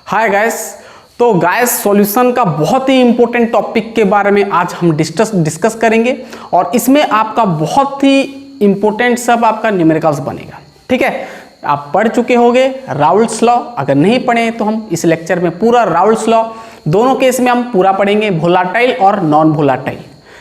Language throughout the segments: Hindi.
Hi guys. तो गाइस सॉल्यूशन का बहुत ही इंपॉर्टेंट टॉपिक के बारे में आज हम डिस्कस करेंगे और इसमें आपका बहुत ही इंपॉर्टेंट सब आपका न्यूमेरिकल्स बनेगा। ठीक है, आप पढ़ चुके होंगे राउल्ट्स लॉ। अगर नहीं पढ़े तो हम इस लेक्चर में पूरा राउल्ट्स लॉ दोनों केस में हम पूरा पढ़ेंगे, वोलाटाइल और नॉन वोलाटाइल,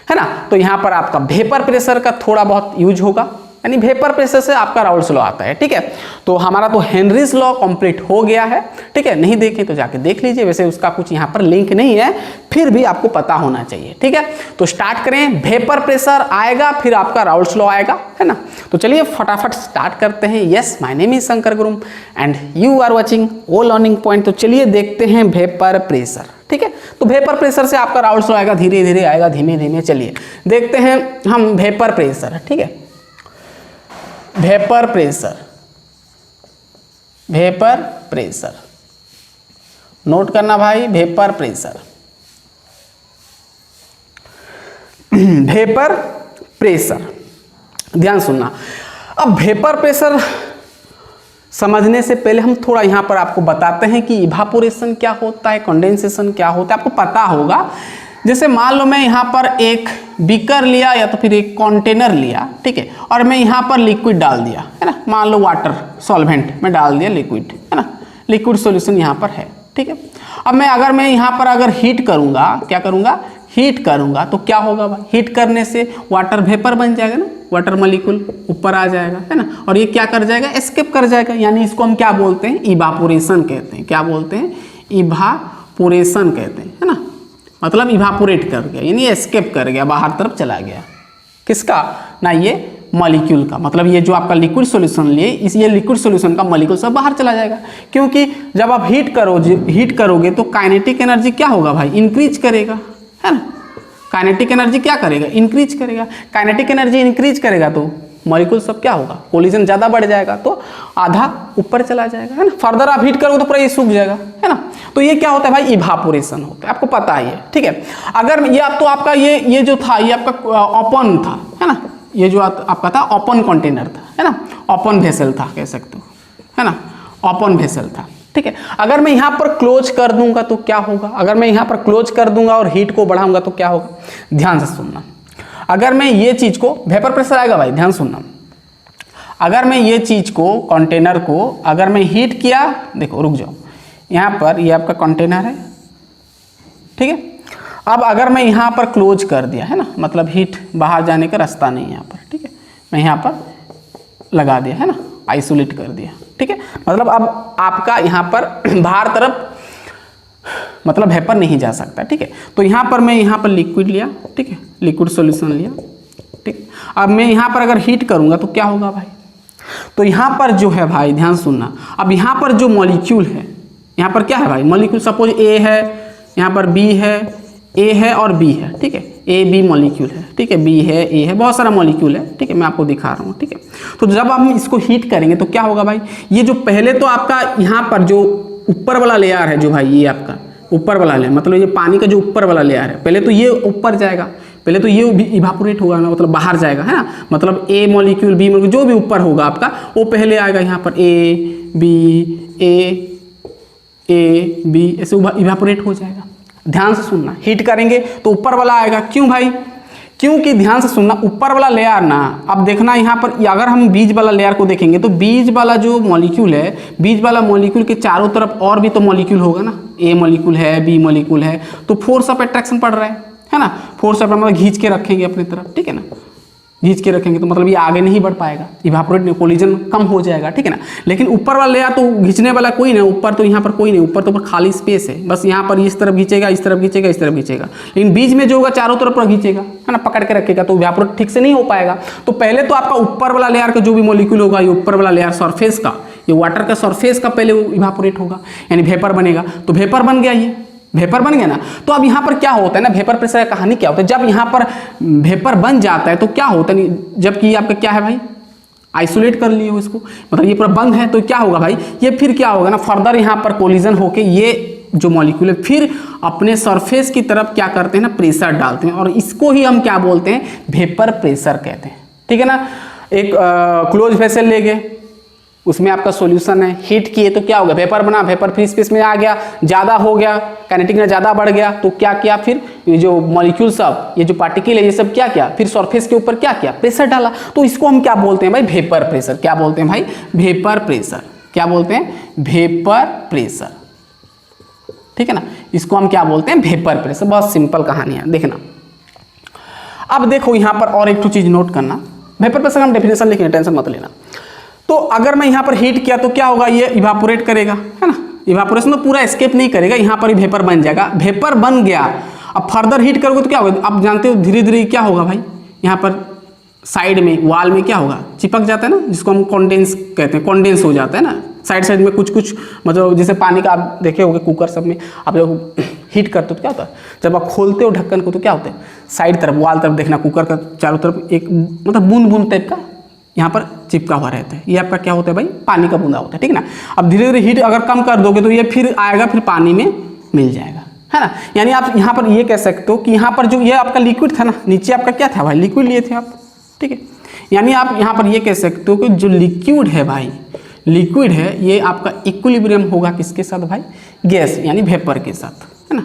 है ना। तो यहाँ पर आपका वेपर प्रेशर का थोड़ा बहुत यूज होगा, यानी वेपर प्रेशर से आपका राउल्ट्स लॉ आता है। ठीक है, तो हमारा तो हेनरीज लॉ कंप्लीट हो गया है। ठीक है, नहीं देखे तो जाके देख लीजिए, वैसे उसका कुछ यहाँ पर लिंक नहीं है, फिर भी आपको पता होना चाहिए। ठीक है, तो स्टार्ट करें। वेपर प्रेशर आएगा, फिर आपका राउल्ट्स लॉ आएगा, है ना। तो चलिए फटाफट स्टार्ट करते हैं। Yes, my name is Shankar Gurum and you are watching O learning point. तो चलिए देखते हैं वेपर प्रेशर। ठीक है, तो वेपर प्रेशर से आपका राउल्ट्स लॉ आएगा, धीरे धीरे आएगा, धीमे धीमे। चलिए देखते हैं हम वेपर प्रेशर। ठीक है, vapour pressure, vapour pressure note करना भाई। वेपर प्रेशर, वेपर प्रेशर ध्यान सुनना। अब वेपर प्रेशर समझने से पहले हम थोड़ा यहां पर आपको बताते हैं कि इवापोरेशन क्या होता है, कंडेंसेशन क्या होता है। आपको पता होगा, जैसे मान लो मैं यहाँ पर एक बीकर लिया या तो फिर एक कंटेनर लिया, ठीक है, और मैं यहाँ पर लिक्विड डाल दिया, है ना। मान लो वाटर सॉल्वेंट में डाल दिया लिक्विड, है ना, लिक्विड सॉल्यूशन यहाँ पर है। ठीक है, अब मैं यहाँ पर अगर हीट करूँगा, क्या करूँगा, हीट करूँगा तो क्या होगा भाई, हीट करने से वाटर वेपर बन जाएगा ना, वाटर मॉलिक्यूल ऊपर आ जाएगा, है ना, और ये क्या कर जाएगा, एस्केप कर जाएगा। यानी इसको हम क्या बोलते हैं, इवापोरेशन कहते हैं। क्या बोलते हैं, इवापोरेशन कहते हैं, है ना। मतलब इवापोरेट कर गया, यानी एस्केप कर गया, बाहर तरफ चला गया। किसका ना, ये मॉलिक्यूल का। मतलब ये जो आपका लिक्विड सॉल्यूशन लिए, इस ये लिक्विड सॉल्यूशन का मॉलिक्यूल सब बाहर चला जाएगा। क्योंकि जब आप हीट करोगे तो काइनेटिक एनर्जी क्या होगा भाई, इंक्रीज करेगा, है ना। काइनेटिक एनर्जी क्या करेगा, इंक्रीज करेगा। काइनेटिक एनर्जी इंक्रीज करेगा तो मॉलिक्यूल सब क्या होगा, कोलिजन ज़्यादा बढ़ जाएगा, तो आधा ऊपर चला जाएगा, है ना। फर्दर आप हीट करोगे तो पूरा ये सूख जाएगा, है ना। तो ये क्या होता है भाई, इवापोरेशन होता है, आपको पता ही है। ठीक है, अगर ये आप तो आपका ये जो था, ये आपका ओपन था, है ना। ये जो आपका था ओपन कंटेनर था, है ना, ओपन वेसल था कह सकते हो, है ना, ओपन वेसल था। ठीक है, अगर मैं यहाँ पर क्लोज कर दूंगा तो क्या होगा, अगर मैं यहाँ पर क्लोज कर दूंगा और हीट को बढ़ाऊंगा तो क्या होगा, ध्यान से सुनना। अगर मैं ये चीज को, वेपर प्रेशर आएगा भाई, ध्यान सुनना। अगर मैं ये चीज को, कंटेनर को अगर मैं हीट किया, देखो रुक जाओ, यहाँ पर ये आपका कंटेनर है, ठीक है। अब अगर मैं यहाँ पर क्लोज कर दिया, है ना, मतलब हीट बाहर जाने का रास्ता नहीं है यहाँ पर, ठीक है, मैं यहाँ पर लगा दिया, है ना, आइसोलेट कर दिया, ठीक है। मतलब अब आपका यहाँ पर बाहर तरफ मतलब वेपर नहीं जा सकता, ठीक है। तो यहाँ पर मैं यहाँ पर लिक्विड लिया, ठीक है, लिक्विड सॉल्यूशन लिया, ठीक। अब मैं यहाँ पर अगर हीट करूँगा तो क्या होगा भाई, तो यहाँ पर जो है भाई ध्यान सुनना। अब यहाँ पर जो मॉलिक्यूल है, यहाँ पर क्या है भाई, मॉलिक्यूल सपोज ए है, यहाँ पर बी है, ए है और बी है, ठीक है, ए बी मॉलिक्यूल है, ठीक है, बी है, ए है, बहुत सारा मॉलिक्यूल है, ठीक है, मैं आपको दिखा रहा हूँ। ठीक है, तो जब हम इसको हीट करेंगे तो क्या होगा भाई, ये जो पहले तो आपका यहाँ पर जो ऊपर वाला लेयर है, जो भाई ये आपका ऊपर वाला लेयर, मतलब ये पानी का जो ऊपर वाला लेयर है, पहले तो ये ऊपर जाएगा, पहले तो ये इवापोरेट होगा ना, मतलब बाहर जाएगा, है ना। मतलब ए मॉलिक्यूल बी मॉलिक्यूल जो भी ऊपर होगा आपका, वो पहले आएगा यहाँ पर, ए बी ऐसे इवापोरेट हो जाएगा। ध्यान से सुनना, हीट करेंगे तो ऊपर वाला आएगा। क्यों भाई, क्योंकि ध्यान से सुनना, ऊपर वाला लेयर ना, अब देखना यहाँ पर अगर हम बीज वाला लेयर को देखेंगे तो बीज वाला जो मॉलिक्यूल है, बीज वाला मॉलिक्यूल के चारों तरफ और भी तो मॉलिक्यूल होगा ना, ए मॉलिक्यूल है, बी मॉलिक्यूल है, तो फोर्स ऑफ अट्रैक्शन पड़ रहा है ना। फोर्स ऑफ मतलब खींच के रखेंगे अपनी तरफ, ठीक है ना, खींच के रखेंगे तो मतलब ये आगे नहीं बढ़ पाएगा, इवापोरेट नहीं, कोलिजन कम हो जाएगा, ठीक है ना। लेकिन ऊपर वाला लेयर तो खींचने वाला कोई नहीं, ऊपर तो यहाँ पर कोई नहीं, ऊपर तो ऊपर खाली स्पेस है, बस यहाँ पर इस तरफ खींचेगा, इस तरफ खींचेगा, इस तरफ खींचेगा। लेकिन बीच में जो होगा चारों तरफ पर खींचेगा, है ना, पकड़ के रखेगा, तो इवापोरेट ठीक से नहीं हो पाएगा। तो पहले तो आपका ऊपर वाला लेयर का जो भी मॉलिक्यूल होगा, ये ऊपर वाला लेयर सरफेस का, ये वाटर का सरफेस का पहले इवापोरेट होगा, यानी वेपर बनेगा। तो वेपर बन गया, ये वेपर बन गया ना। तो अब यहाँ पर क्या होता है ना, वेपर प्रेशर का कहानी क्या होता है, जब यहाँ पर वेपर बन जाता है तो क्या होता है, जबकि आपका क्या है भाई, आइसोलेट कर लिए हो इसको, मतलब ये पूरा बंद है, तो क्या होगा भाई, ये फिर क्या होगा ना, फर्दर यहाँ पर कोलिजन होके ये जो मॉलिक्यूल है फिर अपने सरफेस की तरफ क्या करते हैं ना, प्रेशर डालते हैं, और इसको ही हम क्या बोलते हैं, वेपर प्रेशर कहते हैं। ठीक है ना। एक क्लोज वेसल ले गए, उसमें आपका सॉल्यूशन है, हीट किए तो क्या होगा, वेपर बना, वेपर फ्री स्पेस में आ गया, ज़्यादा हो गया, काइनेटिक एनर्जी ज़्यादा बढ़ गया, तो क्या किया फिर ये जो मॉलिक्यूल सब, ये जो पार्टिकल है ये सब क्या किया, फिर सरफेस के ऊपर क्या किया, प्रेशर डाला। तो इसको हम क्या बोलते हैं भाई, वेपर प्रेशर। क्या बोलते हैं भाई, वेपर प्रेशर। क्या बोलते हैं, वेपर प्रेशर। ठीक है ना, इसको हम क्या बोलते हैं, वेपर प्रेशर। बहुत सिंपल कहानी है, देखना। अब देखो यहाँ पर और एक तो चीज नोट करना, वेपर प्रेशर का हम डेफिनेशन लिखेंगे, टेंशन मत लेना। तो अगर मैं यहाँ पर हीट किया तो क्या होगा, ये इवापोरेट करेगा, है ना, इवापोरेशन तो पूरा एस्केप नहीं करेगा, यहाँ पर ही वेपर बन जाएगा। वेपर बन गया, अब फर्दर हीट करोगे तो क्या होगा, आप जानते हो धीरे धीरे क्या होगा भाई, यहाँ पर साइड में वाल में क्या होगा, चिपक जाता है ना, जिसको हम कॉन्डेंस कहते हैं, कॉन्डेंस हो जाता है ना साइड में कुछ कुछ, मतलब जैसे पानी का आप देखे होंगे कुकर सब में, आप लोग हीट करते हो तो क्या होता है, जब आप खोलते हो ढक्कन को तो क्या होता है, साइड तरफ वाल तरफ देखना, कुकर का चारों तरफ एक मतलब बूंद बूंद टाइप का यहाँ पर चिपका हुआ रहता है, ये आपका क्या होता है भाई, पानी का बूंदा होता है। ठीक है ना, अब धीरे धीरे हीट अगर कम कर दोगे तो ये फिर आएगा, फिर पानी में मिल जाएगा, है ना। यानी आप यहाँ पर ये कह सकते हो कि यहाँ पर जो ये आपका लिक्विड था ना, नीचे आपका क्या था भाई, लिक्विड लिए थे आप। ठीक है, यानी आप यहाँ पर ये कह सकते हो कि जो लिक्विड है भाई, लिक्विड है ये आपका इक्विलिब्रियम होगा किसके साथ भाई, गैस यानी वेपर के साथ, है ना।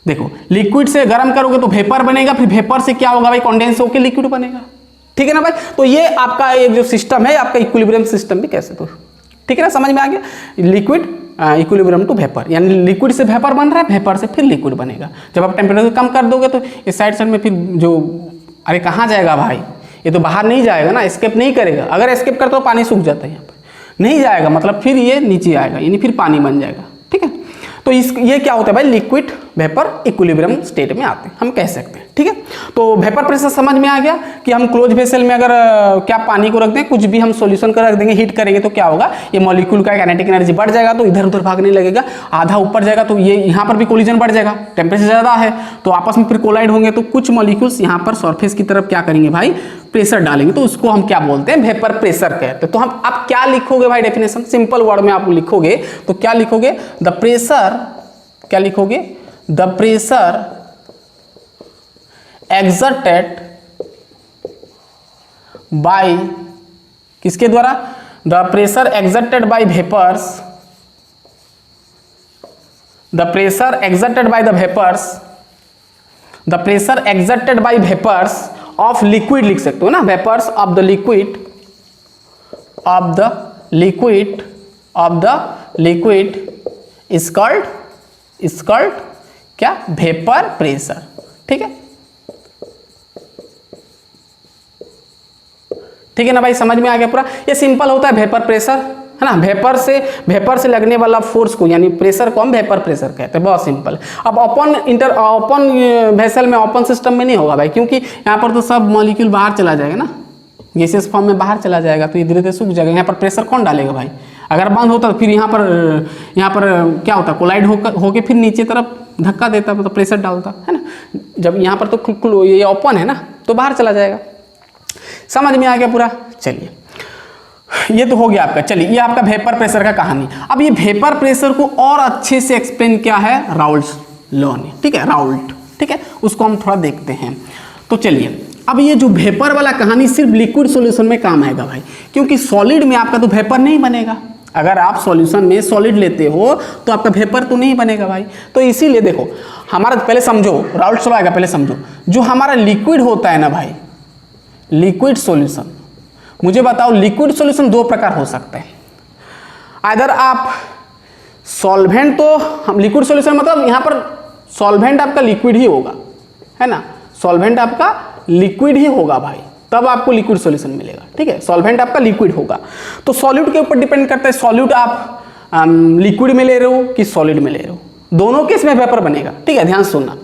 देखो लिक्विड से गर्म करोगे तो वेपर बनेगा, फिर वेपर से क्या होगा भाई, कंडेंस होकर लिक्विड बनेगा। ठीक है ना भाई, तो ये आपका एक जो सिस्टम है आपका इक्विलिब्रियम सिस्टम भी कह सकते हो। ठीक है ना, समझ में आ गया, लिक्विड इक्विलिब्रियम टू वेपर, यानी लिक्विड से वेपर बन रहा है, वेपर से फिर लिक्विड बनेगा। जब आप टेम्परेचर कम कर दोगे तो इस साइड में फिर जो, अरे कहाँ जाएगा भाई, ये तो बाहर नहीं जाएगा ना, एस्केप नहीं करेगा। अगर एस्केप करता तो पानी सूख जाता है, यहाँ पर नहीं जाएगा, मतलब फिर ये नीचे आएगा, यानी फिर पानी बन जाएगा। ठीक है, तो ये क्या होता है भाई, लिक्विड वेपर इक्विलिब्रियम स्टेट में आते हैं, हम कह सकते हैं। ठीक है, तो वेपर प्रेशर समझ में आ गया कि हम क्लोज वेसल में अगर क्या पानी को रख दें, कुछ भी हम सॉल्यूशन कर रख देंगे, हीट करेंगे तो क्या होगा, ये मॉलिक्यूल का काइनेटिक एनर्जी बढ़ जाएगा, तो इधर उधर भागने लगेगा, आधा ऊपर जाएगा तो ये यहाँ पर भी कोलिजन बढ़ जाएगा, टेम्परेचर ज़्यादा है तो आपस में फिर कोलाइड होंगे, तो कुछ मॉलिक्यूल्स यहाँ पर सरफेस की तरफ क्या करेंगे भाई, प्रेशर डालेंगे, तो उसको हम क्या बोलते हैं, वेपर प्रेशर कहते हैं। तो हम आप क्या लिखोगे भाई, डेफिनेशन सिंपल वर्ड में आप लिखोगे तो क्या लिखोगे, द प्रेशर, क्या लिखोगे, द प्रेशर एक्सर्टेड बाय, किसके द्वारा, the pressure exerted by vapours, the pressure exerted by the vapours, the pressure exerted by vapours of liquid लिख सकते हो ना, vapours of the liquid, of the liquid, of the liquid is called क्या, वेपर प्रेशर। ठीक है, ठीक है ना भाई, समझ में आ गया पूरा। ये सिंपल होता है वेपर प्रेशर, है ना, वेपर से लगने वाला फोर्स को यानी प्रेशर को हम वेपर प्रेशर कहते हैं, बहुत सिंपल। अब ओपन वेसल में, ओपन सिस्टम में नहीं होगा भाई, क्योंकि यहाँ पर तो सब मॉलिक्यूल बाहर चला जाएगा ना, गैसेस फॉर्म में बाहर चला जाएगा, तो ये धीरे धीरे सूख जाएगा। यहाँ पर प्रेशर कौन डालेगा भाई, अगर बंद होता तो फिर यहाँ पर क्या होता, कोलाइड होके फिर नीचे तरफ धक्का देता, मतलब प्रेशर डालता, है ना। जब यहाँ पर तो ये ओपन है ना, तो बाहर चला जाएगा। समझ में आ गया पूरा, चलिए ये तो हो गया आपका। चलिए ये आपका वेपर प्रेशर का कहानी। अब ये वेपर प्रेशर को और अच्छे से एक्सप्लेन क्या है, राउल्ट्स लॉ ने। ठीक है, राउल्ट, ठीक है, उसको हम थोड़ा देखते हैं। तो चलिए अब ये जो वेपर वाला कहानी सिर्फ लिक्विड सॉल्यूशन में काम आएगा भाई, क्योंकि सॉलिड में आपका तो वेपर नहीं बनेगा। अगर आप सॉल्यूशन में सॉलिड लेते हो तो आपका वेपर तो नहीं बनेगा भाई। तो इसीलिए देखो हमारा, पहले समझो राउल्ट्स लॉ आएगा, पहले समझो जो हमारा लिक्विड होता है ना भाई, लिक्विड सॉल्यूशन, मुझे बताओ लिक्विड सॉल्यूशन दो प्रकार हो सकते हैं। अगर आप सॉल्वेंट, तो हम लिक्विड सॉल्यूशन मतलब यहाँ पर सॉल्वेंट आपका लिक्विड ही होगा, है ना, सॉल्वेंट आपका लिक्विड ही होगा भाई, तब आपको लिक्विड सॉल्यूशन मिलेगा। ठीक है, सॉल्वेंट आपका लिक्विड होगा। तो सॉल्यूट के ऊपर डिपेंड करता है, सॉल्यूट आप लिक्विड में ले रहे हो कि सॉलिड में ले रहे हो, दोनों केस में वेपर बनेगा। ठीक है, ध्यान सुनना।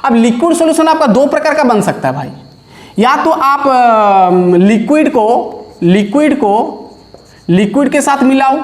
अब लिक्विड सॉल्यूशन आपका दो प्रकार का बन सकता है भाई, या तो आप लिक्विड को लिक्विड के साथ मिलाओ,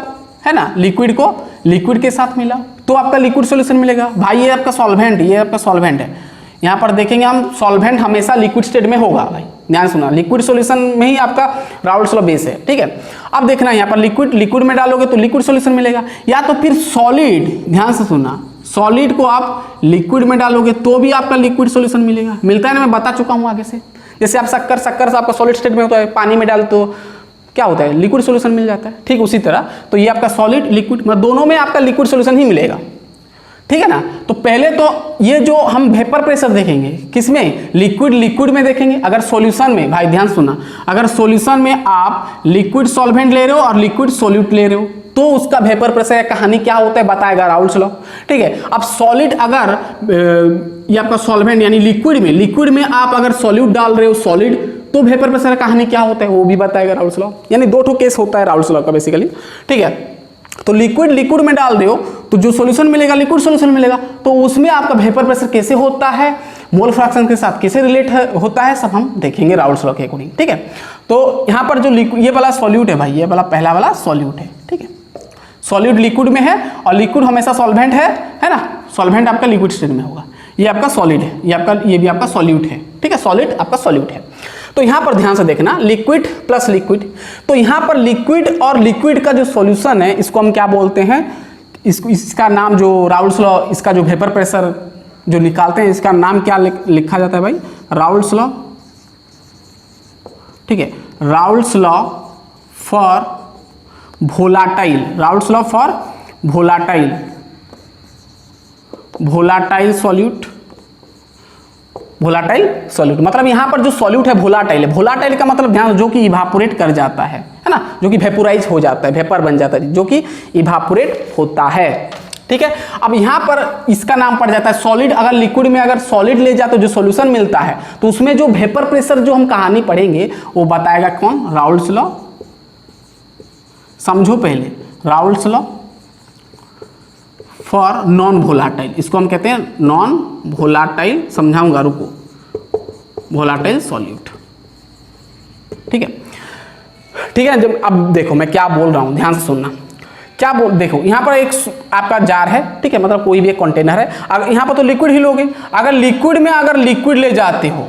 है ना, लिक्विड को लिक्विड के साथ मिलाओ तो आपका लिक्विड सॉल्यूशन मिलेगा भाई। ये आपका सॉल्वेंट, ये आपका सॉल्वेंट है, यहाँ पर देखेंगे हम सॉल्वेंट हमेशा लिक्विड स्टेट में होगा भाई, ध्यान सुना, लिक्विड सॉल्यूशन में ही आपका राउल्ट्स लॉ बेस है। ठीक है, अब देखना यहाँ पर लिक्विड में डालोगे तो लिक्विड सॉल्यूशन मिलेगा, या तो फिर सॉलिड, ध्यान से सुनना, सॉलिड को आप लिक्विड में डालोगे तो भी आपका लिक्विड सॉल्यूशन मिलेगा। मिलता है ना, मैं बता चुका हूँ आगे से। जैसे आप शक्कर से आपका सॉलिड स्टेट में होता है, पानी में डाल तो क्या होता है, लिक्विड सॉल्यूशन मिल जाता है। ठीक उसी तरह तो ये आपका सॉलिड लिक्विड, मतलब दोनों में आपका लिक्विड सॉल्यूशन ही मिलेगा, ठीक है ना। तो पहले तो ये जो हम वेपर प्रेशर देखेंगे किसमें, लिक्विड में देखेंगे। अगर सॉल्यूशन में, भाई ध्यान सुनना, अगर सॉल्यूशन में आप लिक्विड सॉल्वेंट ले रहे हो और लिक्विड सॉल्यूट ले रहे हो तो उसका वेपर प्रेशर का कहानी क्या होता है बताएगा राउल्स लॉ, ठीक है। अब सॉलिड अगर ये आपका सॉल्वेंट यानी लिक्विड में आप अगर सॉल्यूट डाल रहे हो सॉलिड, तो वेपर प्रेशर का कहानी क्या होता है वो भी बताएगा राउल्स लॉ। यानी दो ठो केस होता है राउल्स लॉ का बेसिकली, ठीक है। तो लिक्विड में डाल रहे हो तो जो सॉल्यूशन मिलेगा लिक्विड सॉल्यूशन मिलेगा, तो उसमें आपका वेपर प्रेशर कैसे होता है, मोल फ्रैक्शन के साथ कैसे रिलेट होता है, सब हम देखेंगे राउल्स लॉ के अकॉर्डिंग, ठीक है। तो यहाँ पर जो ये वाला सॉल्यूट है भाई, ये वाला पहला वाला सॉल्यूट है, ठीक है। सॉल्यूट लिक्विड में है और लिक्विड हमेशा सॉल्वेंट है ना, सॉल्वेंट आपका लिक्विड स्टेट में होगा। ये आपका सॉलिड है, ये भी आपका सॉल्यूट है, ठीक है, सॉलिड आपका सॉल्यूट है। तो यहाँ पर ध्यान से देखना, लिक्विड प्लस लिक्विड, तो यहाँ पर लिक्विड और लिक्विड का जो सॉल्यूशन है इसको हम क्या बोलते हैं, इसका नाम जो राउल्स लॉ, इसका जो वेपर प्रेशर जो निकालते हैं इसका नाम क्या लिखा जाता है भाई, राउल्स लॉ, ठीक है। Raoult's law for volatile, Raoult's law for volatile solute, volatile solute मतलब यहाँ पर जो सॉल्यूट है वोलाटाइल है। वोलाटाइल का मतलब ध्यान, जो कि इवापोरेट कर जाता है ना, जो कि वेपोराइज हो जाता है, वेपर बन जाता है, जो कि इवापोरेट होता है, ठीक है। अब यहाँ पर इसका नाम पड़ जाता है सॉलिड। अगर लिक्विड में अगर सॉलिड ले जाते जो सॉल्यूशन मिलता है तो उसमें जो वेपर प्रेशर जो हम कहानी पढ़ेंगे वो बताएगा कौन, राउल्स लॉ। समझो पहले, Raoult's law for non volatile, इसको हम कहते हैं नॉन वोलाटाइल, समझाऊंगा रुको, वोलाटाइल सॉल्यूट, ठीक है, ठीक है। जब अब देखो मैं क्या बोल रहा हूं, ध्यान से सुनना, क्या बोल, देखो यहाँ पर एक आपका जार है, ठीक है, मतलब कोई भी एक कंटेनर है। अगर यहाँ पर तो लिक्विड ही लोगे, अगर लिक्विड में अगर लिक्विड ले जाते हो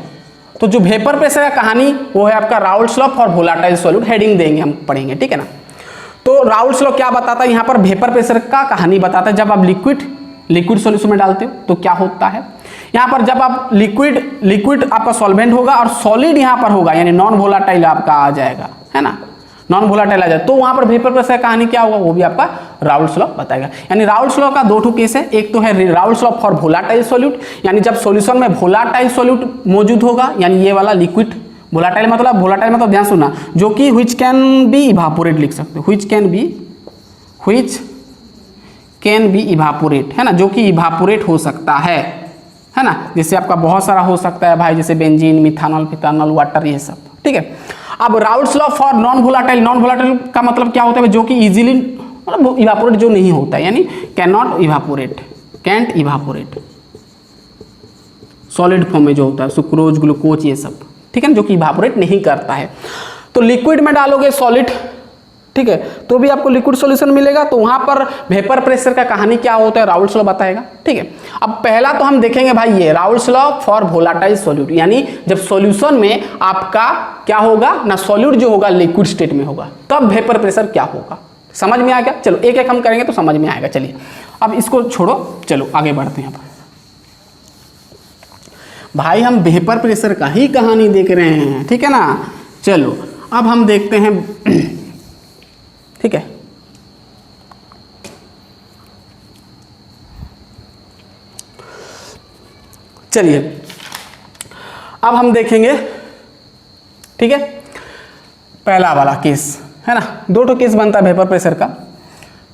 तो जो वेपर प्रेशर का कहानी वो है आपका Raoult's law for volatile solute, heading देंगे हम पढ़ेंगे, ठीक है ना। तो राउल्स लॉ क्या बताता है, यहाँ पर वेपर प्रेशर का कहानी बताता है। जब आप लिक्विड सॉल्यूशन में डालते हो तो क्या होता है, यहाँ पर जब आप लिक्विड आपका सॉल्वेंट होगा और सॉलिड यहाँ पर होगा, यानी नॉन वोलाटाइल आपका आ जाएगा, है ना, नॉन वोलाटाइल आ जाए, तो वहां पर वेपर प्रेशर का कहानी क्या होगा वो भी आपका राउल्स लॉ बताएगा। यानी राउल्स लॉ का दो ठो केस है, एक तो है Raoult's law for volatile solute, यानी जब सॉल्यूशन में वोलाटाइल सॉल्यूट मौजूद होगा, यानी ये वाला लिक्विड, वोलाटाइल मतलब ध्यान सुनना, जो कि व्हिच कैन बी इवापोरेट लिख सकते हो, व्हिच कैन बी इवापोरेट, है ना, जो कि इवापोरेट हो सकता है ना। जैसे आपका बहुत सारा हो सकता है भाई, जैसे बेंजीन, मिथानॉल, फिथानॉल, वाटर, ये सब, ठीक है। अब Raoult's law for non volatile का मतलब क्या होता है, जो कि इजीली मतलब इवापोरेट जो नहीं होता है, यानी कैंट इवापोरेट, सॉलिड फॉर्म में जो होता है, सुक्रोज, ग्लूकोज, ये सब, ठीक है ना, जो कि इवापोरेट नहीं करता है। तो लिक्विड में डालोगे सॉलिड, ठीक है, तो भी आपको लिक्विड सॉल्यूशन मिलेगा, तो वहां पर वेपर प्रेशर का कहानी क्या होता है राउल्स लॉ बताएगा, ठीक है। अब पहला तो हम देखेंगे भाई ये Raoult's law for volatile solute, यानी जब सॉल्यूशन में आपका क्या होगा ना, सॉल्यूट जो होगा लिक्विड स्टेट में होगा, तब वेपर प्रेशर क्या होगा, समझ में आ गया। चलो एक एक हम करेंगे तो समझ में आएगा। चलिए अब इसको छोड़ो, चलो आगे बढ़ते हैं। भाई हम वेपर प्रेशर का ही कहानी देख रहे हैं, ठीक है ना। चलो अब हम देखते हैं, ठीक है, चलिए अब हम देखेंगे, ठीक है, पहला वाला केस है ना, दो ठो केस बनता है वेपर प्रेशर का।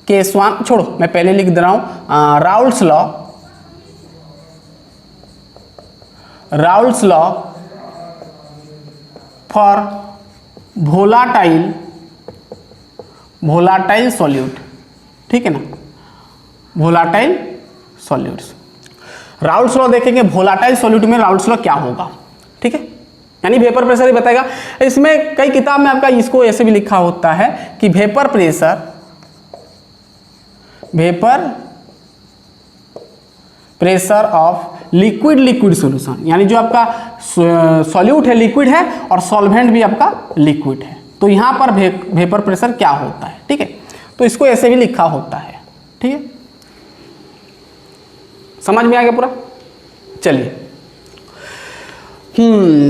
केस वन छोड़ो, मैं पहले लिख दे रहा हूं, Raoult's law for volatile solute, ठीक है ना, वोलाटाइल सॉल्यूट्स। राउल्स लॉ देखेंगे, वोलाटाइल सॉल्यूट में राउल्स लॉ क्या होगा, ठीक है, यानी वेपर प्रेशर ही बताएगा। इसमें कई किताब में आपका इसको ऐसे भी लिखा होता है कि vapour pressure of liquid solution, यानी जो आपका सॉल्यूट है लिक्विड है और सॉल्वेंट भी आपका लिक्विड है, तो यहां पर वेपर प्रेशर क्या होता है, ठीक है, तो इसको ऐसे भी लिखा होता है, ठीक है, समझ में आ गया पूरा। चलिए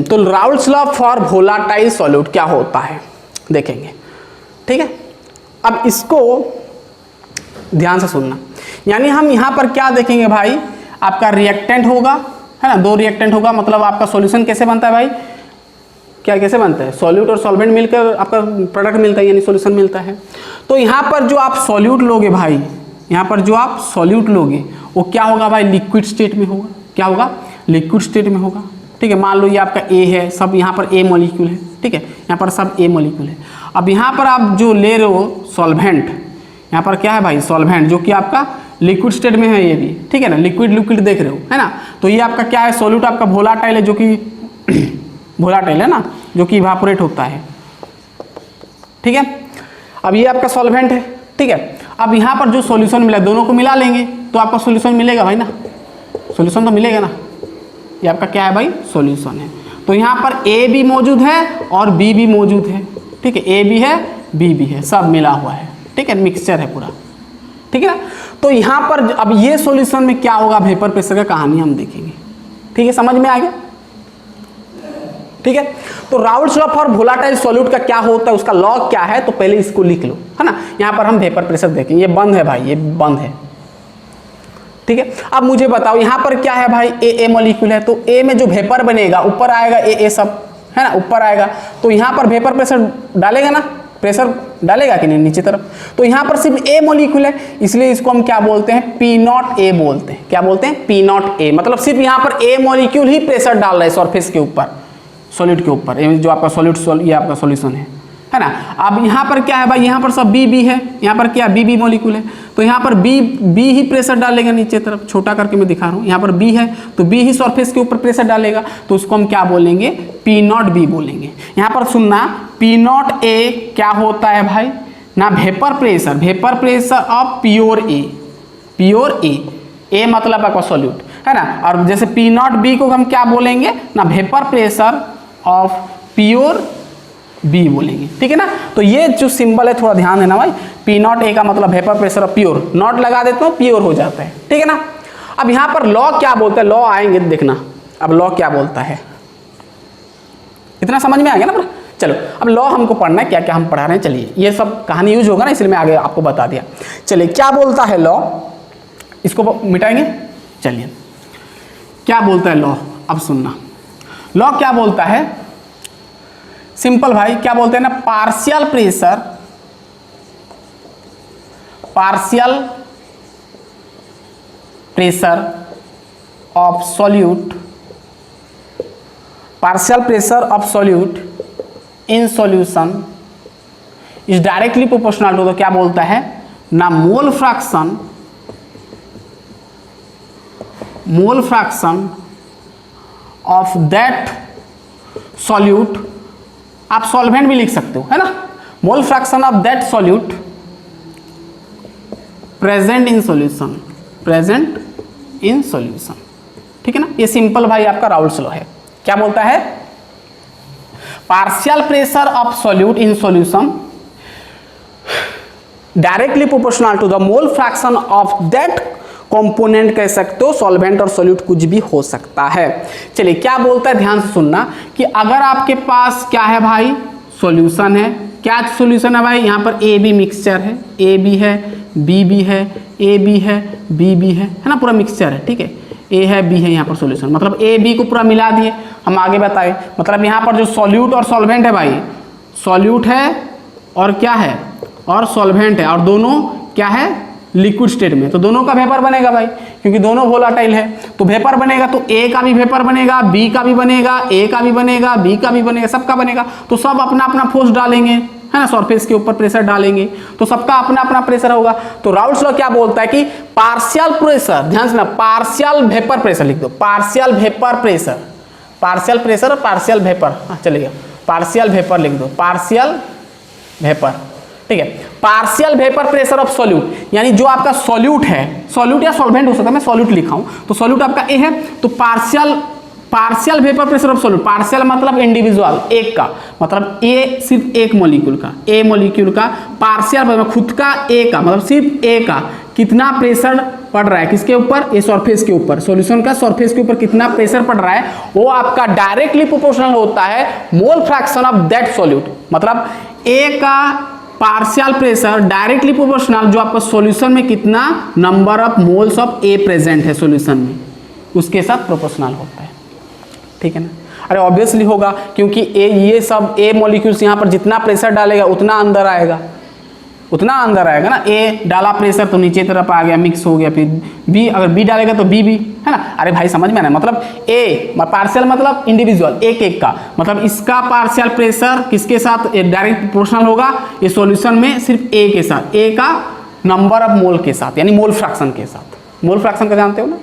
तो Raoult's law for volatile solute क्या होता है देखेंगे। ठीक है। अब इसको ध्यान से सुनना, यानी हम यहाँ पर क्या देखेंगे भाई, आपका रिएक्टेंट होगा, है ना, 2 रिएक्टेंट होगा, मतलब आपका सॉल्यूशन कैसे बनता है भाई, क्या कैसे बनता है, सॉल्यूट और सॉल्वेंट मिलकर आपका प्रोडक्ट मिलता है, यानी सॉल्यूशन मिलता है। तो यहाँ पर जो आप सॉल्यूट लोगे भाई, यहाँ पर जो आप सॉल्यूट लोगे वो क्या होगा भाई, लिक्विड स्टेट में होगा। क्या होगा, लिक्विड स्टेट में होगा, ठीक है। मान लो ये आपका ए है, सब यहाँ पर ए मॉलिक्यूल है, ठीक है, यहाँ पर सब ए मॉलिक्यूल है। अब यहाँ पर आप जो ले रहे हो सॉल्वेंट, यहाँ पर क्या है भाई, सॉल्वेंट, जो कि आपका लिक्विड स्टेट में है, ये भी ठीक है ना, लिक्विड देख रहे हो, है ना। तो ये आपका क्या है, सॉल्यूट आपका वोलाटाइल है, जो कि वोलाटाइल है ना, जो कि इवापोरेट होता है, ठीक है। अब ये आपका सॉल्वेंट है, ठीक है। अब यहाँ पर जो सॉल्यूशन मिला, दोनों को मिला लेंगे तो आपका सॉल्यूशन मिलेगा भाई ना, सॉल्यूशन तो मिलेगा ना। ये आपका क्या है भाई, सॉल्यूशन है। तो यहाँ पर ए भी मौजूद है और बी भी मौजूद है, ठीक है, ए भी है बी भी है, सब मिला हुआ है, ठीक है, मिक्सचर है पूरा, ठीक है ना। तो यहाँ पर अब ये सॉल्यूशन में क्या होगा, वेपर प्रेशर का कहानी हम देखेंगे, ठीक है, समझ में आ गया, ठीक है। तो Raoult's law for volatile solute का क्या होता है, उसका लॉ क्या है, तो पहले इसको लिख लो, है ना। यहाँ पर हम वेपर प्रेशर देखेंगे, ये बंद है भाई, ये बंद है, ठीक है। अब मुझे बताओ यहाँ पर क्या है भाई, ए मॉलिक्यूल है, तो ए में जो वेपर बनेगा ऊपर आएगा, ए सब है ना, ऊपर आएगा, तो यहाँ पर वेपर प्रेशर डालेगा ना, प्रेशर डालेगा कि नहीं नीचे तरफ। तो यहाँ पर सिर्फ ए मॉलिक्यूल है, इसलिए इसको हम क्या बोलते हैं, P0A बोलते हैं। क्या बोलते हैं, P0A, मतलब सिर्फ यहाँ पर ए मॉलिक्यूल ही प्रेशर डाल रहा है सरफेस के ऊपर, सॉलिड के ऊपर, जो आपका सॉलिड ये आपका सॉल्यूशन है ना। अब यहाँ पर क्या है भाई, यहाँ पर सब बी है, यहाँ पर क्या बी मॉलिक्यूल है, तो यहाँ पर बी ही प्रेशर डालेगा नीचे तरफ, छोटा करके मैं दिखा रहा हूँ, यहाँ पर बी है तो बी ही सरफेस के ऊपर प्रेशर डालेगा, तो उसको हम क्या बोलेंगे, P0B बोलेंगे। यहाँ पर सुनना, P0A क्या होता है भाई ना, वेपर प्रेशर ऑफ प्योर ए मतलब आपका सॉल्यूट, है ना। और जैसे P0B को हम क्या बोलेंगे ना, vapour pressure of pure B बोलेंगे, ठीक है ना। तो ये जो सिंबल है थोड़ा ध्यान देना भाई, P0A का मतलब vapour pressure of pure, not लगा देते हो प्योर हो जाता है, ठीक है ना। अब यहाँ पर लॉ क्या बोलता है, लॉ आएंगे देखना, अब लॉ क्या बोलता है, इतना समझ में आ गया ना। चलो अब लॉ हमको पढ़ना है, क्या क्या हम पढ़ा रहे हैं, चलिए ये सब कहानी यूज होगा ना, इसलिए मैं आगे आपको बता दिया। चलिए क्या बोलता है लॉ, इसको मिटाएंगे, चलिए क्या बोलता है लॉ, अब सुनना। लॉ क्या बोलता है, सिंपल भाई, क्या बोलते हैं ना, partial pressure of solute in solution is directly proportional to, तो क्या बोलता है ना, mole fraction of that solute, आप सॉल्वेंट भी लिख सकते हो, है ना, mole fraction of that solute present in solution, ठीक है ना। ये सिंपल भाई आपका राउल्ट्स लॉ है। क्या बोलता है, partial pressure of solute in solution directly proportional to the mole fraction of that component, कह सकते हो सॉल्वेंट और सॉल्यूट कुछ भी हो सकता है। चलिए क्या बोलता है, ध्यान से सुनना, कि अगर आपके पास क्या है भाई, सॉल्यूशन है, क्या सॉल्यूशन है भाई, यहाँ पर ए बी मिक्सचर है, ए बी है बी बी है, ए बी है बी बी है ना, पूरा मिक्सचर है, ठीक है, ए है बी है यहाँ पर सॉल्यूशन, मतलब ए बी को पूरा मिला दिए। हम आगे बताए, मतलब यहाँ पर जो सॉल्यूट और सॉल्वेंट है भाई, सॉल्यूट है और क्या है, और सॉल्वेंट है, और दोनों क्या है, लिक्विड स्टेट में, तो दोनों का वेपर बनेगा भाई, क्योंकि दोनों वोलाटाइल है, तो वेपर बनेगा, तो ए का भी वेपर बनेगा, बी का भी बनेगा, ए का भी बनेगा, बी का भी बनेगा, सबका बनेगा, तो सब अपना अपना फोर्स डालेंगे, है ना, सरफेस के ऊपर प्रेशर डालेंगे, तो सबका अपना अपना प्रेशर होगा। तो राउल्ट्स लॉ क्या बोलता है कि पार्शियल प्रेशर, ध्यान से ना, पार्शियल वेपर प्रेशर लिख दो, पार्शियल प्रेशर और पार्शियल वेपर, चलिए पार्शियल वेपर लिख दो, पार्शियल वेपर, ठीक है। Partial vapour pressure of solute, यानी जो आपका सॉल्यूट है, सॉल्यूट या सॉल्वेंट हो सकता है, मैं सॉल्यूट लिखा हूं, तो सॉल्यूट आपका ए है, तो partial vapour pressure of solute, partial मतलब इंडिविजुअल, एक का मतलब ए, सिर्फ एक मॉलिक्यूल का, ए मॉलिक्यूल का पार्शियल खुद का ए का मतलब सिर्फ ए का कितना प्रेशर पड़ रहा है, किसके ऊपर, ये सरफेस के ऊपर, सॉल्यूशन का सरफेस के ऊपर कितना प्रेशर पड़ रहा है, वो आपका डायरेक्टली प्रोपोर्शनल होता है mole fraction of that solute, मतलब ए का पार्शियल प्रेशर डायरेक्टली प्रोपोर्शनल, जो आपका सॉल्यूशन में कितना number of moles of A present है सॉल्यूशन में, उसके साथ प्रोपोर्शनल होता है। ठीक है ना? अरे ऑब्वियसली होगा, क्योंकि ये सब ए मॉलिक्यूल्स यहाँ पर जितना प्रेशर डालेगा उतना अंदर आएगा, उतना अंदर आएगा ना। ए डाला प्रेशर तो नीचे तरफ आ गया, मिक्स हो गया। फिर बी, अगर बी डालेगा तो बी है ना। अरे भाई समझ में ना, मतलब ए पार्शियल मतलब इंडिविजुअल, एक एक का, मतलब इसका पार्शियल प्रेशर किसके साथ डायरेक्ट प्रोपोर्शनल होगा, ये सॉल्यूशन में सिर्फ ए के साथ, ए का नंबर ऑफ मोल के साथ, यानी मोल फ्रैक्शन के साथ। मोल फ्रैक्शन का जानते हो ना,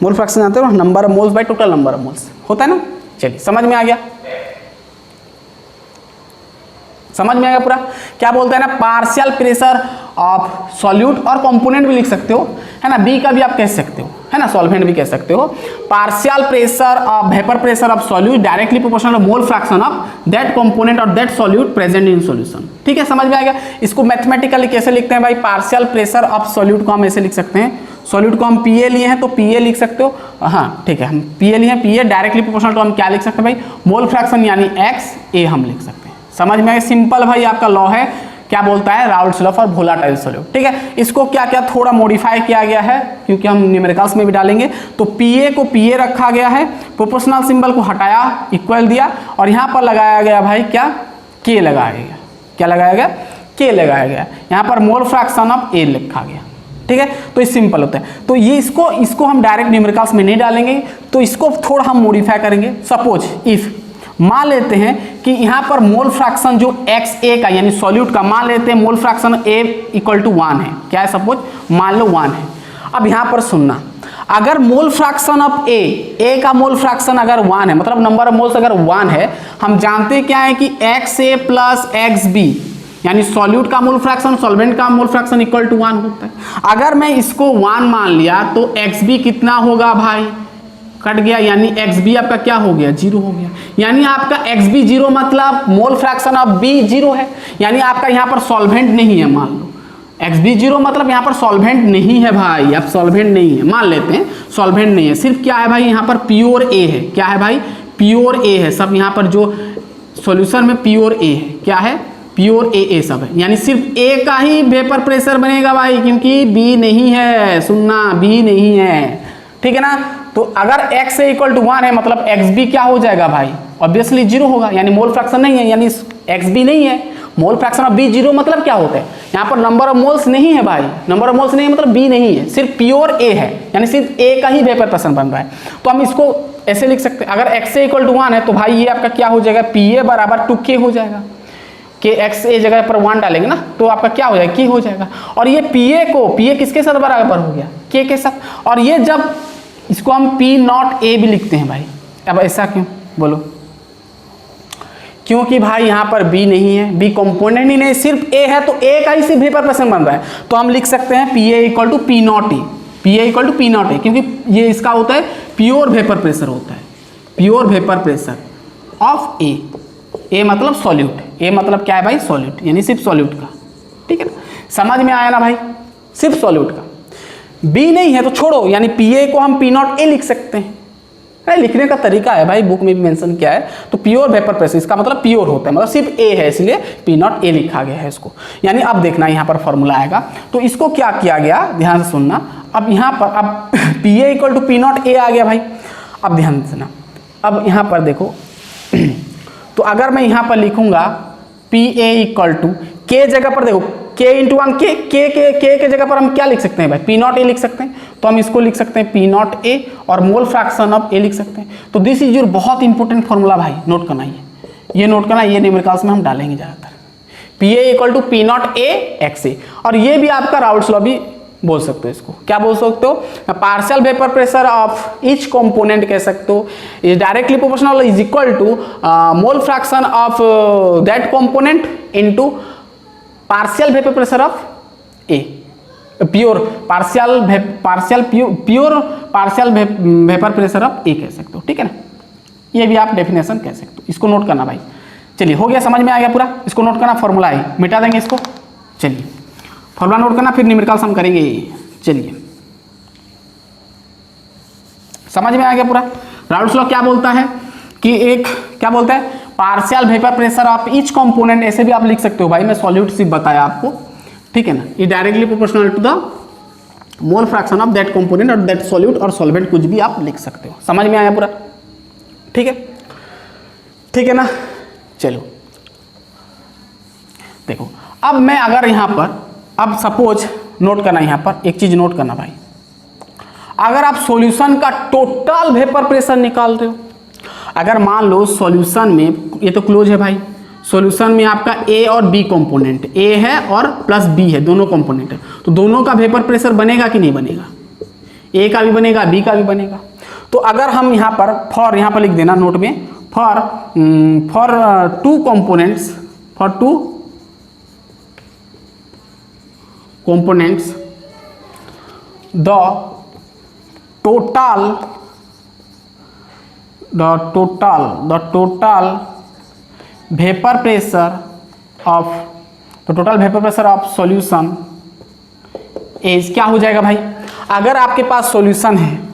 मोल फ्रैक्शन जानते हो, number of moles by total number of moles होता है ना। चलिए समझ में आ गया, समझ में आएगा पूरा। क्या बोलते हैं ना, पार्शियल प्रेशर ऑफ सॉल्यूट, और कंपोनेंट भी लिख सकते हो है ना, बी का भी आप कह सकते हो है ना, सॉल्वेंट भी कह सकते हो। Partial pressure of vapour pressure of solute directly proportional to mole fraction of that component और that solute present in solution. ठीक है, समझ में आएगा। इसको मैथमेटिकली कैसे लिखते हैं भाई, पार्शियल प्रेशर ऑफ सॉल्यूट को हम ऐसे लिख सकते हैं, सॉल्यूट को हम पीए लिए हैं तो पीए लिख सकते हो। हाँ ठीक है, हम पीए लिए हैं, पीए डायरेक्टली प्रोपोर्शनल तो हम क्या लिख सकते हैं भाई, मोल फ्रैक्शन यानी एक्स ए हम लिख सकते हैं। समझ में आए, सिंपल भाई आपका लॉ है, क्या बोलता है, Raoult's law for volatile solute. ठीक है, इसको क्या क्या थोड़ा मॉडिफाई किया गया है, क्योंकि हम न्यूमेरिकल्स में भी डालेंगे। तो पीए को पीए रखा गया है, प्रोपोर्शनल सिंबल को हटाया, इक्वल दिया, और यहाँ पर लगाया गया भाई क्या, के लगाया गया। क्या लगाया गया, के लगाया गया। यहाँ पर मोल फ्रैक्शन ऑफ ए लिखा गया। ठीक है, तो ये सिंपल होता है। तो ये इसको हम डायरेक्ट न्यूमेरिकल्स में नहीं डालेंगे, तो इसको थोड़ा हम मॉडिफाई करेंगे। सपोज इफ मान लेते हैं कि यहाँ पर मोल फ्रैक्शन जो एक्स ए का यानी सॉल्यूट का, मान लेते हैं mole fraction A equal to 1 है। क्या है, सपोज मान लो 1 है। अब यहाँ पर सुनना, अगर मोल फ्रैक्शन ऑफ ए का मोल फ्रैक्शन अगर 1 है, मतलब नंबर ऑफ मोल्स अगर 1 है, हम जानते क्या है कि x A plus X B यानी सॉल्यूट का मोल फ्रैक्शन सॉल्वेंट का मोल फ्रैक्शन इक्वल टू 1 होता है। अगर मैं इसको 1 मान लिया तो एक्स बी कितना होगा भाई, कट गया, यानी एक्स बी आपका क्या हो गया, 0 हो गया। यानी आपका एक्स बी 0 मतलब मोल फ्रैक्शन ऑफ बी 0 है, यानी आपका यहाँ पर सॉल्वेंट नहीं है। मान लो एक्स बी 0 मतलब यहाँ पर सॉल्वेंट नहीं है भाई, अब सॉल्वेंट नहीं है, मान लेते हैं सॉल्वेंट नहीं है, सिर्फ क्या है भाई यहाँ पर प्योर ए है। क्या है भाई, प्योर ए है सब, यहाँ पर जो सॉल्यूशन में प्योर ए है, क्या है, प्योर ए सब है, यानी सिर्फ ए का ही वेपर प्रेशर बनेगा भाई, क्योंकि बी नहीं है, सुनना, बी नहीं है। ठीक है ना, तो अगर x ए इक्वल टू 1 है मतलब एक्स बी क्या हो जाएगा भाई, ऑब्वियसली 0 होगा, यानी मोल फ्रैक्शन नहीं है, यानी एक्स बी नहीं है। मोल फ्रैक्शन ऑफ बी 0 मतलब क्या होता है, यहाँ पर नंबर ऑफ मोल्स नहीं है भाई, नंबर ऑफ मोल्स नहीं है मतलब बी नहीं है, सिर्फ प्योर ए है, यानी सिर्फ ए का ही वेपर प्रेशर बन रहा है। तो हम इसको ऐसे लिख सकते हैं, अगर x ए इक्वल टू 1 है तो भाई ये आपका क्या हो जाएगा, पी ए बराबर 2k हो जाएगा। के एक्स ए जगह पर 1 डालेंगे ना तो आपका क्या हो जाएगा, के हो जाएगा। और ये पी ए किसके साथ बराबर हो गया, के साथ। और ये जब इसको हम पी नॉट ए भी लिखते हैं भाई, अब ऐसा क्यों बोलो, क्योंकि भाई यहाँ पर बी नहीं है, बी कंपोनेंट ही नहीं, सिर्फ ए है, तो ए का ही सिर्फ वेपर प्रेशर बन रहा है। तो हम लिख सकते हैं P A equal to P not A, P A equal to P not A, क्योंकि ये इसका होता है प्योर वेपर प्रेशर होता है, प्योर वेपर प्रेशर ऑफ ए। ए मतलब सॉल्यूट, ए मतलब क्या है भाई, सॉल्यूट, यानी सिर्फ सॉल्यूट का। ठीक है ना, समझ में आया ना भाई, सिर्फ सॉल्यूट का। बी नहीं है तो छोड़ो, यानी पी ए को हम पी नॉट ए लिख सकते हैं। लिखने का तरीका है भाई, बुक में भी मेंशन किया है। तो प्योर वेपर प्रेशर, इसका मतलब प्योर होता है, मतलब सिर्फ ए है, इसलिए पी नॉट ए लिखा गया है इसको। यानी अब देखना यहाँ पर फॉर्मूला आएगा, तो इसको क्या किया गया, ध्यान से सुनना। अब यहाँ पर अब P A equal to P not A आ गया भाई। अब ध्यान से सुनना, अब यहाँ पर देखो तो अगर मैं यहाँ पर लिखूंगा पी ए इक्वल टू के जगह पर देखो के इंटू 1 के जगह पर हम क्या लिख सकते हैं भाई, पी नॉट ए लिख सकते हैं। तो हम इसको लिख सकते हैं पी नॉट ए और मोल फ्रैक्शन ऑफ ए लिख सकते हैं। तो दिस इज योर बहुत इंपॉर्टेंट फॉर्मूला भाई, नोट करना, ये नोट करना, ये न्यूमेरिकल्स में हम डालेंगे ज़्यादातर। P A equal to P not A X A, और ये भी आपका राउल्ट्स लॉ भी बोल सकते हो, इसको क्या बोल सकते हो, partial vapour pressure of each component कह सकते हो, is directly proportional is equal to mole fraction of that component into partial vapour pressure of A, pure partial vapour pressure of A कह सकते हो। ठीक है ना, ये भी आप डेफिनेशन कह सकते हो, इसको नोट करना भाई। चलिए हो गया, समझ में आ गया पूरा, इसको नोट करना, फॉर्मूला है, मिटा देंगे इसको। चलिए फॉर्मूला नोट करना, फिर न्यूमेरिकल्स हम करेंगे। चलिए समझ में आ गया पूरा। राउल्ट्स लॉ क्या बोलता है कि एक क्या बोलता है, partial vapour pressure of each component, ऐसे भी आप लिख सकते हो भाई, मैं सॉल्यूट सिर्फ बताया आपको, ठीक है ना, ये directly proportional to the mole fraction of that component और दैट सॉल्यूट और सॉल्वेंट, कुछ भी आप लिख सकते हो। समझ में आया पूरा? ठीक है, ठीक है ना। चलो देखो, अब मैं अगर यहां पर, अब सपोज नोट करना, यहां पर एक चीज नोट करना भाई, अगर आप सॉल्यूशन का टोटल वेपर प्रेशर निकाल रहे हो, अगर मान लो सॉल्यूशन में, ये तो क्लोज है भाई, सॉल्यूशन में आपका ए और बी कंपोनेंट, ए है और प्लस बी है, दोनों कंपोनेंट है, तो दोनों का वेपर प्रेशर बनेगा कि नहीं बनेगा? ए का भी बनेगा, बी का भी बनेगा। तो अगर हम यहाँ पर फॉर, यहाँ पर लिख देना नोट में, for two components, for two components the total vapour pressure of solution is, क्या हो जाएगा भाई? अगर आपके पास सॉल्यूशन है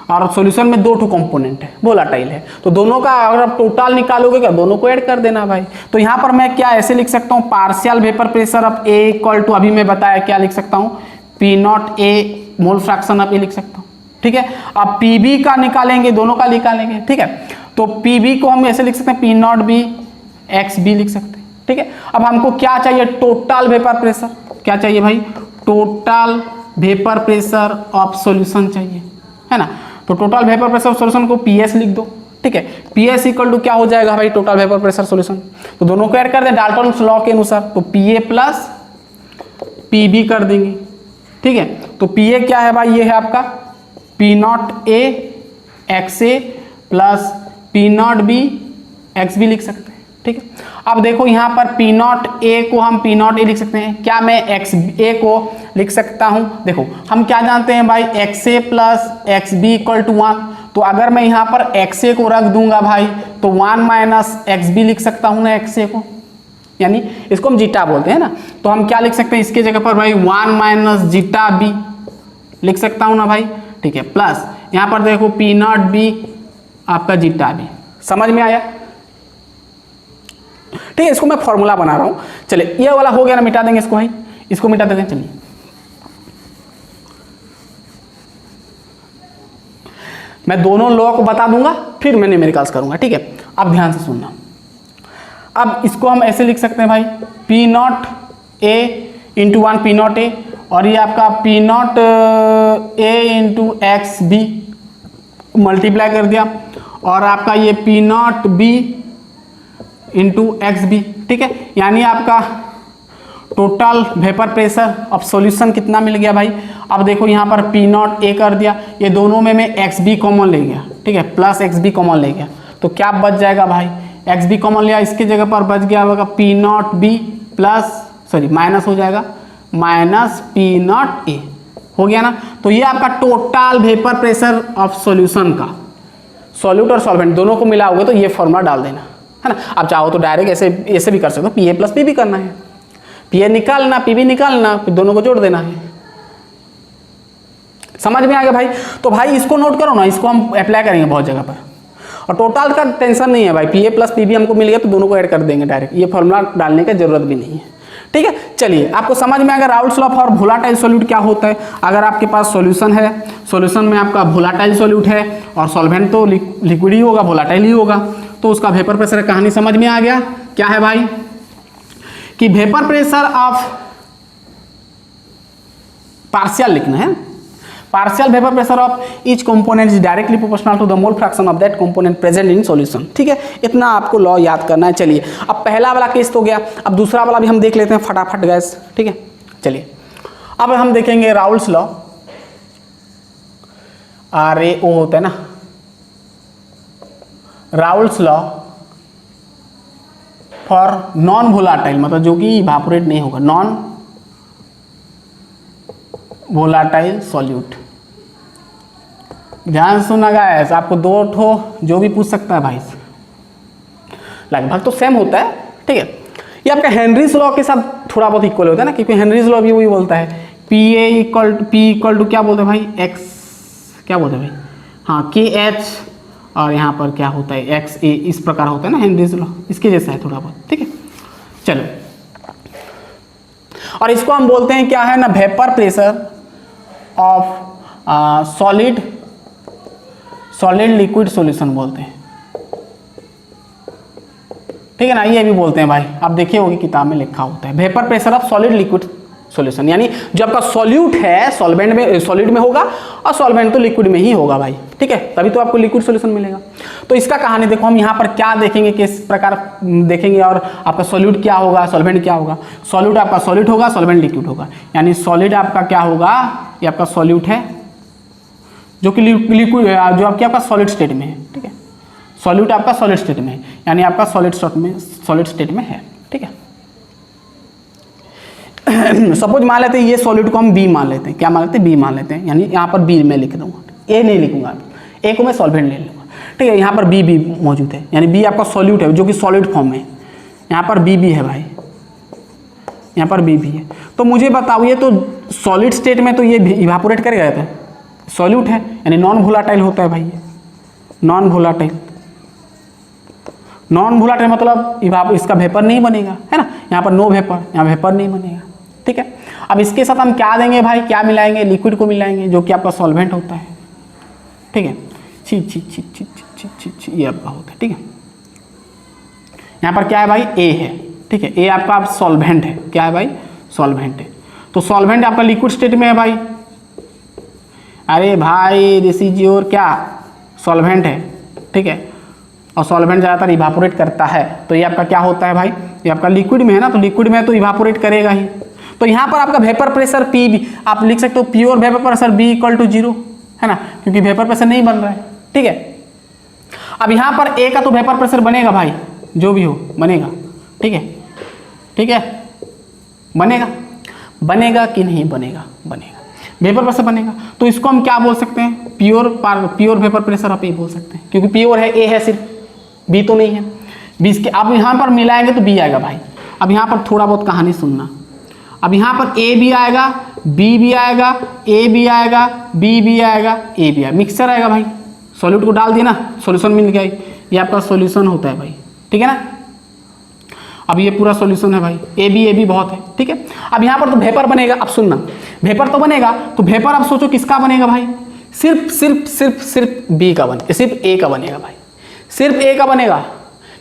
और सॉल्यूशन में दो कंपोनेंट है, वोलेटाइल है, तो दोनों का अगर आप टोटल निकालोगे क्या, दोनों को ऐड कर देना भाई। तो यहाँ पर मैं क्या ऐसे लिख सकता हूँ, partial vapour pressure of A equal to, अभी मैं बताया क्या लिख सकता हूँ, P not A mole fraction of A लिख सकता हूँ, ठीक है। अब पी बी का निकालेंगे, दोनों का निकालेंगे, ठीक है, तो पी बी को हम ऐसे लिख सकते हैं, P naught B X B लिख सकते हैं, ठीक है। अब हमको क्या चाहिए, टोटल वेपर प्रेशर, क्या चाहिए भाई, total vapour pressure of solution चाहिए, है ना। तो total vapour pressure of solution को पीएस लिख दो, ठीक है। पीएस इक्वल टू क्या हो जाएगा भाई, टोटल वेपर प्रेशर सॉल्यूशन, तो दोनों को ऐड कर दें डाल्टन्स लॉ के अनुसार, तो पीए प्लस पीबी कर देंगे, ठीक है। तो पीए क्या है भाई, ये है आपका P not A X A plus P naught B X B लिख सकते हैं, ठीक है। अब देखो यहाँ पर पी नॉट ए को हम पी नॉट ए लिख सकते हैं, क्या मैं एक्स ए को लिख सकता हूँ, देखो हम क्या जानते हैं भाई, X A plus X B equal to 1, तो अगर मैं यहाँ पर एक्स ए को रख दूंगा भाई, तो 1 माइनस एक्स बी लिख सकता हूँ ना एक्स ए को, यानी इसको हम जीटा बोलते हैं ना, तो हम क्या लिख सकते हैं इसके जगह पर भाई 1 माइनस जीटा बी लिख सकता हूँ ना भाई, ठीक है, प्लस यहाँ पर देखो पी नॉट बी आपका जीटा बी। समझ में आया? ठीक है, इसको मैं फॉर्मूला बना रहा हूं, चलिए ये वाला हो गया ना, मिटा देंगे इसको भाई, इसको मिटा देते हैं। चलिए मैं दोनों लॉ को बता दूंगा, फिर मैं न्यूमेरिकल्स करूंगा, ठीक है। अब ध्यान से सुनना, अब इसको हम ऐसे लिख सकते हैं भाई, P not A into 1 P not A, और ये आपका P not A into X B multiply कर दिया, और आपका ये P naught B into X B, ठीक है। यानी आपका total vapour pressure of solution कितना मिल गया भाई। अब देखो यहाँ पर पी नॉट ए कर दिया, ये दोनों में मैं एक्स बी कॉमन ले गया, ठीक है, प्लस एक्स बी कॉमन ले गया, तो क्या बच जाएगा भाई, एक्स बी कॉमन लिया, इसके जगह पर बच गया होगा P naught B plus, sorry minus हो जाएगा, माइनस पी नॉट ए, हो गया ना। तो ये आपका total vapour pressure of solution का, सॉल्यूट और सॉल्वेंट दोनों को मिलाओगे तो ये फॉर्मूला डाल देना, है ना। आप चाहो तो डायरेक्ट ऐसे ऐसे भी कर सकते हो, पी ए प्लस पी भी करना है, पी ए निकालना पी बी निकालना, फिर दोनों को जोड़ देना है। समझ में आ गया भाई। तो भाई इसको नोट करो ना, इसको हम अप्लाई करेंगे बहुत जगह पर, और टोटल का टेंशन नहीं है भाई, P A plus P B हमको मिल गया तो दोनों को ऐड कर देंगे डायरेक्ट, ये फॉर्मूला डालने की जरूरत भी नहीं है, ठीक है। चलिए आपको समझ में आ गया Raoult's law for volatile solute क्या होता है। अगर आपके पास सॉल्यूशन है, सॉल्यूशन में आपका वोलेटाइल सॉल्यूट है और सॉल्वेंट तो लिक्विड ही होगा, वोलेटाइल ही होगा, तो उसका वेपर प्रेशर कहानी समझ में आ गया। क्या है भाई कि वेपर प्रेशर ऑफ पार्शियल लिखना है, partial vapour pressure of each component is directly proportional to the mole fraction of that component present in solution, ठीक है। इतना आपको लॉ याद करना है। चलिए अब पहला वाला केस तो गया, अब दूसरा वाला भी हम देख लेते हैं फटाफट गैस, ठीक है। चलिए अब हम देखेंगे राउल्स लॉ, RAO होता है ना, Raoult's law for non volatile, मतलब जो कि इवापोरेट नहीं होगा, नॉन वोलाटाइल सॉल्यूट। ध्यान सुना गाइस, आपको दो ठो जो भी पूछ सकता है भाई, लगभग तो सेम होता है, ठीक है। ये आपका हेनरीज लॉ के साथ थोड़ा बहुत इक्वल होता है ना, क्योंकि हेनरीज लॉ भी वही बोलता है, पी इक्वल टू क्या बोलते हैं भाई, एक्स क्या बोलते हैं भाई, हाँ KH और यहाँ पर क्या होता है एक्स ए, इस प्रकार होता है ना हेनरीज लॉ, इसके जैसा है थोड़ा बहुत, ठीक है। चलो, और इसको हम बोलते हैं क्या है ना, vapour pressure of solid liquid solution बोलते हैं, ठीक है ना। ये भी बोलते हैं भाई, आप देखिए होगी किताब में लिखा होता है vapour pressure of solid liquid solution, यानी जो आपका सॉल्यूट है सॉल्वेंट में, सॉलिड में होगा, और सॉल्वेंट तो लिक्विड में ही होगा भाई, ठीक है, तभी तो आपको लिक्विड सॉल्यूशन मिलेगा। तो इसका कहानी देखो, हम यहाँ पर क्या देखेंगे, किस प्रकार देखेंगे, और आपका सॉल्यूट क्या होगा, सॉल्वेंट क्या होगा। सॉल्यूट आपका सॉलिड होगा, सॉल्वेंट लिक्विड होगा, यानी सॉलिड आपका क्या होगा, ये आपका सॉल्यूट है जो कि लिक्विड, जो आपका सॉलिड स्टेट में है, ठीक है। सॉल्यूट आपका सॉलिड स्टेट में है, यानी आपका सॉलिड स्टेट में है, ठीक है। सपोज मान लेते हैं ये सॉलिड को हम बी मान लेते हैं, क्या मान लेते हैं, बी मान लेते हैं, यानी यहाँ पर बी मैं लिख दूंगा, ए नहीं लिखूंगा, ए को मैं सॉल्वेंट ले लूँगा, ठीक है। यहाँ पर बी मौजूद है, यानी बी आपका सॉल्यूट है जो कि सॉलिड फॉर्म में, यहाँ पर बी है भाई, यहाँ पर बी है। तो मुझे बताओ, ये तो सॉलिड स्टेट में तो ये इवापोरेट कर गया था, सॉल्यूट है यानी नॉन वोलाटाइल होता है भाई, ये नॉन वोलाटाइल मतलब इसका वेपर नहीं बनेगा, है ना। यहाँ पर नो वेपर, यहाँ वेपर नहीं बनेगा, ठीक है। अब इसके साथ हम क्या देंगे भाई, क्या मिलाएंगे, लिक्विड को मिलाएंगे जो कि आपका सॉल्वेंट होता है, ठीक है। ये आपका होता है, ठीक है। यहाँ पर क्या है भाई, ए है, ठीक है, ए आपका सॉल्वेंट है, क्या है भाई, सॉल्वेंट है। तो सॉल्वेंट आपका लिक्विड स्टेट में है भाई, अरे भाई दिस इज योर क्या, सॉल्वेंट है, ठीक है। और सॉल्वेंट ज़्यादातर इवापोरेट करता है, तो ये आपका क्या होता है भाई, ये आपका लिक्विड में है ना, तो लिक्विड में तो इवापोरेट करेगा ही। तो यहाँ पर आपका वेपर प्रेशर पी भी आप लिख सकते हो, pure vapour pressure B equal to 0, है ना, क्योंकि वेपर प्रेशर नहीं बन रहा है, ठीक है। अब यहाँ पर ए का तो वेपर प्रेशर बनेगा भाई, जो भी हो बनेगा, ठीक है, ठीक है, बनेगा कि नहीं बनेगा, वेपर प्रेशर बनेगा। तो इसको हम क्या बोल सकते हैं, प्योर वेपर प्रेशर आप ये बोल सकते हैं, क्योंकि प्योर है, ए है सिर्फ, बी तो नहीं है। बी के अब यहाँ पर मिलाएंगे तो बी आएगा भाई। अब यहाँ पर थोड़ा बहुत कहानी सुनना, अब यहाँ पर ए भी आएगा, बी भी आएगा, ए भी आएगा, बी भी आएगा, ए भी आएगा, मिक्सचर आएगा भाई। सॉल्यूट को डाल दिया ना, सॉल्यूशन मिल गया, ये आपका सॉल्यूशन होता है भाई, ठीक है ना। अब ये पूरा सॉल्यूशन है भाई, ए बी बहुत है, ठीक है। अब यहाँ पर तो वेपर बनेगा, अब सुनना, वेपर तो बनेगा, तो वेपर अब सोचो किसका बनेगा भाई, सिर्फ बी का बनेगा, सिर्फ ए का बनेगा भाई, सिर्फ ए का बनेगा,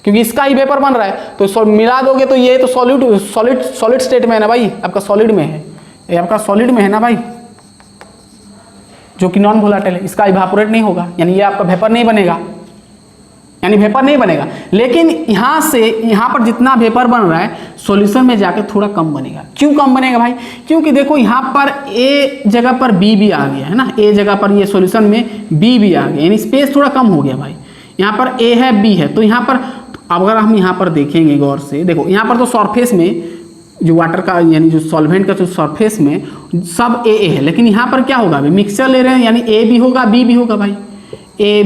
क्योंकि इसका ही वेपर बन रहा है। तो मिला दोगे तो ये तो सॉलिड स्टेट में है ना भाई, आपका सॉलिड में है, ये आपका सॉलिड में है ना भाई, जो कि नॉन वोलाटाइल है, इसका इवापोरेट नहीं होगा, यानी ये आपका वेपर नहीं बनेगा, लेकिन यहाँ पर जितना वेपर बन रहा है सॉल्यूशन में जाकर थोड़ा कम बनेगा। क्यों कम बनेगा भाई, क्योंकि देखो यहाँ पर ए जगह पर बी आ गया है ना, ए जगह पर ये सॉल्यूशन में बी आ गया, यानी स्पेस थोड़ा कम हो गया भाई। यहाँ पर ए है, बी है, तो यहाँ पर अगर हम यहाँ पर देखेंगे गौर से, देखो यहाँ पर तो सरफेस में जो वाटर का यानी जो सॉल्वेंट का जो सरफेस में सब ए है, लेकिन यहाँ पर क्या होगा भाई, मिक्सचर ले रहे हैं, यानी ए भी होगा बी भी होगा भाई, ए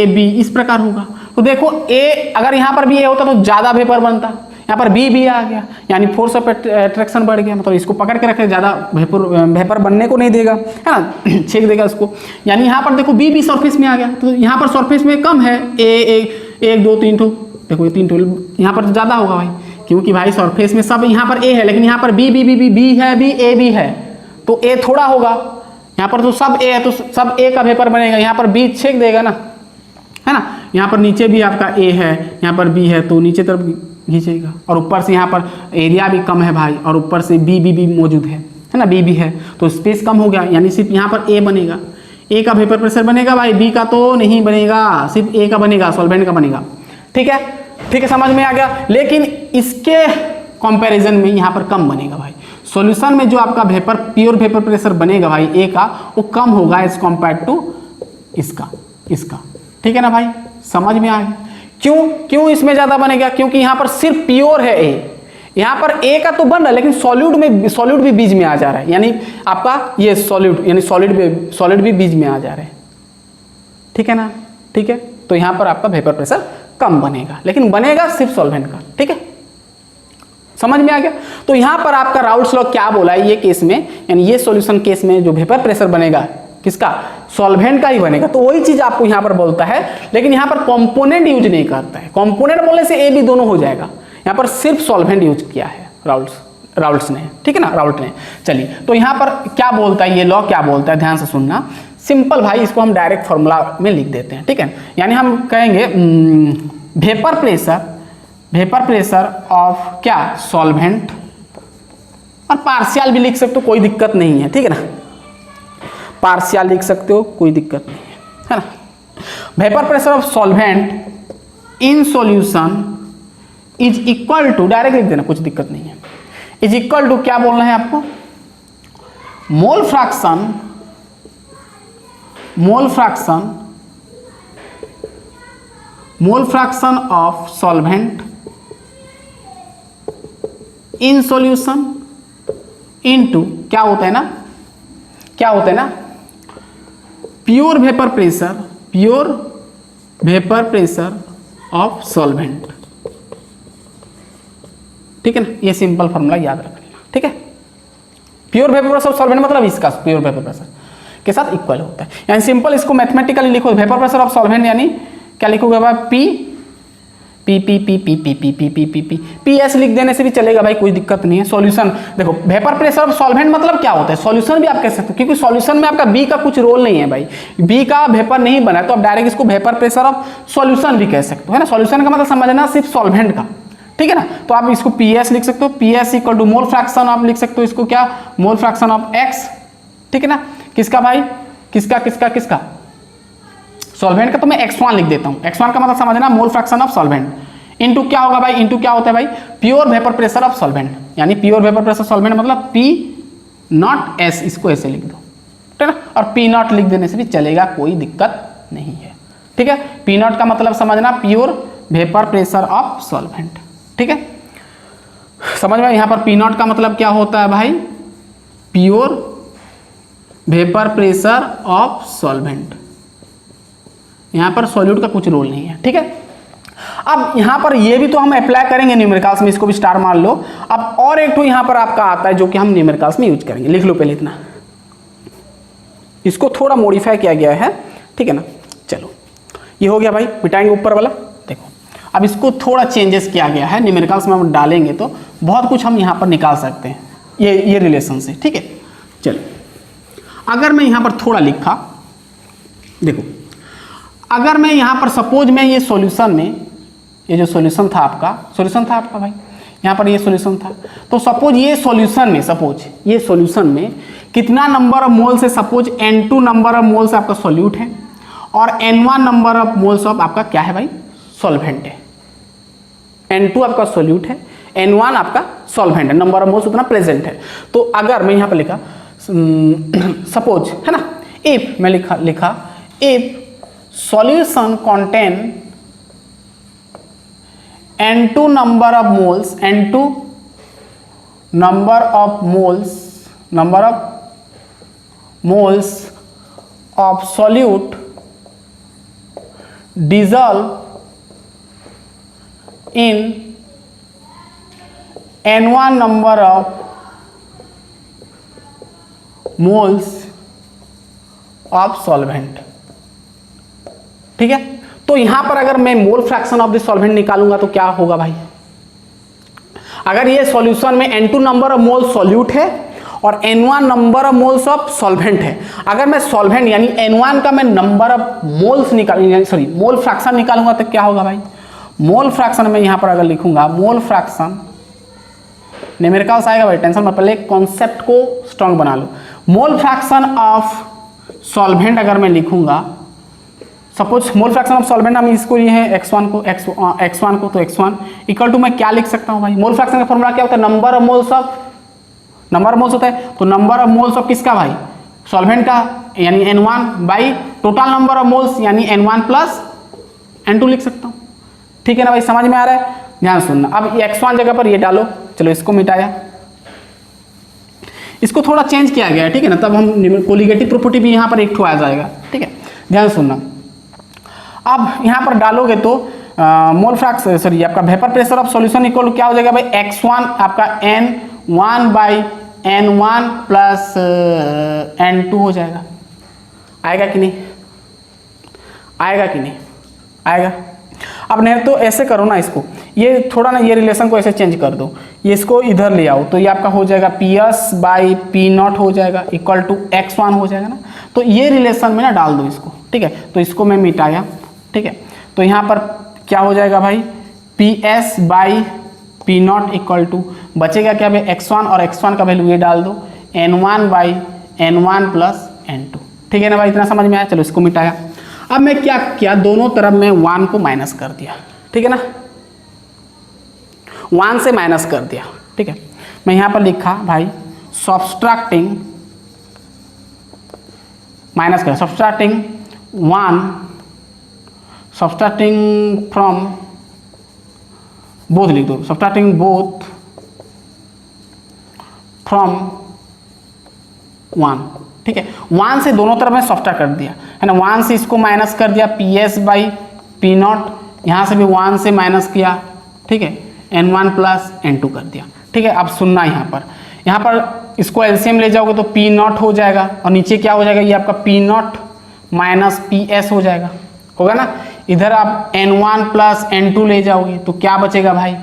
बी इस प्रकार होगा। तो देखो ए अगर यहाँ पर भी ए होता तो ज़्यादा वेपर बनता, यहाँ पर बी आ गया, यानी फोर्स ऑफ अट्रैक्शन बढ़ गया, मतलब इसको पकड़ के रखे, ज़्यादा वेपर बनने को नहीं देगा, है ना, छेक देगा इसको। यानी यहाँ पर देखो बी सरफेस में आ गया, तो यहाँ पर सरफेस में कम है, एक दो तीन ठो, देखो ये 3 ठो, यहाँ पर तो ज़्यादा होगा भाई, क्योंकि भाई सरफेस में सब यहाँ पर ए है, लेकिन यहाँ पर बी है, बी ए बी है, तो ए थोड़ा होगा। यहाँ पर तो सब ए है, तो सब ए का वेपर बनेगा, यहाँ पर बी छेक देगा ना, है ना। यहाँ पर नीचे भी आपका ए है, यहाँ पर बी है, तो नीचे तरफ खींचेगा, और ऊपर से यहाँ पर एरिया भी कम है भाई, और ऊपर से बी मौजूद है ना, बी है, तो स्पेस कम हो गया, यानी सिर्फ यहाँ पर ए बनेगा, ए का वेपर प्रेशर बनेगा भाई, बी का तो नहीं बनेगा, सिर्फ ए का बनेगा, सॉल्वेंट का बनेगा, ठीक है, समझ में आ गया। लेकिन इसके कंपैरिजन में यहाँ पर कम बनेगा भाई, सॉल्यूशन में जो आपका वेपर प्योर वेपर प्रेशर बनेगा भाई ए का, वो कम होगा एज कम्पेयर टू इसका, ठीक है ना भाई, समझ में आ गया। क्यों इसमें ज़्यादा बनेगा, क्योंकि यहाँ पर सिर्फ प्योर है ए, यहाँ पर ए का तो बन रहा है, लेकिन सॉल्यूट भी बीच में आ जा रहा है, यानी आपका ये सॉल्यूट यानी सॉलिड भी बीच में आ जा रहे हैं, ठीक है ना, ठीक है। तो यहाँ पर आपका वेपर प्रेशर कम बनेगा, लेकिन बनेगा सिर्फ सॉल्वेंट का, ठीक है, समझ में आ गया। तो यहाँ पर आपका राउल्ट्स लॉ क्या बोला है ये केस में, यानी ये सॉल्यूशन केस में जो वेपर प्रेशर बनेगा किसका, सॉल्वेंट का ही बनेगा। तो वही चीज आपको यहाँ पर बोलता है, लेकिन यहाँ पर कंपोनेंट यूज नहीं करता है। कंपोनेंट बोलने से ए बी दोनों हो जाएगा, यहाँ पर सिर्फ सॉल्वेंट यूज किया है राउल्ट्स ने, ठीक है ना, राउल्ट ने। चलिए, तो यहाँ पर क्या बोलता है ये लॉ, क्या बोलता है, ध्यान से सुनना। सिंपल भाई, इसको हम डायरेक्ट फॉर्मूला में लिख देते हैं, ठीक है। यानी हम कहेंगे वेपर प्रेशर ऑफ क्या, सॉल्वेंट, और पार्शियल भी लिख सकते हो, कोई दिक्कत नहीं है, ठीक है ना, पार्शियल लिख सकते हो, कोई दिक्कत नहीं है ना। Vapour pressure of solvent in solution is equal to, direct लिख देना, कुछ दिक्कत नहीं है, इज इक्वल टू क्या बोलना है आपको, मोल fraction of solvent in solution into क्या होता है ना, pure vapour pressure of solvent, ठीक है ना। ये सिंपल फॉर्मूला याद रख लेना, ठीक है। Pure vapour pressure of solvent मतलब इसका प्योर वेपर प्रेशर के साथ इक्वल होता है। यानी सिंपल इसको मैथमेटिकली लिखो, वेपर प्रेशर ऑफ सॉल्वेंट यानी क्या लिखोगे भाई, पी एस लिख देने से भी चलेगा भाई, कोई दिक्कत नहीं है। सॉल्यूशन देखो, वेपर प्रेशर ऑफ सॉल्वेंट मतलब क्या होता है, सॉल्यूशन भी आप कह सकते हो, क्योंकि सॉल्यूशन में आपका बी का कुछ रोल नहीं है भाई, बी का वेपर नहीं बना है, तो आप डायरेक्ट इसको वेपर प्रेशर ऑफ सॉल्यूशन भी कह सकते हो, है ना। सॉल्यूशन का मतलब समझना सिर्फ सॉल्वेंट का, ठीक है ना। तो आप इसको पी एस लिख सकते हो, P S equal to mole fraction, आप लिख सकते हो इसको क्या, मोल फ्रैक्शन ऑफ एक्स, ठीक है ना। किसका भाई, किसका सॉल्वेंट का, तो मैं x1 लिख देता हूं। x1 का मतलब समझना मोल फ्रैक्शन ऑफ सॉल्वेंट इनटू क्या होगा भाई, इनटू क्या होता है भाई, pure vapour pressure of solvent, यानी प्योर वेपर प्रेशर सॉल्वेंट मतलब P नॉट S, इसको ऐसे लिख दो, ठीक है ना। और P नॉट लिख देने से भी चलेगा, कोई दिक्कत नहीं है, ठीक है। P नॉट का मतलब समझना pure vapour pressure of solvent, ठीक है। समझ में, यहाँ पर P नॉट का मतलब क्या होता है भाई, pure vapour pressure of solvent, यहां पर सॉल्यूट का कुछ रोल नहीं है, ठीक है। अब यहां पर ये भी तो हम अप्लाई करेंगे न्यूमेरिकल्स में, इसको भी स्टार मान लो। अब और एक तो यहां पर आपका आता है जो कि हम न्यूमेरिकल्स में यूज करेंगे, लिख लो पहले इतना, इसको थोड़ा मॉडिफाई किया गया है, ठीक है ना। चलो, ये हो गया भाई, मिटाएंगे ऊपर वाला। देखो, अब इसको थोड़ा चेंजेस किया गया है, न्यूमेरिकल्स में हम डालेंगे तो बहुत कुछ हम यहां पर निकाल सकते हैं, ये रिलेशन से, ठीक है। चलो, अगर मैं यहां पर थोड़ा लिखा, देखो, अगर मैं यहां पर सपोज मैं ये सॉल्यूशन में, ये जो सॉल्यूशन था आपका भाई, यहां पर ये सॉल्यूशन था, तो सपोज ये सॉल्यूशन में कितना नंबर ऑफ मोल्स है, suppose N2 number of moles आपका सॉल्यूट है और N1 number of moles of आपका क्या है भाई, सॉल्वेंट है। N2 आपका सॉल्यूट है, N1 आपका सॉल्वेंट है, नंबर ऑफ मोल्स उतना प्रेजेंट है। तो अगर मैं यहां पर लिखा सपोज, है ना, इफ मैं लिखा if solution contain N2 number of moles of solute dissolve in N1 number of moles of solvent, ठीक है। तो यहां पर अगर मैं मोल फ्रैक्शन ऑफ द सॉल्वेंट निकालूंगा तो क्या होगा भाई, अगर ये सॉल्यूशन में N2 number of mole solute है और N1 number of moles of solvent है, अगर मैं सॉल्वेंट यानी N1 का मैं number of moles mole fraction निकालूंगा तो क्या होगा भाई, मोल फ्रैक्शन में यहां पर अगर लिखूंगा मोल फ्रैक्शन, न्यूमेरिकल्स आएगा भाई, टेंशन मत, पहले कॉन्सेप्ट को स्ट्रांग बना लो। मोल फ्रैक्शन ऑफ सॉल्वेंट अगर मैं लिखूंगा, suppose mole fraction of solvent हम इसको लिए हैं x1 को, तो x1 इक्वल टू मैं क्या लिख सकता हूं भाई, मोल फ्रैक्शन का फॉर्मूला क्या होता है, नंबर ऑफ मोल्स होता है, तो नंबर ऑफ मोल्स ऑफ किसका भाई, सॉल्वेंट का, यानी N1 by total number of moles यानी N1 प्लस N2 लिख सकता हूं, ठीक है ना भाई, समझ में आ रहा है, ध्यान सुनना। अब x1 जगह पर ये डालो, चलो इसको मिटाया, इसको थोड़ा चेंज किया गया है, ठीक है ना, तब हम कोलिगेटिव प्रॉपर्टी भी यहां पर एक ठो आ जाएगा, ठीक है, ध्यान सुनना। अब यहां पर डालोगे तो मोल फ्रैक्शन सॉरी आपका vapour pressure of solution equal क्या हो जाएगा भाई, x1 आपका N1 by N1 plus N2 हो जाएगा। आएगा कि नहीं, आएगा कि नहीं आएगा। अब नहीं तो ऐसे करो ना, इसको ये थोड़ा ना ये रिलेशन को ऐसे चेंज कर दो, ये इसको इधर ले आओ, तो ये आपका हो जाएगा PS/P0 हो जाएगा इक्वल टू x1 हो जाएगा ना। तो ये रिलेशन में ना डाल दो इसको, ठीक है। तो इसको मैं मिटाया, ठीक है। तो यहाँ पर क्या हो जाएगा भाई, PS/P0 इक्वल टू बचेगा क्या भाई x1, और x1 का वैल्यू ये डाल दो N1/N1 प्लस N2, ठीक है ना भाई, इतना समझ में आया। चलो इसको मिटाया। अब मैं क्या किया, दोनों तरफ में 1 को माइनस कर दिया, ठीक है ना, 1 से माइनस कर दिया, ठीक है। मैं यहाँ पर लिखा भाई सब्सट्रैक्टिंग, माइनस कर सब्सट्रैक्टिंग 1, सब्सट्रैक्टिंग फ्रॉम बोथ लिख दो, सब्सट्रैक्टिंग बोथ फ्रॉम 1, ठीक है। 1 से दोनों तरफ में सब्सट्रैक्ट कर दिया है ना, 1 से इसको माइनस कर दिया PS/P0, यहाँ से भी 1 से माइनस किया, ठीक है, N1 प्लस N2 कर दिया, ठीक है। अब सुनना यहाँ पर इसको एलसीएम ले जाओगे तो P0 हो जाएगा, और नीचे क्या हो जाएगा, ये आपका P0 माइनस PS हो जाएगा, होगा ना। इधर आप N1 प्लस N2 ले जाओगे तो क्या बचेगा भाई,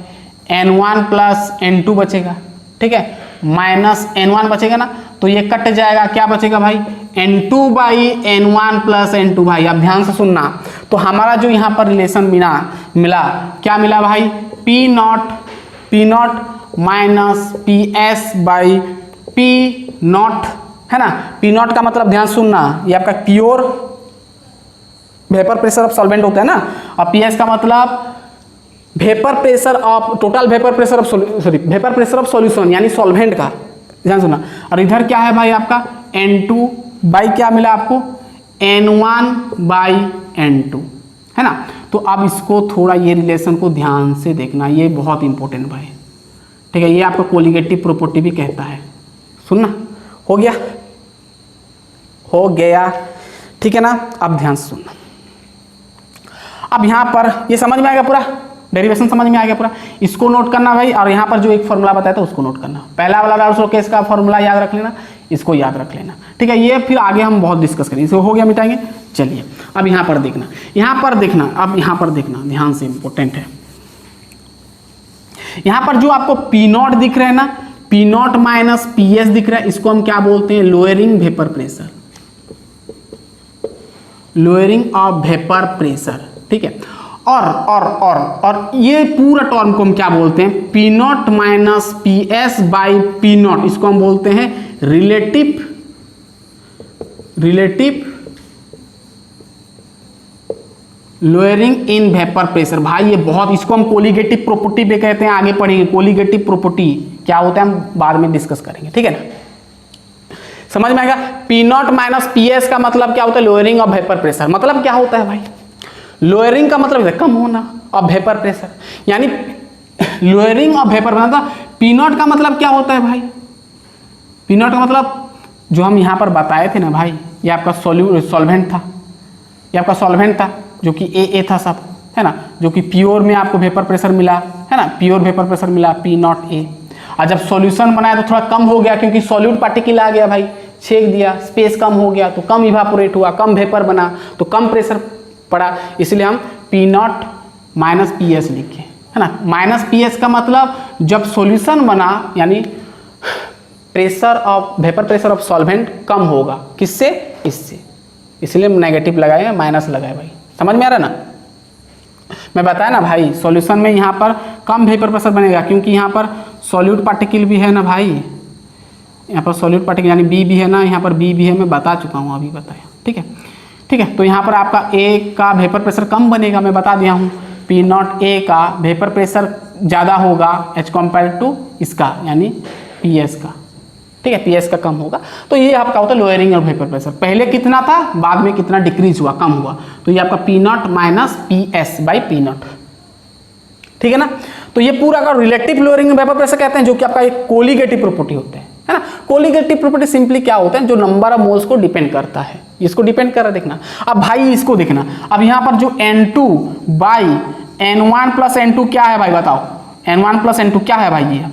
N1 प्लस N2 बचेगा, ठीक है, माइनस N1 बचेगा ना, तो ये कट जाएगा, क्या बचेगा भाई N2/N1 प्लस N2 भाई। अब ध्यान से सुनना, तो हमारा जो यहाँ पर रिलेशन मिला क्या मिला भाई, P0 माइनस PS/P0 है ना। P0 का मतलब ध्यान सुनना, ये आपका pure vapour pressure of solvent होता है ना, और PS का मतलब vapour pressure of total vapour pressure of vapour pressure of solution यानी सॉल्वेंट का, ध्यान सुना। और इधर क्या है भाई आपका N2 बाई क्या मिला आपको N1/N2 है ना। तो अब इसको थोड़ा ये रिलेशन को ध्यान से देखना, ये बहुत इंपॉर्टेंट भाई, ठीक है। ये आपका कोलिगेटिव प्रॉपर्टी भी कहता है, सुनना। हो गया, हो गया, ठीक है ना। अब ध्यान से सुनना, अब यहाँ पर ये समझ में आएगा, पूरा डेरिवेशन समझ में आ गया पूरा, इसको नोट करना भाई। और यहाँ पर जो एक फॉर्मूला बताया था उसको नोट करना, पहला वाला डार्सो केस का फॉर्मूला याद रख लेना, इसको याद रख लेना, ठीक है। ये फिर आगे हम बहुत डिस्कस करेंगे, इसको हो गया, मिटाएंगे। चलिए अब यहाँ पर देखना, यहाँ पर देखना, अब यहाँ पर देखना, ध्यान से, इंपॉर्टेंट है। यहाँ पर जो आपको P0 दिख रहा है ना, P0 माइनस PS दिख रहा है, इसको हम क्या बोलते हैं, lowering vapour pressure, lowering of vapour pressure, ठीक है। और ये पूरा टर्म को हम क्या बोलते हैं, P0 माइनस PS/P0, इसको हम बोलते हैं relative lowering in vapour pressure. भाई ये बहुत, इसको हम कोलिगेटिव प्रॉपर्टी पे कहते हैं, आगे पढ़ेंगे कोलिगेटिव प्रॉपर्टी क्या होता है, हम बाद में डिस्कस करेंगे, ठीक है ना। समझ में आएगा। P0 माइनस PS का मतलब क्या होता है, लोअरिंग ऑफ वेपर प्रेशर। मतलब क्या होता है भाई, लोअरिंग का मतलब है कम होना ऑफ वेपर प्रेशर, यानी लोअरिंग ऑफ वेपर मतलब P0 का मतलब क्या होता है भाई, P0 का मतलब जो हम यहाँ पर बताए थे ना भाई, ये आपका सॉल्वेंट था, ये आपका सॉल्वेंट था जो कि AA था सब, है ना, जो कि प्योर में आपको वेपर प्रेशर मिला, है ना, प्योर वेपर प्रेशर मिला P0A। और जब सॉल्यूशन बनाया तो थोड़ा कम हो गया, क्योंकि सॉल्यूट पार्टिकल आ गया भाई, छेक दिया, स्पेस कम हो गया तो कम इवापोरेट हुआ, कम वेपर बना तो कम प्रेशर पड़ा, इसलिए हम P0 माइनस PS लिखे, है ना। माइनस PS का मतलब जब सॉल्यूशन बना, यानी pressure of vapour pressure of solvent कम होगा, किससे, इससे, इसलिए नेगेटिव लगाए, माइनस लगाए भाई। समझ में आ रहा है ना, मैं बताया ना भाई, सॉल्यूशन में यहाँ पर कम वेपर प्रेशर बनेगा, क्योंकि यहाँ पर सॉल्यूट पार्टिकल भी है ना भाई, यहाँ पर सॉल्यूट पार्टिकल यानी B भी है ना, यहाँ पर B भी है, मैं बता चुका हूँ, अभी बताया, ठीक है, ठीक है। तो यहाँ पर आपका A का वेपर प्रेशर कम बनेगा, मैं बता दिया हूँ। P0A का वेपर प्रेशर ज़्यादा होगा एज कम्पेयर टू इसका यानी PS का, ठीक है, PS का कम होगा। तो ये आपका होता है लोअरिंग ऑफ वेपर प्रेशर। पहले कितना था, बाद में कितना डिक्रीज हुआ, कम हुआ, तो ये आपका P0 माइनस PS/P0, ठीक है ना। तो ये पूरा का रिलेटिव लोअरिंग वेपर प्रेशर कहते हैं, जो कि आपका एक कोलिगेटिव प्रॉपर्टी होता है ना। कोलिगेटिव प्रॉपर्टी सिंपली क्या होता है, जो नंबर ऑफ मोल्स को डिपेंड करता है, इसको डिपेंड कर रहा है, देखना। अब भाई इसको देखना, अब यहाँ पर जो N2/N1 प्लस N2 क्या है भाई, बताओ, N1 प्लस N2 क्या है भाई, ये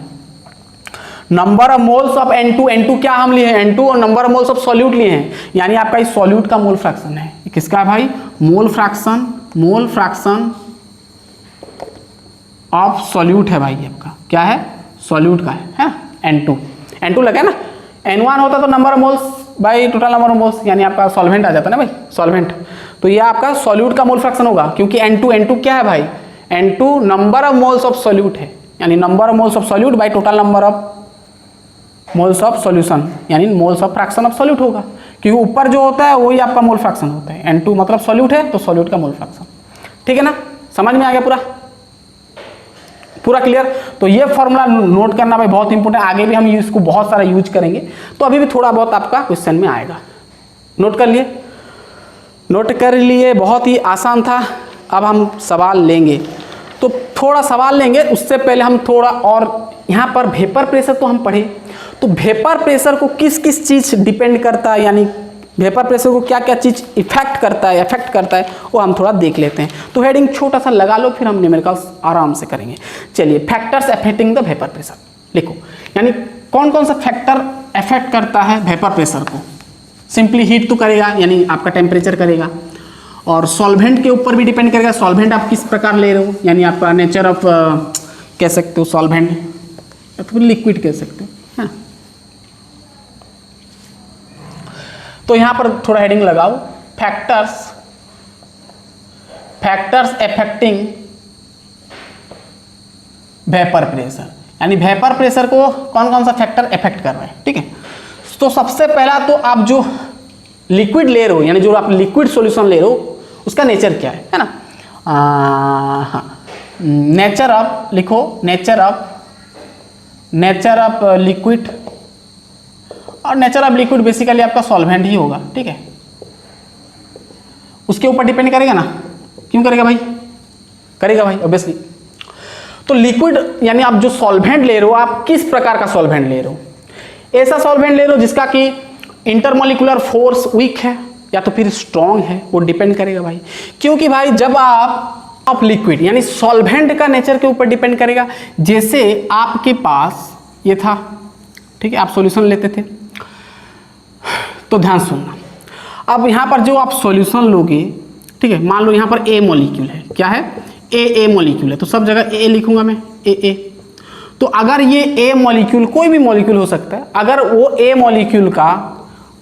number of moles of N2, N2 क्या हम लिए हैं, N2, और number of moles of solute लिए हैं, यानी आपका इस सॉल्यूट का मोल फ्रैक्शन है। किसका है भाई, मोल फ्रैक्शन ऑफ सॉल्यूट है भाई, आपका क्या है, सॉल्यूट का है N2 लगा ना। N1 होता तो number of moles by total number of moles, यानी आपका सॉल्वेंट आ जाता ना भाई, सॉल्वेंट। तो ये आपका सॉल्यूट का मोल फ्रैक्शन होगा, क्योंकि N2 क्या है भाई, N2 number of moles of solute है, यानी number of moles of solute by total number of moles of solution, यानी moles of fraction of solute होगा, क्योंकि ऊपर जो होता है वही आपका मोल फ्रैक्शन होता है। N2 मतलब सॉल्यूट है, तो सॉल्यूट का मोल फ्रैक्शन। ठीक है ना, समझ में आ गया पूरा क्लियर। तो ये फॉर्मूला नोट करना भाई बहुत इंपॉर्टेंट, आगे भी हम इसको बहुत सारा यूज करेंगे, तो अभी भी थोड़ा बहुत आपका क्वेश्चन में आएगा। नोट कर लिए, बहुत ही आसान था। अब हम सवाल लेंगे, तो थोड़ा सवाल लेंगे, उससे पहले हम थोड़ा और यहाँ पर वेपर प्रेशर तो हम पढ़े, तो वेपर प्रेशर को किस किस चीज़ डिपेंड करता है, यानी वेपर प्रेशर को क्या क्या चीज़ इफेक्ट करता है, वो हम थोड़ा देख लेते हैं। तो हेडिंग छोटा सा लगा लो, फिर हम न्यूमेरिकल्स आराम से करेंगे। चलिए, factors affecting the vapour pressure लिखो, यानी कौन कौन सा फैक्टर अफेक्ट करता है वेपर प्रेशर को। सिंपली हीट तो करेगा, यानी आपका टेम्परेचर करेगा, और सॉल्वेंट के ऊपर भी डिपेंड करेगा, सॉल्वेंट आप किस प्रकार ले रहे हो, यानी आपका नेचर ऑफ कह सकते हो सॉल्वेंट, या तो लिक्विड कह सकते हो, है ना। तो यहां पर थोड़ा हेडिंग लगाओ, फैक्टर्स अफेक्टिंग वेपर प्रेशर, यानी वेपर प्रेशर को कौन कौन सा फैक्टर अफेक्ट कर रहे हैं। ठीक है, तो सबसे पहला तो आप जो लिक्विड ले रहे हो, यानी जो आप लिक्विड सॉल्यूशन ले रहे हो, उसका नेचर क्या है ना। हाँ, नेचर ऑफ लिखो, नेचर ऑफ लिक्विड, और नेचर ऑफ लिक्विड बेसिकली आपका सॉल्वेंट ही होगा। ठीक है, उसके ऊपर डिपेंड करेगा ना, क्यों करेगा भाई, ऑब्वियसली। तो लिक्विड यानी आप जो सॉल्वेंट ले रहे हो, आप किस प्रकार का सॉल्वेंट ले रहे हो, ऐसा सॉल्वेंट ले रहे हो जिसका कि इंटरमोलिकुलर फोर्स वीक है या तो फिर स्ट्रॉन्ग है, वो डिपेंड करेगा भाई। क्योंकि भाई जब आप लिक्विड यानी सॉल्वेंट का नेचर के ऊपर डिपेंड करेगा। जैसे आपके पास ये था, ठीक है, आप सॉल्यूशन लेते थे, तो ध्यान सुनना, अब यहाँ पर जो आप सॉल्यूशन लोगे, ठीक है, मान लो यहाँ पर ए मॉलिक्यूल है, क्या है, ए मॉलिक्यूल है, तो सब जगह ए लिखूंगा मैं, ए। तो अगर ये ए मॉलिक्यूल, कोई भी मॉलिक्यूल हो सकता है, अगर वो ए मॉलिक्यूल का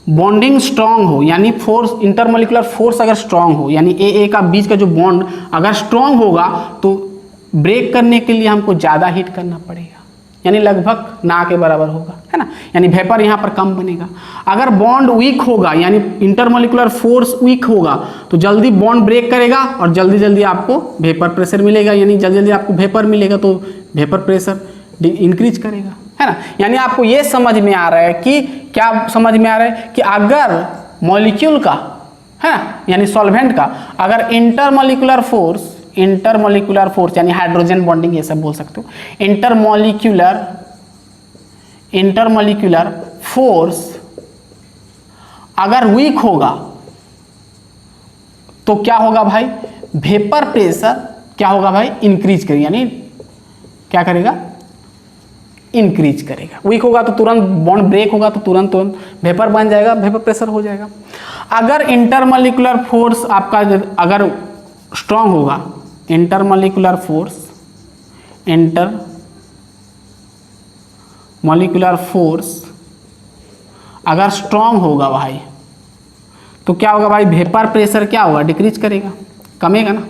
बॉन्डिंग स्ट्रांग हो, यानी फोर्स, इंटरमोलिकुलर फोर्स अगर स्ट्रांग हो, यानी ए का बीच का जो बॉन्ड अगर स्ट्रांग होगा, तो ब्रेक करने के लिए हमको ज़्यादा हीट करना पड़ेगा, यानी लगभग ना के बराबर होगा, है ना, यानी वेपर यहाँ पर कम बनेगा। अगर बॉन्ड वीक होगा, यानी इंटरमोलिकुलर फोर्स वीक होगा, तो जल्दी बॉन्ड ब्रेक करेगा और जल्दी जल्दी आपको वेपर प्रेशर मिलेगा, यानी जल्दी जल्दी आपको वेपर मिलेगा, तो वेपर प्रेशर इंक्रीज करेगा, है ना। यानी आपको ये समझ में आ रहा है कि क्या समझ में आ रहा है कि अगर मॉलिक्यूल का, है ना, यानी सॉल्वेंट का अगर इंटरमोलिकुलर फोर्स यानी हाइड्रोजन बॉन्डिंग, ये सब बोल सकते हो, इंटरमोलिकुलर फोर्स अगर वीक होगा, तो क्या होगा भाई, वेपर प्रेशर क्या होगा भाई, इंक्रीज करेगा, यानी क्या करेगा, इंक्रीज करेगा। वीक होगा तो तुरंत बॉन्ड ब्रेक होगा, तो तुरंत वेपर बन जाएगा, वेपर प्रेशर हो जाएगा। अगर इंटरमोलिकुलर फोर्स आपका अगर स्ट्रांग होगा, इंटरमोलिकुलर फोर्स अगर स्ट्रांग होगा भाई, तो क्या होगा भाई, वेपर प्रेशर क्या होगा, डिक्रीज करेगा, कमेगा ना।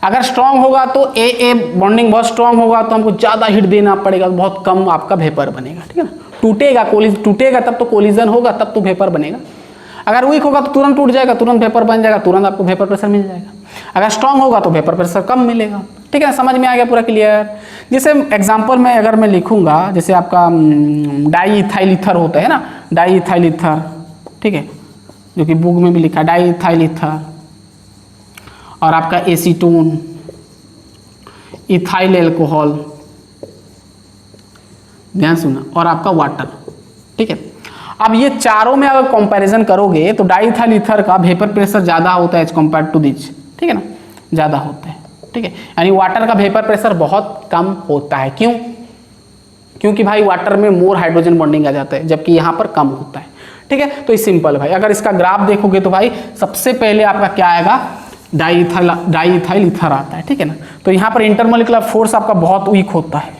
अगर स्ट्रांग होगा तो ए बॉन्डिंग बहुत स्ट्रांग होगा, तो हमको ज़्यादा हीट देना पड़ेगा, बहुत कम आपका वेपर बनेगा, ठीक है ना। टूटेगा तब तो कोलिजन होगा, तब तो वेपर बनेगा। अगर वीक होगा तो तुरंत टूट जाएगा, तुरंत वेपर बन जाएगा, तुरंत आपको वेपर प्रेशर मिल जाएगा। अगर स्ट्रांग होगा तो वेपर प्रेशर कम मिलेगा, ठीक है ना, समझ में आ गया पूरा क्लियर। जैसे एग्जांपल में अगर मैं लिखूंगा, जैसे आपका डाईइथाइल ईथर होता है ना, डाईइथाइल ईथर, ठीक है, जो कि बुक में भी लिखा है डाईइथाइल ईथर, और आपका एसीटोन, इथाइल एल्कोहल, ध्यान सुना, और आपका वाटर, ठीक है। अब ये चारों में अगर कंपैरिजन करोगे तो डाईइथाइल ईथर का वेपर प्रेशर ज़्यादा होता है एज कम्पेयर टू दिस, ठीक है ना, ज़्यादा होता है, ठीक है। यानी वाटर का वेपर प्रेशर बहुत कम होता है, क्यों, क्योंकि भाई वाटर में मोर हाइड्रोजन बॉन्डिंग आ जाता है जबकि यहाँ पर कम होता है। ठीक है, तो ये सिंपल भाई। अगर इसका ग्राफ देखोगे तो भाई सबसे पहले आपका क्या आएगा, डाईइथाइल ईथर आता है। ठीक है ना, तो यहाँ पर इंटरमोलिकुलर फोर्स आपका बहुत वीक होता है,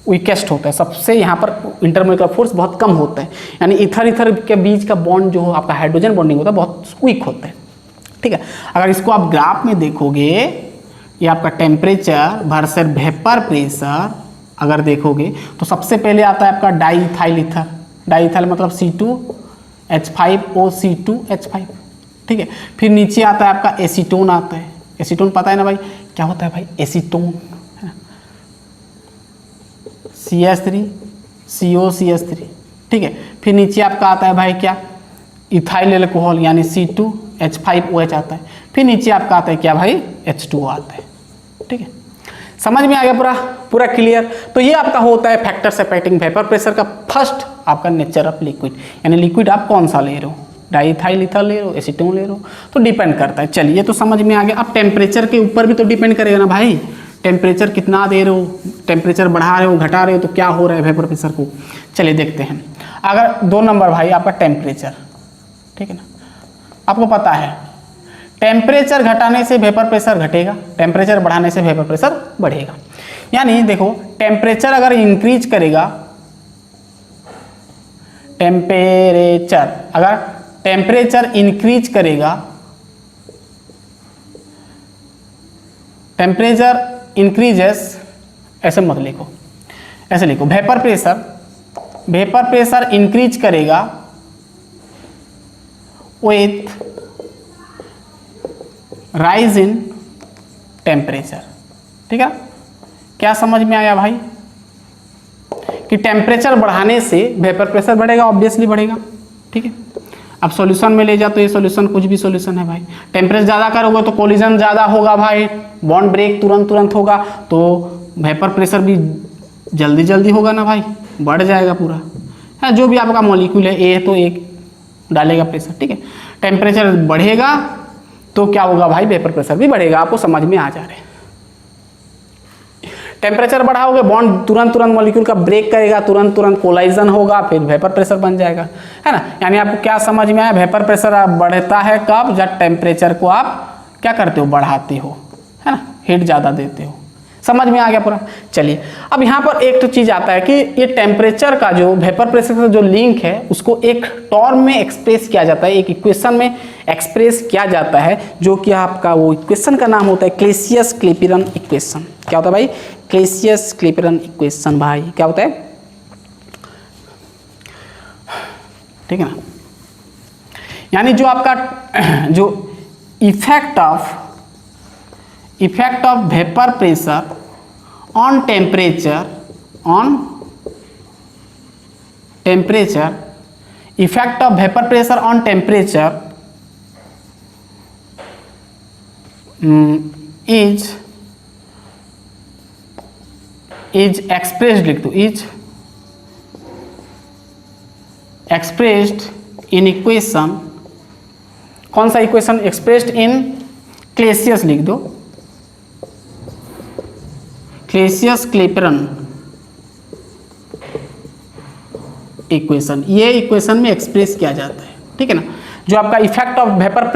वीकेस्ट होता है सबसे, यहाँ पर इंटरमोलिकुलर फोर्स बहुत कम होता है, यानी इथर इथर के बीच का बॉन्ड जो आपका हाइड्रोजन बॉन्डिंग होता है बहुत वीक होता है। ठीक है, अगर इसको आप ग्राफ में देखोगे, ये आपका टेम्परेचर वर्सेस वेपर प्रेशर अगर देखोगे तो सबसे पहले आता है आपका डाईइथाइल ईथर, डाईइथाइल मतलब C2H5OC2H5। ठीक है, फिर नीचे आता है आपका एसीटोन आता है। एसीटोन पता है ना भाई क्या होता है भाई, एसीटोन CH3COCH3। ठीक है, फिर नीचे आपका आता है भाई क्या, इथाइल एल्कोहल यानी C2H5OH आता है। फिर नीचे आपका आता है क्या भाई, H2O आता है। ठीक है, समझ में आ गया पूरा क्लियर। तो ये आपका होता है फैक्टर सेपरेटिंग वेपर प्रेशर का फर्स्ट आपका नेचर ऑफ लिक्विड, यानी लिक्विड आप कौन सा ले रहे हो, डाईइथाइल ईथर ले रहे हो, एसीटोन ले रहे हो, तो डिपेंड करता है। चलिए ये तो समझ में आ गया। अब टेम्परेचर के ऊपर भी तो डिपेंड करेगा ना भाई, टेम्परेचर कितना दे रहे हो, टेम्परेचर बढ़ा रहे हो घटा रहे हो तो क्या हो रहा है वेपर प्रेशर को। चलिए देखते हैं। अगर 2 नंबर भाई आपका टेम्परेचर, ठीक है ना, आपको पता है टेम्परेचर घटाने से वेपर प्रेशर घटेगा, टेम्परेचर बढ़ाने से वेपर प्रेशर बढ़ेगा। यानी देखो टेम्परेचर अगर इंक्रीज करेगा, अगर टेम्परेचर इंक्रीज करेगा, टेम्परेचर इंक्रीजेस, ऐसे मत लिखो, ऐसे लिखो वेपर प्रेशर इंक्रीज करेगा विथ राइज इन टेम्परेचर। ठीक है, क्या समझ में आया भाई कि टेम्परेचर बढ़ाने से वेपर प्रेशर बढ़ेगा, ऑब्वियसली बढ़ेगा। ठीक है, अब सॉल्यूशन में ले जाओ तो ये सॉल्यूशन कुछ भी सॉल्यूशन है भाई, टेम्परेचर ज़्यादा करोगे तो कोलिजन ज़्यादा होगा भाई, बॉन्ड ब्रेक तुरंत होगा, तो वेपर प्रेशर भी जल्दी होगा ना भाई, बढ़ जाएगा पूरा है। जो भी आपका मॉलिक्यूल है ए तो एक डालेगा प्रेशर। ठीक है, टेम्परेचर बढ़ेगा तो क्या होगा भाई, वेपर प्रेशर भी बढ़ेगा। आपको समझ में आ जा रहा है, टेम्परेचर बढ़ाओगे बॉन्ड तुरंत मॉलिक्यूल का ब्रेक करेगा, तुरंत कोलाइजन होगा, फिर वेपर प्रेशर बन जाएगा, है ना। यानी आपको क्या समझ में आया, वेपर प्रेशर आप बढ़ता है कब, जब टेम्परेचर को आप क्या करते हो, बढ़ाते हो, है ना, हीट ज़्यादा देते हो। समझ में आ गया पूरा। चलिए अब यहाँ पर एक तो चीज़ आता है कि ये टेम्परेचर का जो वेपर प्रेशर का जो लिंक है उसको एक टर्म में एक्सप्रेस किया जाता है, एक इक्वेशन में एक्सप्रेस किया जाता है, जो कि आपका वो इक्वेशन का नाम होता है क्लेसियस-क्लैपेरॉन इक्वेशन। क्या होता है भाई, क्लेसियस-क्लैपेरॉन इक्वेशन भाई, क्या होता है, ठीक है ना। यानी जो आपका जो effect of vapour pressure on temperature, effect of vapour pressure on temperature is expressed, लिख दो, इज एक्सप्रेस्ड इन इक्वेशन, कौन सा इक्वेशन, एक्सप्रेस्ड इन क्लेसियस, लिख दो, क्लेसियस-क्लैपेरॉन इक्वेशन, ये इक्वेशन में एक्सप्रेस किया जाता है। ठीक है ना, जो आपका effect of vapour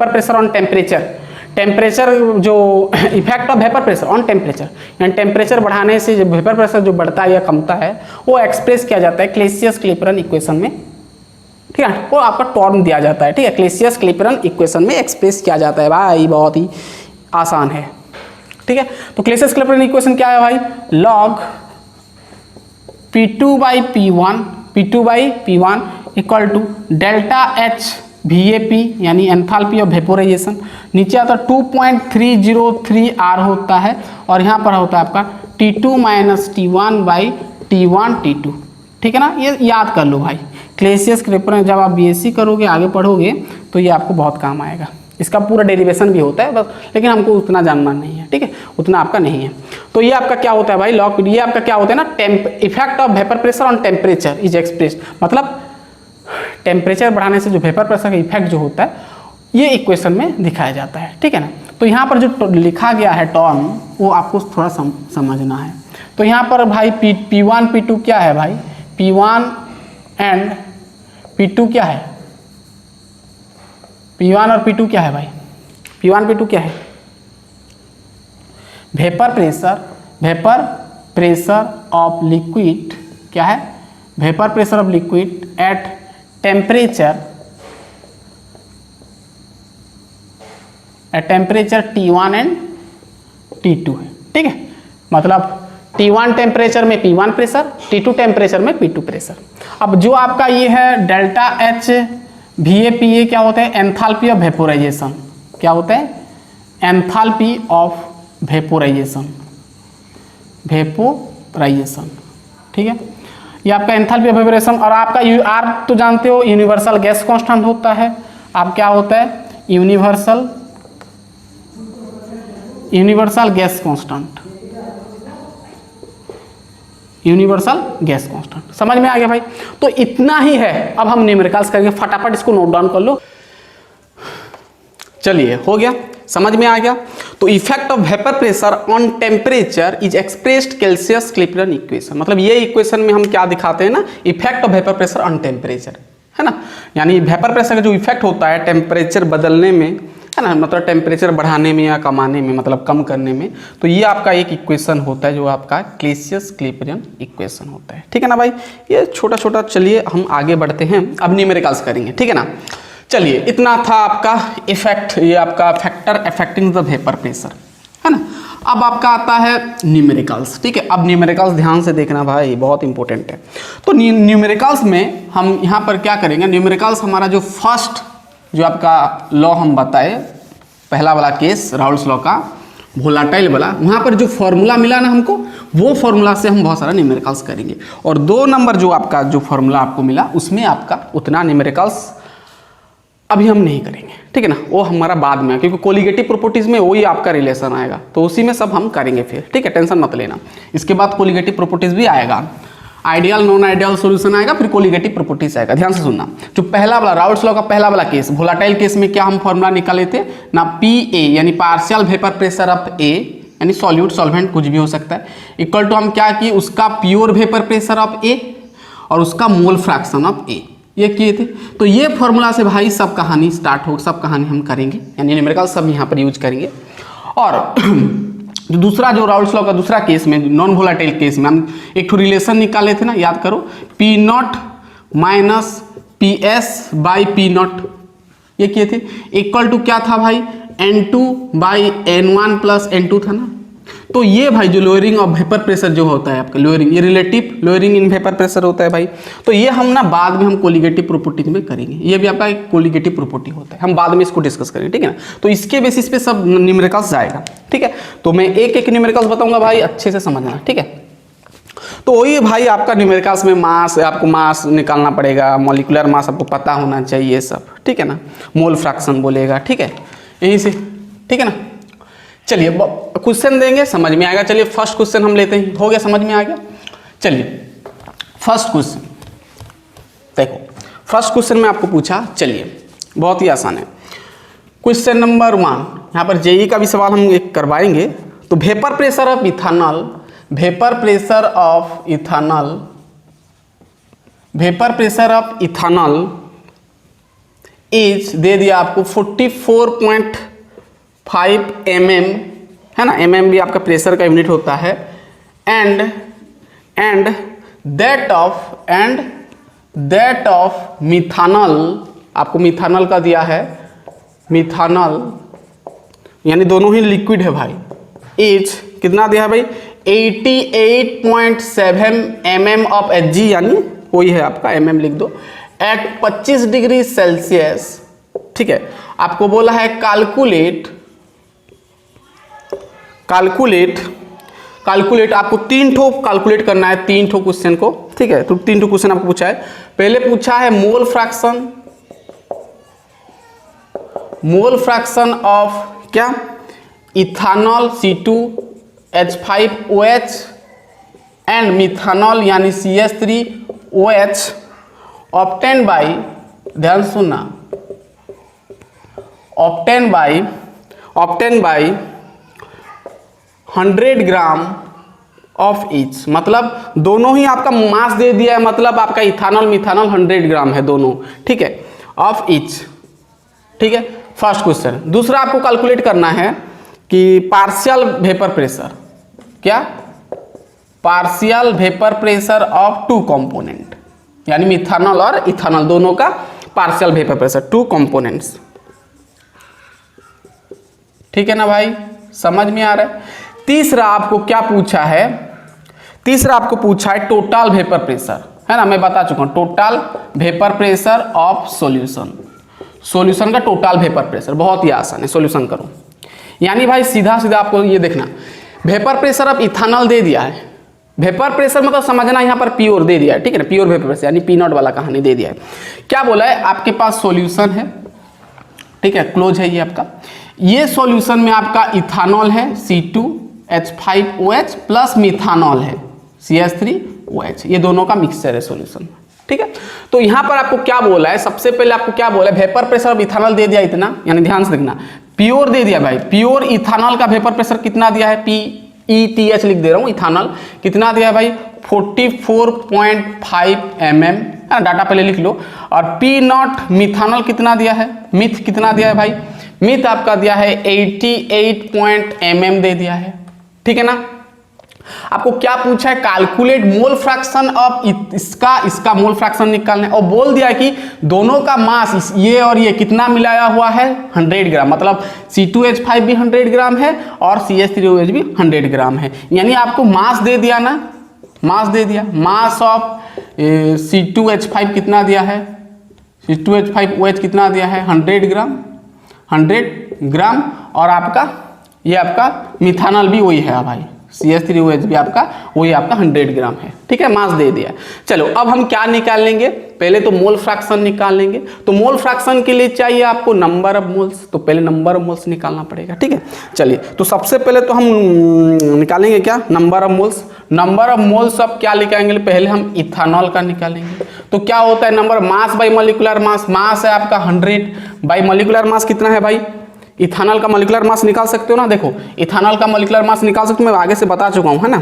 pressure on temperature जो effect of vapour pressure on temperature, यानी टेम्परेचर बढ़ाने से जो वेपर प्रेशर जो बढ़ता है या कमता है वो एक्सप्रेस किया जाता है क्लेसियस-क्लैपेरॉन इक्वेशन में। ठीक है, वो आपका टर्म दिया जाता है। ठीक है, क्लेसियस-क्लैपेरॉन इक्वेशन में एक्सप्रेस किया जाता है भाई, बहुत ही आसान है। ठीक है, तो क्लेसियस-क्लैपेरॉन इक्वेशन क्या है भाई, log P2/P1 equal to delta H VAP यानी एंथैल्पी ऑफ वेपोराइजेशन, नीचे आता 2.303 R होता है, और यहाँ पर होता है आपका T2 - T1/T1 T2। ठीक है ना, ये याद कर लो भाई। क्लेसियस-क्लैपेरॉन जब आप BSc करोगे, आगे पढ़ोगे तो ये आपको बहुत काम आएगा। इसका पूरा डेरिवेशन भी होता है बस, लेकिन हमको उतना जानना नहीं है। ठीक है, उतना आपका नहीं है। तो ये आपका क्या होता है भाई, लॉग, ये आपका क्या होता है ना, effect of vapour pressure on temperature is expressed, मतलब टेम्परेचर बढ़ाने से जो वेपर प्रेशर का इफेक्ट जो होता है ये इक्वेशन में दिखाया जाता है। ठीक है ना, तो यहाँ पर जो लिखा गया है टर्म वो आपको थोड़ा समझना है। तो यहाँ पर भाई P1 P2 क्या है भाई, P1 एंड P2 क्या है, P1 और P2 क्या है भाई, P1 P2 क्या है, वेपर प्रेशर ऑफ लिक्विड क्या है, vapour pressure of liquid at temperature T1 and T2 है। ठीक है, मतलब T1 टेम्परेचर में P1 प्रेशर, T2 टेम्परेचर में P2 प्रेशर। अब जो आपका ये है डेल्टा H VAPA क्या होता है, एंथैल्पी ऑफ वेपोराइजेशन, क्या होता है, एंथैल्पी ऑफ वेपोराइजेशन, ठीक है, ये आपका एंथैल्पी ऑफ वेपोराइजेशन। और आपका R तो जानते हो यूनिवर्सल गैस कांस्टेंट होता है, आप क्या होता है, universal gas constant, universal gas constant. समझ में आ गया भाई। तो इतना ही है, अब हम न्यूमेरिकल्स करेंगे, फटाफट इसको नोट डाउन कर लो। चलिए, हो गया, समझ में आ गया। तो effect of vapour pressure on temperature is expressed Clausius Clapeyron equation, मतलब ये इक्वेशन में हम क्या दिखाते हैं ना, effect of vapour pressure on temperature, है ना, यानी वेपर प्रेशर का जो इफेक्ट होता है टेम्परेचर बदलने में, है ना, मतलब टेम्परेचर बढ़ाने में या कमाने में, मतलब कम करने में, तो ये आपका एक इक्वेशन होता है जो आपका कैल्सियस क्लिपरन इक्वेशन होता है। ठीक है ना भाई, ये छोटा छोटा। चलिए हम आगे बढ़ते हैं, अब न्यूमेरिकल्स करेंगे, ठीक है ना। चलिए, इतना था आपका इफेक्ट, ये आपका factor affecting the vapour pressure, है ना। अब आपका आता है न्यूमेरिकल्स, ठीक है। अब न्यूमेरिकल्स ध्यान से देखना भाई, बहुत इंपॉर्टेंट है। तो न्यूमेरिकल्स में हम यहाँ पर क्या करेंगे, न्यूमेरिकल्स हमारा जो फर्स्ट जो आपका लॉ हम बताए, पहला वाला केस राउल्स लॉ का वोलाटाइल वाला, वहाँ पर जो फॉर्मूला मिला ना हमको, वो फॉर्मूला से हम बहुत सारा न्यूमेरिकल्स करेंगे। और 2 नंबर जो आपका जो फॉर्मूला आपको मिला, उसमें आपका उतना न्यूमेरिकल्स अभी हम नहीं करेंगे, ठीक है ना, वो हमारा बाद में, क्योंकि कोलिगेटिव प्रॉपर्टीज में वही आपका रिलेशन आएगा, तो उसी में सब हम करेंगे फिर, ठीक है, टेंशन मत लेना। इसके बाद कोलिगेटिव प्रॉपर्टीज भी आएगा, आइडियल नॉन आइडियल सॉल्यूशन आएगा, फिर कोलिगेटिव प्रॉपर्टीज आएगा। ध्यान से सुनना, जो पहला वाला राउल्स लॉ का पहला वाला केस, वोलाटाइल केस में क्या हम फॉर्मूला निकाले थे ना, PA यानी partial vapour pressure of A, यानी सॉल्यूट सॉल्वेंट कुछ भी हो सकता है, इक्वल टू हम क्या किए, उसका pure vapour pressure of A और उसका मोल फ्रैक्शन ऑफ A, ये किए थे। तो ये फॉर्मूला से भाई सब कहानी स्टार्ट हो, सब कहानी हम करेंगे, यानी न्यूमेरिकल सब यहाँ पर यूज करेंगे। और जो दूसरा जो राउल्स लॉ का दूसरा केस में, नॉन वोलाटाइल केस में, हम एक ठो रिलेशन निकाले थे ना, याद करो, P0 minus PS by P0, ये किए थे, इक्वल टू क्या था भाई, N2 by N1 plus N2 था ना। तो ये भाई जो लोअरिंग ऑफ वेपर प्रेशर जो होता है आपका, लोअरिंग, ये relative lowering in vapour pressure होता है भाई। तो ये हम ना बाद में हम कोलिगेटिव प्रॉपर्टी में करेंगे, ये भी आपका एक कोलिगेटिव प्रॉपर्टी होता है, हम बाद में इसको डिस्कस करेंगे, ठीक है ना। तो इसके बेसिस पे सब न्यूमेरिकल्स जाएगा, ठीक है। तो मैं एक एक न्यूमेरिकल्स बताऊंगा भाई, अच्छे से समझना, ठीक है। तो वही भाई आपका न्यूमेरिकल्स में मास, आपको मास निकालना पड़ेगा, मॉलिक्यूलर मास आपको पता होना चाहिए सब, ठीक है ना, मोल फ्रैक्शन बोलेगा, ठीक है, यहीं से, ठीक है ना। चलिए क्वेश्चन देंगे, समझ में आएगा। चलिए फर्स्ट क्वेश्चन हम लेते हैं, हो गया, समझ में आ गया। चलिए फर्स्ट क्वेश्चन देखो, फर्स्ट क्वेश्चन में आपको पूछा, चलिए बहुत ही आसान है। क्वेश्चन नंबर 1, यहाँ पर जेई का भी सवाल हम एक करवाएंगे। तो vapour pressure of ethanol, vapour pressure of ethanol, vapour pressure of ethanol is they दिया आपको 44.5 mm, है ना, mm भी आपका प्रेशर का यूनिट होता है, एंड दैट ऑफ मिथानॉल, आपको मिथानॉल का दिया है, मिथानॉल यानी दोनों ही लिक्विड है भाई, इज कितना दिया है भाई, 88.7 mm ऑफ Hg, यानी वही है आपका mm लिख दो, एट 25 डिग्री सेल्सियस, ठीक है। आपको बोला है कैलकुलेट, आपको 3 ठो कैलकुलेट करना है, 3 ठो क्वेश्चन को, ठीक है। तो 3 ठो क्वेश्चन आपको पूछा है। पहले पूछा है मोल फ्रैक्शन ऑफ क्या, इथेनॉल C2H5OH एंड मिथानॉल यानी CH3OH ऑब्टेन बाई, ध्यान सुनना, obtain by, obtain by 100 gram of each, मतलब दोनों ही आपका मास दे दिया है, मतलब आपका इथानॉल मिथानॉल 100 ग्राम है दोनों, ठीक है, ऑफ ईच, ठीक है, फर्स्ट क्वेश्चन। दूसरा आपको कैलकुलेट करना है कि पार्शियल वेपर प्रेशर, क्या, partial vapour pressure of two component, यानी मिथानॉल और इथानॉल दोनों का partial vapour pressure, two components, ठीक है ना भाई, समझ में आ रहा है। तीसरा आपको क्या पूछा है, तीसरा आपको पूछा है टोटल वेपर प्रेशर, है ना, मैं बता चुका हूं, total vapour pressure of solution, solution का टोटल वेपर प्रेशर, बहुत ही आसान है, सॉल्यूशन करो। यानी भाई सीधा सीधा आपको ये देखना, वेपर प्रेशर ऑफ इथानॉल दे दिया है, वेपर प्रेशर मतलब समझना यहाँ पर प्योर दे दिया है, ठीक है ना, प्योर वेपर प्रेशर यानी पी नॉट वाला कहानी दे दिया है। क्या बोला है, आपके पास सॉल्यूशन है, ठीक है, क्लोज है ये आपका, ये सॉल्यूशन में आपका इथानॉल है C2H5OH प्लस मिथानॉल है CH3OH, ये दोनों का मिक्सचर है सॉल्यूशन, ठीक है। तो यहाँ पर आपको क्या बोला है, सबसे पहले आपको क्या बोला है, वेपर प्रेशर ऑफ इथानॉल दे दिया इतना, यानी ध्यान से देखना, प्योर दे दिया भाई, प्योर इथानॉल का वेपर प्रेशर कितना दिया है, PETH लिख दे रहा हूँ, इथानॉल कितना दिया है भाई 44.5 mm, डाटा पहले लिख लो। और पी नॉट मिथानॉल कितना दिया है, मिथ कितना दिया है भाई, मिथ आपका दिया है 88 mm दे दिया है, ठीक है ना। आपको क्या पूछा है, कैलकुलेट मोल फ्रैक्शन ऑफ इसका मोल फ्रैक्शन निकालना है, और बोल दिया कि दोनों का मास ये और ये कितना मिलाया हुआ है 100 ग्राम, मतलब C2H5 भी 100 ग्राम है और CH3OH भी 100 ग्राम है, यानी आपको मास दे दिया ना, मास दे दिया, मास ऑफ C2H5 कितना दिया है, C2H5OH कितना दिया है 100 ग्राम, 100 ग्राम, और आपका ये आपका मिथानॉल भी वही है भाई, CH3OH भी आपका वही आपका 100 ग्राम है, ठीक है, मास दे दिया। चलो अब हम क्या निकाल लेंगे, पहले तो मोल फ्रैक्शन निकाल लेंगे। तो मोल फ्रैक्शन के लिए चाहिए आपको नंबर ऑफ मोल्स, तो पहले नंबर ऑफ मोल्स निकालना पड़ेगा, ठीक है। चलिए तो सबसे पहले तो हम निकालेंगे क्या, number of moles. Number of moles अब क्या निकालेंगे, पहले हम इथानॉल का निकालेंगे। तो क्या होता है, number mass by molecular mass, mass है आपका 100 बाई मोलिकुलर मास कितना है भाई, इथानॉल का मोलिकुलर मास निकाल सकते हो ना, देखो इथानॉल का मोलिकुलर मास निकाल सकते हो, मैं आगे से बता चुका हूँ, है ना,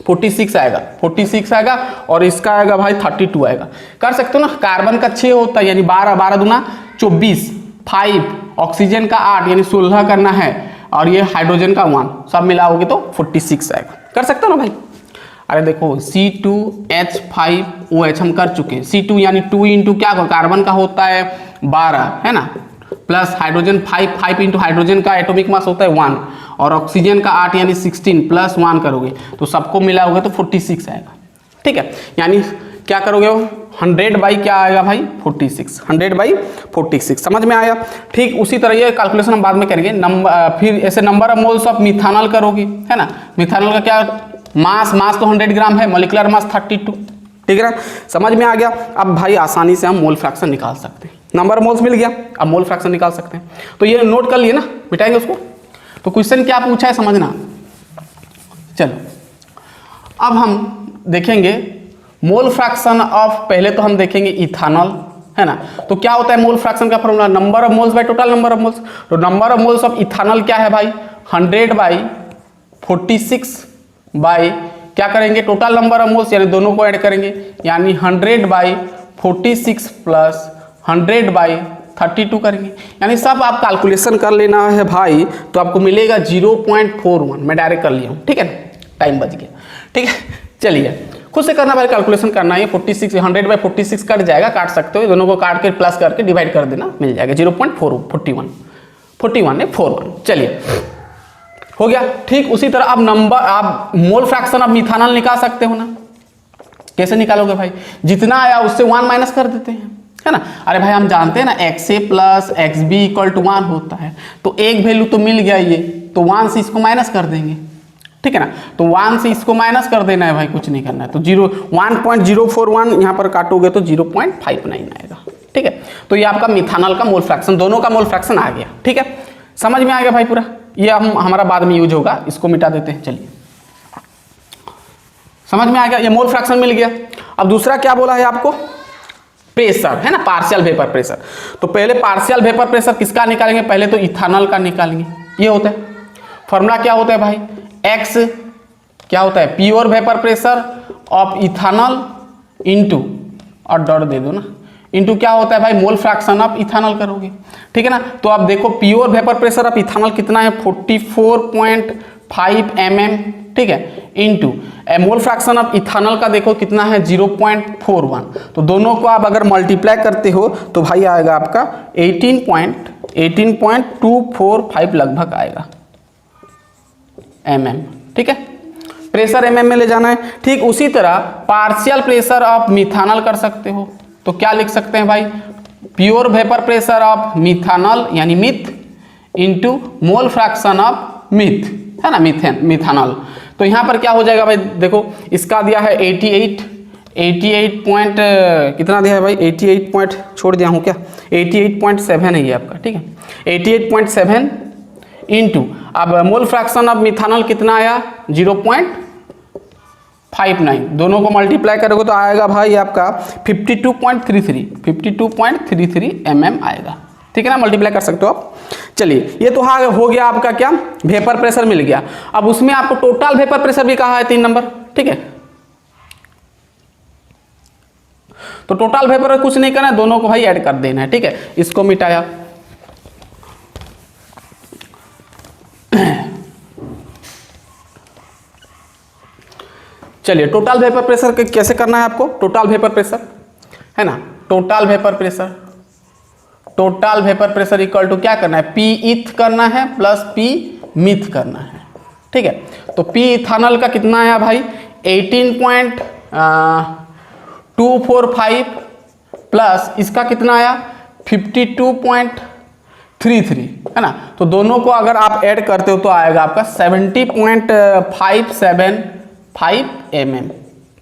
46 आएगा, 46 आएगा, और इसका आएगा भाई 32 आएगा, कर सकते हो ना। कार्बन का 6 होता है, यानी 12, 12 दूना 24, 5, ऑक्सीजन का 8 यानी 16 करना है, और ये हाइड्रोजन का 1, सब मिलाओगे तो 46 आएगा, कर सकते हो ना भाई। अरे देखो C2H5OH हम कर चुके हैं, C2 यानी 2 इंटू क्या कार्बन का होता है 12, है ना, प्लस हाइड्रोजन 5 इंटू हाइड्रोजन का एटॉमिक मास होता है 1, और ऑक्सीजन का 8 यानी 16 प्लस 1 करोगे तो सबको मिलाओगे तो 46 आएगा, ठीक है। यानी क्या करोगे, 100 बाई क्या आएगा भाई 46, 100 बाई 46, समझ में आया। ठीक उसी तरह ये कैलकुलेशन हम बाद में करेंगे। फिर ऐसे number of moles of methanol करोगे, है ना, मिथानॉल का क्या मास तो 100 ग्राम है, मोलिकुलर मास 32, ठीक है ना, समझ में आ गया। अब भाई आसानी से हम मोल फ्रैक्शन निकाल सकते हैं, नंबर मोल्स मिल गया, अब मोल फ्रैक्शन निकाल सकते हैं। तो ये नोट कर लिए ना, मिटाएंगे उसको। तो क्वेश्चन क्या पूछा है समझना। चलो अब हम देखेंगे मोल फ्रैक्शन ऑफ, पहले तो हम देखेंगे इथानॉल, है ना। तो क्या होता है मोल फ्रैक्शन का formula, number of moles by total number of moles. तो number of moles of ethanol क्या है भाई 100 बाई 46 बाई क्या करेंगे टोटल नंबर ऑफ मोल्स, यानी दोनों को ऐड करेंगे, यानी 100 बाई 46 प्लस 100 बाई 32 करेंगे, यानी सब आप कैलकुलेशन कर लेना है भाई। तो आपको मिलेगा 0.41, मैं डायरेक्ट कर लिया हूँ, ठीक है, टाइम बच गया, ठीक है। चलिए खुद से करना भाई, कैलकुलेशन करना है। 46 100 बाई 46 कट जाएगा, काट सकते हो, दोनों को काट के प्लस करके डिवाइड कर देना, मिल जाएगा 0.41 है 41। चलिए हो गया। ठीक उसी तरह अब नंबर आप मोल फ्रैक्शन ऑफ मिथानॉल निकाल सकते हो ना। कैसे निकालोगे भाई, जितना आया उससे 1 माइनस कर देते हैं, है ना। अरे भाई हम जानते हैं ना XA plus XB equal to 1 होता है, तो एक वैल्यू तो मिल गया ये, तो 1 से इसको माइनस कर देंगे, ठीक है ना। तो 1 से इसको माइनस कर देना है भाई, कुछ नहीं करना है। तो 1.041 यहाँ पर काटोगे तो 0.59 आएगा, ठीक है। तो ये आपका मिथानॉल का मोल फ्रैक्शन, दोनों का मोल फ्रैक्शन आ गया, ठीक है। समझ में आ गया भाई पूरा, ये हमारा बाद में यूज होगा, इसको मिटा देते हैं। चलिए समझ में आ गया, ये मोल फ्रैक्शन मिल गया। अब दूसरा क्या बोला है आपको, प्रेशर, है ना, पार्शियल वेपर प्रेशर। तो पहले पार्शियल वेपर प्रेशर किसका निकालेंगे, पहले तो इथानॉल का निकालेंगे। ये होता है फॉर्मूला, क्या होता है भाई, एक्स क्या होता है, pure vapour pressure of ethanol into, और डॉट दे दो ना, इनटू क्या होता है भाई, मोल फ्रैक्शन ऑफ इथानॉल करोगे, ठीक है ना। तो आप देखो pure vapour pressure of ethanol कितना है, 44.5 mm, ठीक है, into mole fraction of ethanol का देखो कितना है 0.41। तो दोनों को आप अगर मल्टीप्लाई करते हो तो भाई आएगा आपका 18.245 लगभग आएगा mm, ठीक है, प्रेशर mm में ले जाना है। ठीक उसी तरह पार्शियल प्रेशर ऑफ मिथानॉल कर सकते हो, तो क्या लिख सकते हैं भाई, pure vapour pressure of methanol यानी meth into mole fraction of meth, है ना, मिथानॉल। तो यहाँ पर क्या हो जाएगा भाई, देखो इसका दिया है 88 पॉइंट कितना दिया है भाई, 88 पॉइंट छोड़ दिया हूँ क्या, 88.7 है ये आपका, ठीक है, 88.7 इनटू, अब मोल फ्रैक्शन ऑफ मिथानॉल कितना आया 0.59, दोनों को मल्टीप्लाई करोगे तो आएगा भाई आपका 52.33 mm आएगा, ठीक है ना, मल्टीप्लाई कर सकते हो आप। चलिए ये तो हो गया आपका क्या, वेपर प्रेशर मिल गया। अब उसमें आपको टोटल वेपर प्रेशर भी कहा है 3 नंबर, ठीक है। तो टोटल वेपर कुछ नहीं करना है, दोनों को भाई ऐड कर देना है, ठीक है, इसको मिटाया। चलिए टोटल वेपर प्रेशर कैसे करना है आपको, टोटल वेपर प्रेशर है ना, total vapour pressure equal to क्या करना है, पी इथ करना है प्लस पी मिथ करना है, ठीक है। तो पी इथानॉल का कितना आया भाई 18.245 प्लस इसका कितना आया 52.33, है ना। तो दोनों को अगर आप ऐड करते हो तो आएगा आपका 70.575 mm,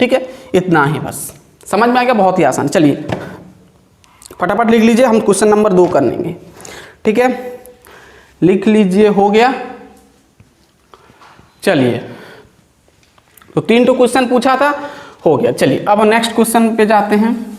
ठीक है, इतना ही बस, समझ में आ गया, बहुत ही आसान। चलिए फटाफट लिख लीजिए, हम क्वेश्चन नंबर 2 कर लेंगे, ठीक है, लिख लीजिए, हो गया। चलिए तो 3 तो क्वेश्चन पूछा था, हो गया। चलिए अब नेक्स्ट क्वेश्चन पे जाते हैं।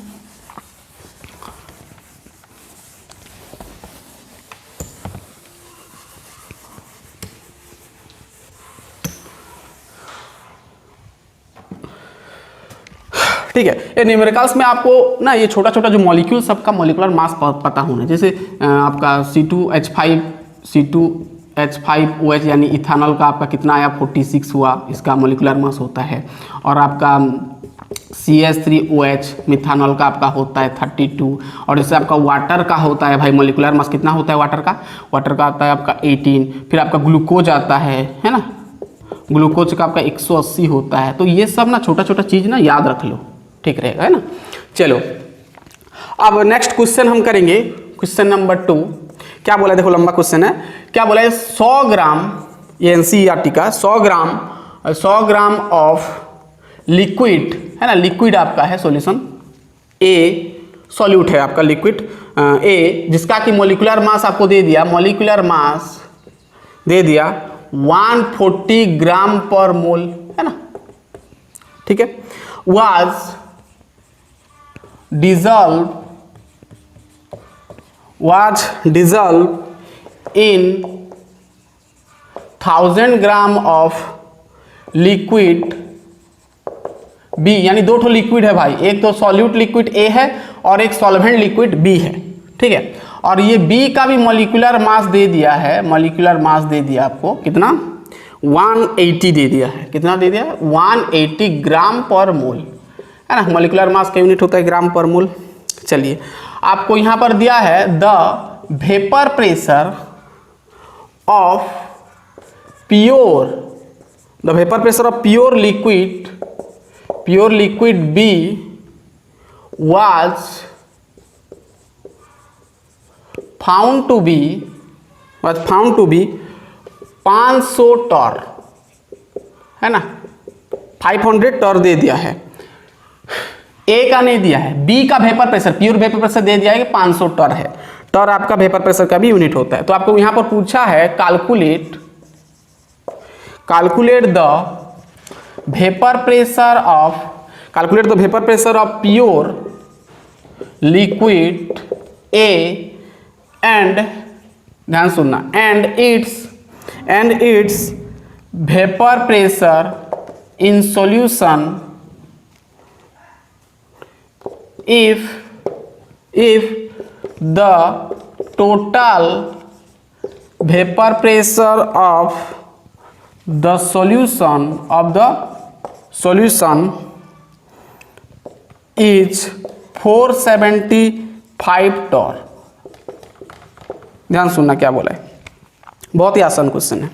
ठीक है, ये न्यूमेरिकल्स में आपको ना ये छोटा छोटा जो मॉलिक्यूल सबका मॉलिक्यूलर मास पता होना, जैसे आपका C2H5OH यानी इथानॉल का आपका कितना आया 46 हुआ, इसका मॉलिक्यूलर मास होता है। और आपका CH3OH मिथानॉल का आपका होता है 32। और जैसे आपका वाटर का होता है भाई मॉलिक्यूलर मास कितना होता है वाटर का आता है आपका 18। फिर आपका ग्लूकोज आता है ना, ग्लूकोज का आपका 180 होता है। तो ये सब ना छोटा छोटा चीज़ ना याद रख लो, ठीक रहेगा, है ना। चलो अब नेक्स्ट क्वेश्चन हम करेंगे, क्वेश्चन नंबर 2। क्या बोला है, देखो लंबा क्वेश्चन है, क्या बोला है 100 ग्राम, ये NCERT का 100 ग्राम ऑफ लिक्विड, है ना, लिक्विड आपका है सॉल्यूशन A, सॉल्यूट है आपका लिक्विड A, जिसका कि मॉलिक्यूलर मास आपको दे दिया, मॉलिक्यूलर मास दे दिया 140 ग्राम पर मोल, है ना, ठीक है, was dissolved in 1000 gram of liquid B, यानी 2 ठो लिक्विड है भाई, एक तो सॉल्यूट लिक्विड A है और एक सॉल्वेंट लिक्विड B है, ठीक है। और ये B का भी मॉलिक्यूलर मास दे दिया है, मॉलिक्यूलर मास दे दिया आपको कितना 180 दे दिया है, कितना दे दिया 180 ग्राम पर मोल, है ना, मॉलिक्यूलर मास का यूनिट होता है ग्राम पर मोल। चलिए आपको यहाँ पर दिया है the vapour pressure of pure liquid B was found to be 500 torr, है ना, 500 टॉर दे दिया है। A का नहीं दिया है, B का vapour pressure, pure vapour pressure दे दिया है कि 500 टॉर है। टॉर आपका वेपर प्रेशर का भी यूनिट होता है। तो आपको यहाँ पर पूछा है calculate the vapour pressure of pure liquid A and, ध्यान सुनना, and it's vapour pressure in solution if the total vapor pressure of the solution is 475 torr। ध्यान सुनना क्या बोला है, बहुत ही आसान क्वेश्चन है।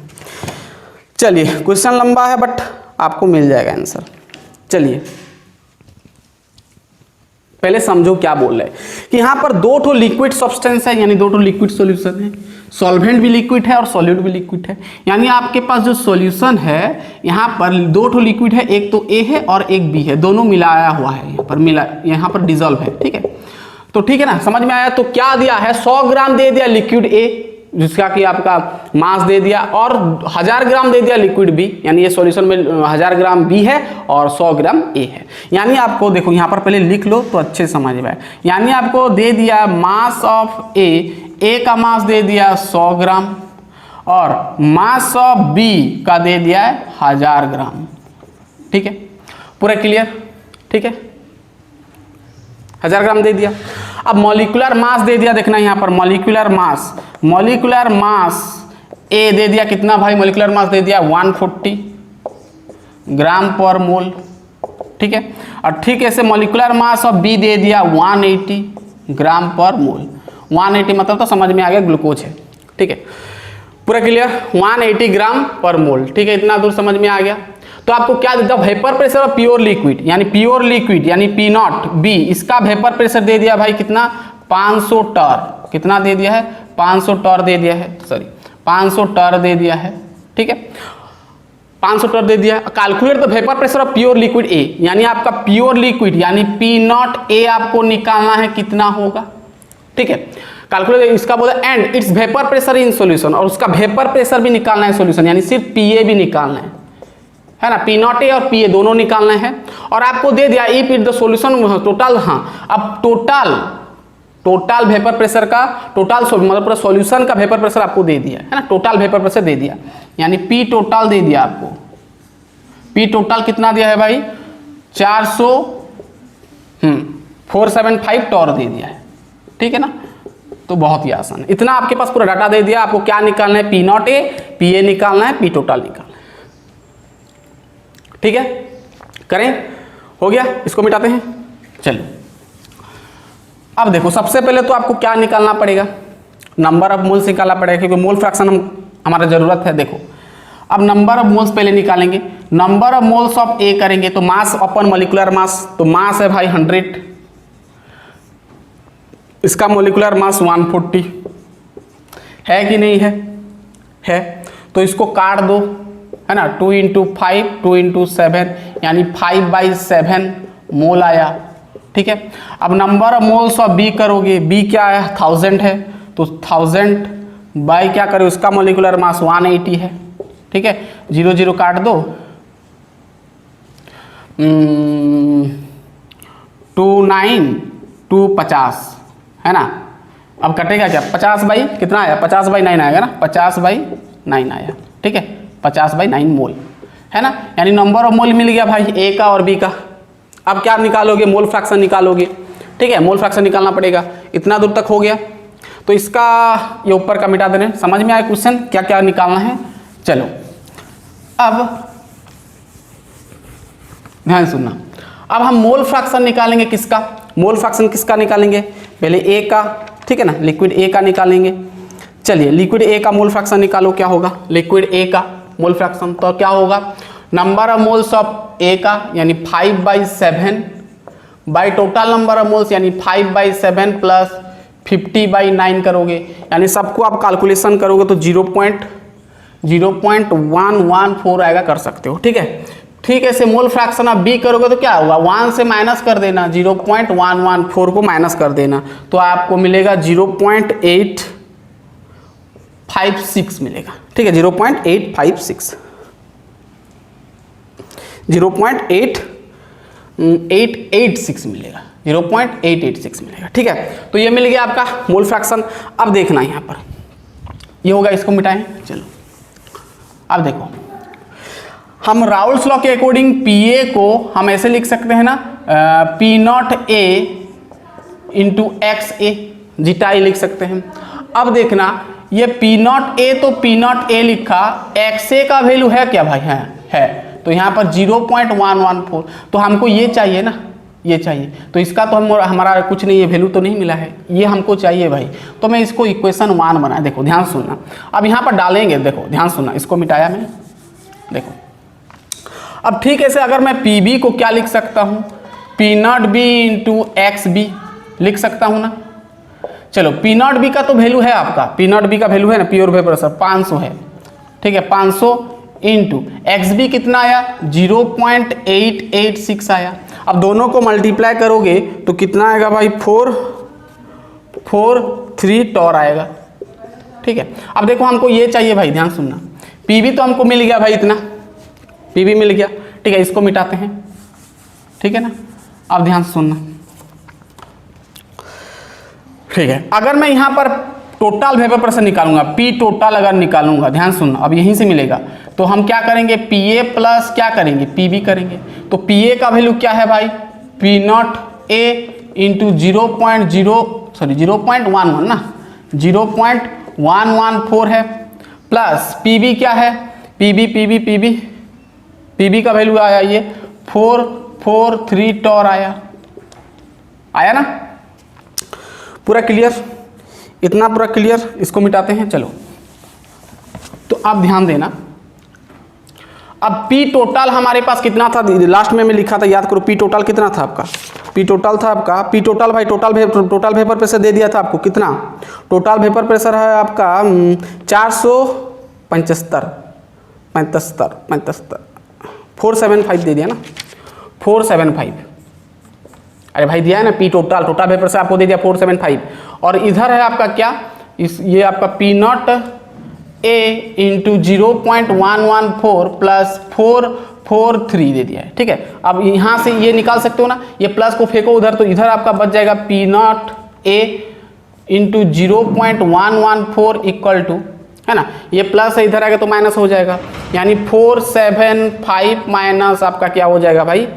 चलिए क्वेश्चन लंबा है बट आपको मिल जाएगा आंसर। चलिए पहले समझो क्या बोल रहे हैं कि यहाँ पर दो ठो लिक्विड सब्सटेंस है, यानी दो ठो लिक्विड सॉल्यूशन है। सॉल्वेंट भी लिक्विड है और सॉल्यूट भी लिक्विड है। यानी आपके पास जो सॉल्यूशन है यहाँ पर दो ठो लिक्विड है, एक तो ए है और एक बी है, दोनों मिलाया हुआ है, यहाँ पर डिजोल्व है। ठीक है, तो ठीक है ना, समझ में आया। तो क्या दिया है, 100 ग्राम दे दिया लिक्विड ए जिसका कि आपका मास दे दिया, और 1000 ग्राम दे दिया लिक्विड बी, यानी ये सॉल्यूशन में 1000 ग्राम बी है और 100 ग्राम ए है। यानी आपको देखो यहाँ पर पहले लिख लो तो अच्छे समझ में आए। यानी आपको दे दिया मास ऑफ ए का मास दे दिया 100 ग्राम और मास ऑफ बी का दे दिया है 1000 ग्राम। ठीक है, पूरा क्लियर। ठीक है, 1000 ग्राम दे दिया। अब मॉलिक्यूलर मास दे दिया, देखना यहाँ पर मॉलिक्यूलर मास ए दे दिया कितना भाई, मॉलिक्यूलर मास दे दिया 140 ग्राम पर मोल। ठीक है, और ठीक है से मॉलिक्यूलर मास ऑफ बी दे दिया 180 ग्राम पर मोल। 180 मतलब तो समझ में आ गया ग्लूकोज है। ठीक है, पूरा क्लियर, 180 ग्राम पर मोल। ठीक है, इतना दूर समझ में आ गया। तो आपको क्या देता है, vapour pressure of pure liquid यानी पी नॉट बी, इसका वेपर प्रेशर दे दिया भाई कितना, 500 टर। कितना दे दिया है, 500 टर दे दिया है, सॉरी 500 टर दे दिया है। ठीक है, 500 टर दे दिया। Calculate the vapour pressure of pure liquid A, यानी आपका प्योर लिक्विड यानी पी नॉट ए आपको निकालना है, कितना होगा। ठीक है, कैलकुलेट इसका बोला and it's vapour pressure in solution, और उसका वेपर प्रेशर भी निकालना है सॉल्यूशन, यानी सिर्फ पीए भी निकालना है ना, पी नॉट ए और पी ए दोनों निकालना है। और आपको दे दिया if it the solution total, हाँ अब टोटल वेपर प्रेशर का मतलब पूरा सॉल्यूशन का वेपर प्रेशर आपको दे दिया है ना, टोटल वेपर प्रेशर दे दिया, यानी पी टोटल दे दिया आपको। पी टोटल कितना दिया है भाई, 475 टॉर दे दिया है। ठीक है ना, तो बहुत ही आसान है। इतना आपके पास पूरा डाटा दे दिया, आपको क्या निकालना है, पी नॉट ए, पी ए निकालना है, पी टोटल निकालना है। ठीक है, करें, हो गया, इसको मिटाते हैं। चलिए अब देखो, सबसे पहले तो आपको क्या निकालना पड़ेगा, नंबर ऑफ मोल्स निकालना पड़ेगा, क्योंकि मोल फ्रैक्शन हमारा जरूरत है। देखो अब नंबर ऑफ मोल्स पहले निकालेंगे। नंबर ऑफ मोल्स ऑफ ए करेंगे तो मास अपन मॉलिक्यूलर मास, तो मास है भाई 100, इसका मॉलिक्यूलर मास 140 है कि नहीं है, तो इसको काट दो, है ना, 2 × 5 2 × 7 यानी 5/7 मोल आया। ठीक है, अब number of moles of B करोगे, बी क्या है 1000 है, तो 1000 बाई क्या करो, उसका मॉलिक्यूलर मास 180 है। ठीक है, 0 0 काट दो, 2 9 2 50 है ना। अब कटेगा क्या, 50 बाई कितना आया, 50/9 आएगा ना, 50/9 आया। ठीक है, 50/9 मोल है ना, यानी नंबर ऑफ मोल मिल गया भाई ए का और बी का। अब क्या निकालोगे, मोल फ्रैक्शन निकालोगे। ठीक है, मोल फ्रैक्शन निकालना पड़ेगा। इतना दूर तक हो गया, तो इसका ये ऊपर का मिटा देने। समझ में आया क्वेश्चन क्या क्या निकालना है। चलो अब ध्यान सुनना, अब हम मोल फ्रैक्शन निकालेंगे। किसका मोल फ्रैक्शन किसका निकालेंगे, पहले ए का, ठीक है ना, लिक्विड ए का निकालेंगे। चलिए लिक्विड ए का मोल फ्रैक्शन निकालो, क्या होगा, लिक्विड ए का मोल फ्रैक्शन तो क्या होगा, नंबर ऑफ मोल्स ऑफ ए का यानी 5/7 by total number of moles यानी 5/7 प्लस 50/9 करोगे, यानी सबको आप कैलकुलेशन करोगे तो 0.0114 आएगा, कर सकते हो। ठीक है, ठीक है, से मोल फ्रैक्शन आप बी करोगे तो क्या होगा, 1 से माइनस कर देना, 0.114 को माइनस कर देना, तो आपको मिलेगा 0.856 मिलेगा। ठीक है, 0.856 0.8886 मिलेगा, 0.886 मिलेगा। ठीक है, तो ये मिल गया आपका मोल फ्रैक्शन। अब देखना यहाँ पर ये होगा, इसको मिटाएं। चलो अब देखो, हम राउल्स लॉ के अकॉर्डिंग PA को हम ऐसे लिख सकते हैं ना, P0A इंटू XA, जीटा लिख सकते हैं। अब देखना ये P0A तो P0A लिखा, XA का वैल्यू है क्या भाई? है तो यहाँ पर 0.114, तो हमको ये चाहिए ना, ये चाहिए, तो इसका तो हमारा कुछ नहीं है, वैल्यू तो नहीं मिला है, ये हमको चाहिए भाई। तो मैं इसको इक्वेशन 1 बनाया, देखो ध्यान सुनना। अब यहाँ पर डालेंगे, देखो ध्यान सुनना, इसको मिटाया मैंने, देखो। अब ठीक है, से अगर मैं PB को क्या लिख सकता हूँ, P0B इंटू XB लिख सकता हूँ ना। चलो P0B का तो वैल्यू है आपका, P0B का वैल्यू है ना, प्योर वेपर प्रेशर 500 है। ठीक है, 500 इंटू XB कितना आया, 0.886 आया। अब दोनों को मल्टीप्लाई करोगे तो कितना आएगा भाई, 443 टॉर आएगा। ठीक है, अब देखो हमको ये चाहिए भाई, ध्यान सुनना। PB तो हमको मिल गया भाई, इतना PB मिल गया। ठीक है, इसको मिटाते हैं, ठीक है ना। अब ध्यान सुनना, ठीक है, अगर मैं यहाँ पर टोटल वेपर प्रेशर निकालूंगा, P टोटल अगर निकालूंगा, ध्यान सुनना, अब यहीं से मिलेगा, तो हम क्या करेंगे, PA प्लस क्या करेंगे, PB करेंगे। तो PA का वैल्यू क्या है भाई, P0A इंटू 0.11 ना, 0.114 है, प्लस PB क्या है, PB का वैल्यू आया ये 443 टॉर आया ना। पूरा क्लियर, इतना पूरा क्लियर। इसको मिटाते हैं। चलो तो आप ध्यान देना, अब P टोटल हमारे पास कितना था, लास्ट में मैं लिखा था, याद करो। P टोटल कितना था आपका, P टोटल था आपका, P टोटल भाई टोटल वेपर प्रेशर दे दिया था आपको, कितना टोटल वेपर प्रेशर है आपका 475 दे दिया ना, 475। अरे भाई दिया है ना, P टोटल वेपर प्रेशर आपको दे दिया 475, और इधर है आपका क्या, ये आपका P0A इंटू 0.114 प्लस 443 दे दिया है। ठीक है, अब यहाँ से ये निकाल सकते हो ना, ये प्लस को फेंको उधर, तो इधर आपका बच जाएगा P0A इंटू 0.114 इक्वल टू, है ना, ये प्लस है, इधर आएगा तो माइनस हो जाएगा, यानी 475 माइनस आपका क्या हो जाएगा भाई,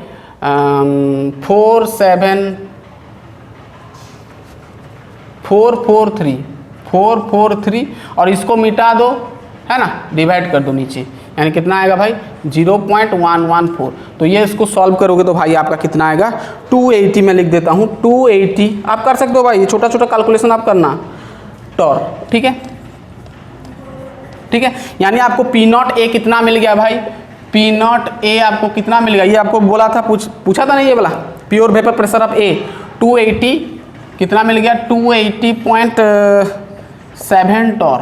443 और इसको मिटा दो, है ना, डिवाइड कर दो नीचे, यानी कितना आएगा भाई 0.114। तो ये इसको सॉल्व करोगे तो भाई आपका कितना आएगा 280, मैं लिख देता हूँ 280। आप कर सकते हो भाई, ये छोटा छोटा कैलकुलेशन आप करना टॉर। ठीक है, ठीक है, यानी आपको P0A कितना मिल गया भाई, P0A आपको कितना मिल गया, ये आपको बोला था, पूछा था नहीं ये बोला, pure vapour pressure of A 280 कितना मिल गया, 280.7 टॉर।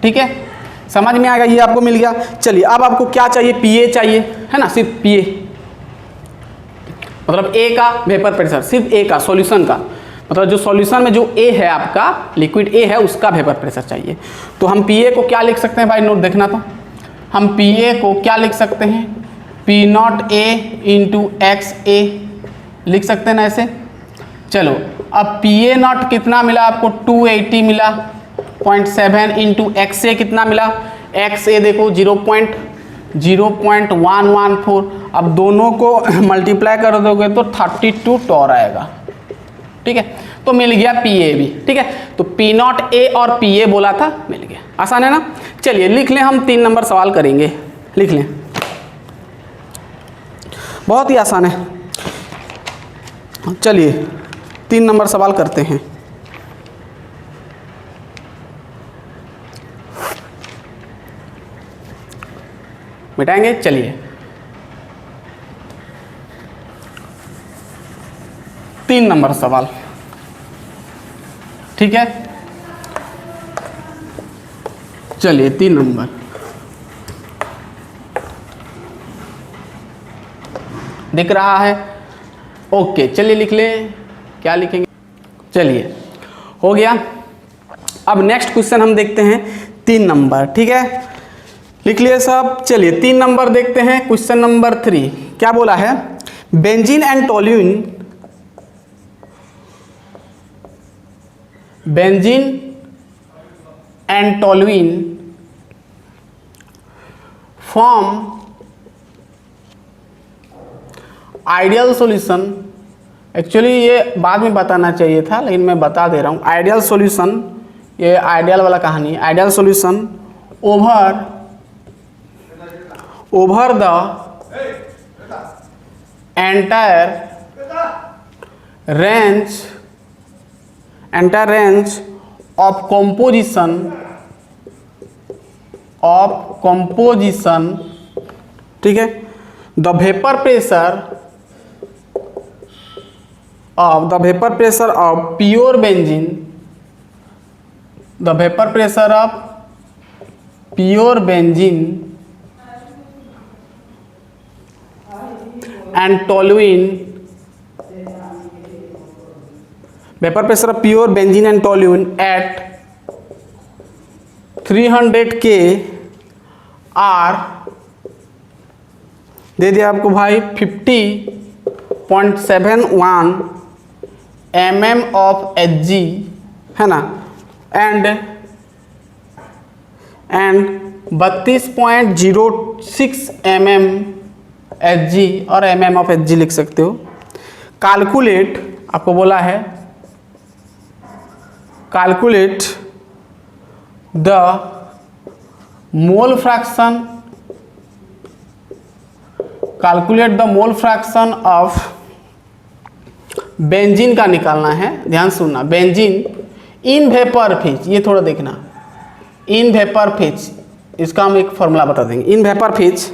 ठीक है, समझ में आएगा, ये आपको मिल गया। चलिए अब आपको क्या चाहिए, PA चाहिए, है ना, सिर्फ PA, मतलब A का वेपर प्रेशर, सिर्फ A का सॉल्यूशन का, मतलब जो सॉल्यूशन में जो A है आपका, लिक्विड A है, उसका वेपर प्रेशर चाहिए। तो हम PA को क्या लिख सकते हैं भाई, नोट देखना, तो हम PA को क्या लिख सकते हैं, P0A इंटू XA लिख सकते हैं ना ऐसे। चलो अब PA0 कितना मिला आपको, 280 मिला, 0.7 इंटू XA कितना मिला, XA देखो 0.114। अब दोनों को मल्टीप्लाई कर दोगे तो 32 टॉर आएगा। ठीक है, तो मिल गया PA भी। ठीक है, तो P0A और PA बोला था, मिल गया। आसान है ना। चलिए लिख लें, हम 3 नंबर सवाल करेंगे, लिख लें, बहुत ही आसान है। चलिए 3 नंबर सवाल करते हैं। मिटाएंगे, चलिए 3 नंबर सवाल। ठीक है, चलिए 3 नंबर, दिख रहा है, ओके। चलिए लिख ले, क्या लिखेंगे, चलिए हो गया। अब नेक्स्ट क्वेश्चन हम देखते हैं 3 नंबर। ठीक है, लिख लिए सब। चलिए 3 नंबर देखते हैं, क्वेश्चन नंबर 3 क्या बोला है, benzene and toluene, benzene and toluene form ideal solution. Actually ये बाद में बताना चाहिए था, लेकिन मैं बता दे रहा हूँ। आइडियल सॉल्यूशन, ये आइडियल वाला कहानी, ideal solution over the entire range of composition, ठीक है। The vapour pressure of pure benzene, the vapour pressure of pure benzene and toluene, vapor pressure of pure benzene and toluene at 300 K R दे दिया आपको भाई 50.71 mm of Hg, है ना, एंड 32.06 mm Hg और mm ऑफ Hg लिख सकते हो। कैलकुलेट, आपको बोला है calculate the mole fraction of benzene का निकालना है। ध्यान सुनना, बेंजीन इन वेपर फेज, ये थोड़ा देखना, इन वेपर फेज, इसका हम एक फॉर्मूला बता देंगे। In vapour phase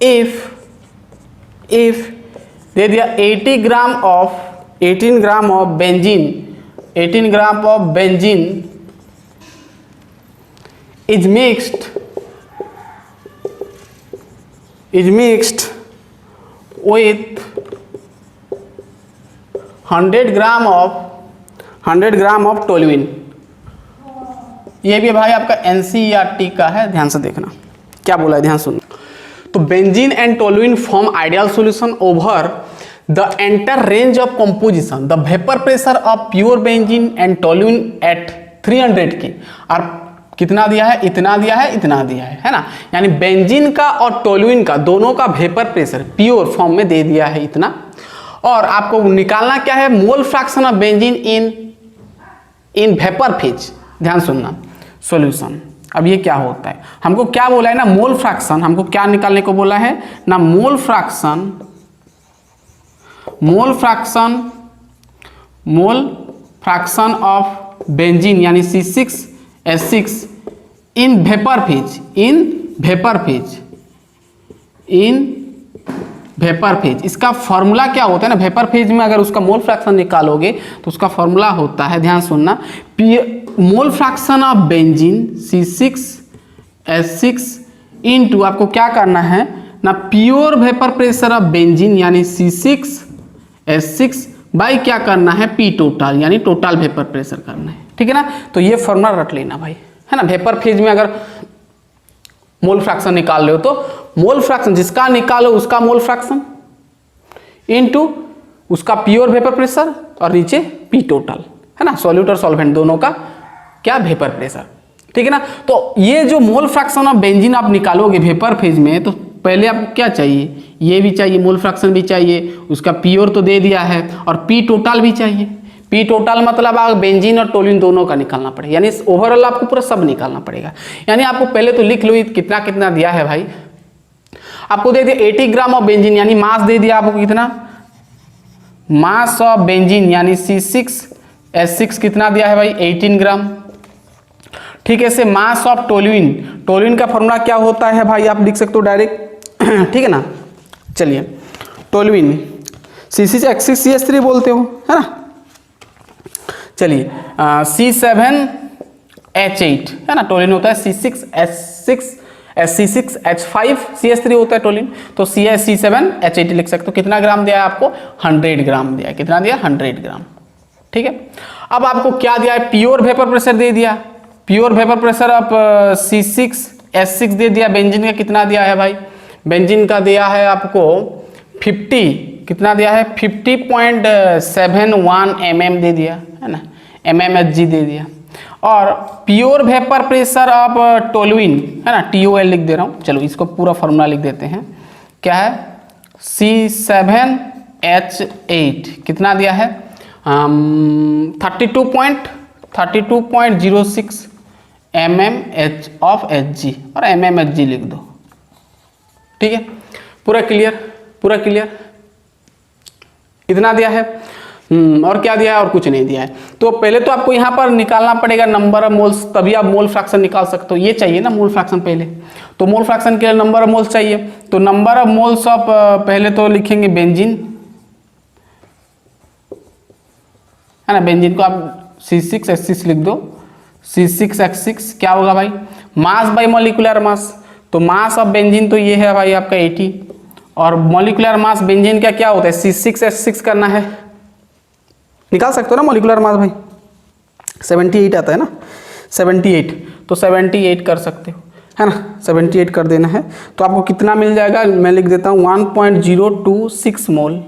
if they दिया 18 gram of benzene is mixed with 100 gram of toluene. ये भी भाई आपका NCERT का है, ध्यान से देखना क्या बोला है, ध्यान सुनना। तो benzene and toluene form ideal solution over the entire range of composition, the vapour pressure of pure benzene and toluene at 300 K. और कितना दिया है, इतना दिया है, इतना दिया है ना, यानी बेंजीन का और टोल्यूइन का दोनों का वेपर प्रेशर प्योर फॉर्म में दे दिया है इतना। और आपको निकालना क्या है, mole fraction of benzene in vapour phase. ध्यान सुनना, सॉल्यूशन। अब ये क्या होता है, हमको क्या बोला है ना, मोल फ्रैक्शन, हमको क्या निकालने को बोला है ना, मोल फ्रैक्शन ऑफ बेंजीन यानी C6H6 इन वेपर फेज। इसका फॉर्मूला क्या होता है ना, वेपर फेज में अगर उसका मोल फ्रैक्शन निकालोगे तो उसका फॉर्मूला होता है, ध्यान सुनना, मोल fraction of benzene C6H6 into आपको क्या करना है ना, pure vapour pressure of benzene यानी C6H6 बाई क्या करना है, P टोटल यानी टोटल वेपर प्रेशर करना है, ठीक है ना। तो ये फॉर्मूला रट लेना भाई, है ना। वेपर फेज में अगर मोल फ्रैक्शन निकाल रहे हो तो मोल फ्रैक्शन जिसका निकालो उसका मोल फ्रैक्शन इनटू उसका प्योर वेपर प्रेशर और नीचे P टोटल, है ना, सॉल्यूट और सॉल्वेंट दोनों का क्या वेपर प्रेशर, ठीक है ना। तो ये जो मोल फ्रैक्शन ऑफ बेंजीन आप निकालोगे वेपर फेज में, तो पहले आपको क्या चाहिए, ये भी चाहिए, मोल फ्रैक्शन भी चाहिए, उसका प्योर तो दे दिया है, और P टोटल भी चाहिए। P टोटल मतलब आप बेंजीन और टोल्यूइन दोनों का निकालना पड़ेगा, यानी ओवरऑल आपको पूरा सब निकालना पड़ेगा। यानी आपको पहले तो लिख लो कितना कितना दिया है भाई, आपको दे दिया 80 ग्राम ऑफ बेंजीन, यानी मास दे दिया आपको कितना, मास ऑफ बेंजीन यानी C6H6 कितना दिया है भाई, 18 ग्राम, ठीक है। से मास ऑफ टोल्यूइन का फॉर्मूला क्या होता है भाई, आप लिख सकते हो डायरेक्ट, ठीक है ना। चलिए, टोल्यूइन C6H6CH3 बोलते हो, है ना। चलिए C7H8 है ना, टोल्यूइन होता है, C6H5CH3 होता है टोल्यूइन, तो C7H8 लिख सकते हो। कितना ग्राम दिया है आपको, 100 ग्राम दिया है, कितना दिया, 100 ग्राम, ठीक है। अब आपको क्या दिया है, प्योर वेपर प्रेशर दे दिया, pure vapour pressure of C6H6 दे दिया। बेंजीन का कितना दिया है भाई, बेंजीन का दिया है आपको 50 कितना दिया है 50.71 mm दे दिया है ना, mmHg दे दिया। और pure vapour pressure of toluene है ना, TOL लिख दे रहा हूँ, चलो इसको पूरा फॉर्मूला लिख देते हैं। क्या है C7H8 कितना दिया है 32.06 mmH ऑफ Hg और mmHg लिख दो। ठीक है, पूरा क्लियर, पूरा क्लियर, इतना दिया है। और क्या दिया है, और कुछ नहीं दिया है। तो पहले तो आपको यहाँ पर निकालना पड़ेगा नंबर ऑफ मोल्स, तभी आप मोल फ्रैक्शन निकाल सकते हो। ये चाहिए ना मोल फ्रैक्शन पहले, तो मोल फ्रैक्शन के लिए नंबर ऑफ मोल्स चाहिए। तो नंबर ऑफ मोल्स ऑफ पहले तो लिखेंगे बेंजीन है ना, बेंजीन को आप C6H6 लिख दो, C6H6 क्या होगा भाई मास बाई मॉलिक्यूलर मास। तो मास ऑफ बेंजीन तो ये है भाई आपका 80, और मॉलिक्यूलर मास बेंजीन का क्या होता है C6H6 करना है, निकाल सकते हो ना मॉलिक्यूलर मास भाई, 78 आता है ना 78, तो 78 कर सकते हो है ना, 78 कर देना है। तो आपको कितना मिल जाएगा, मैं लिख देता हूँ 1.026 मोल।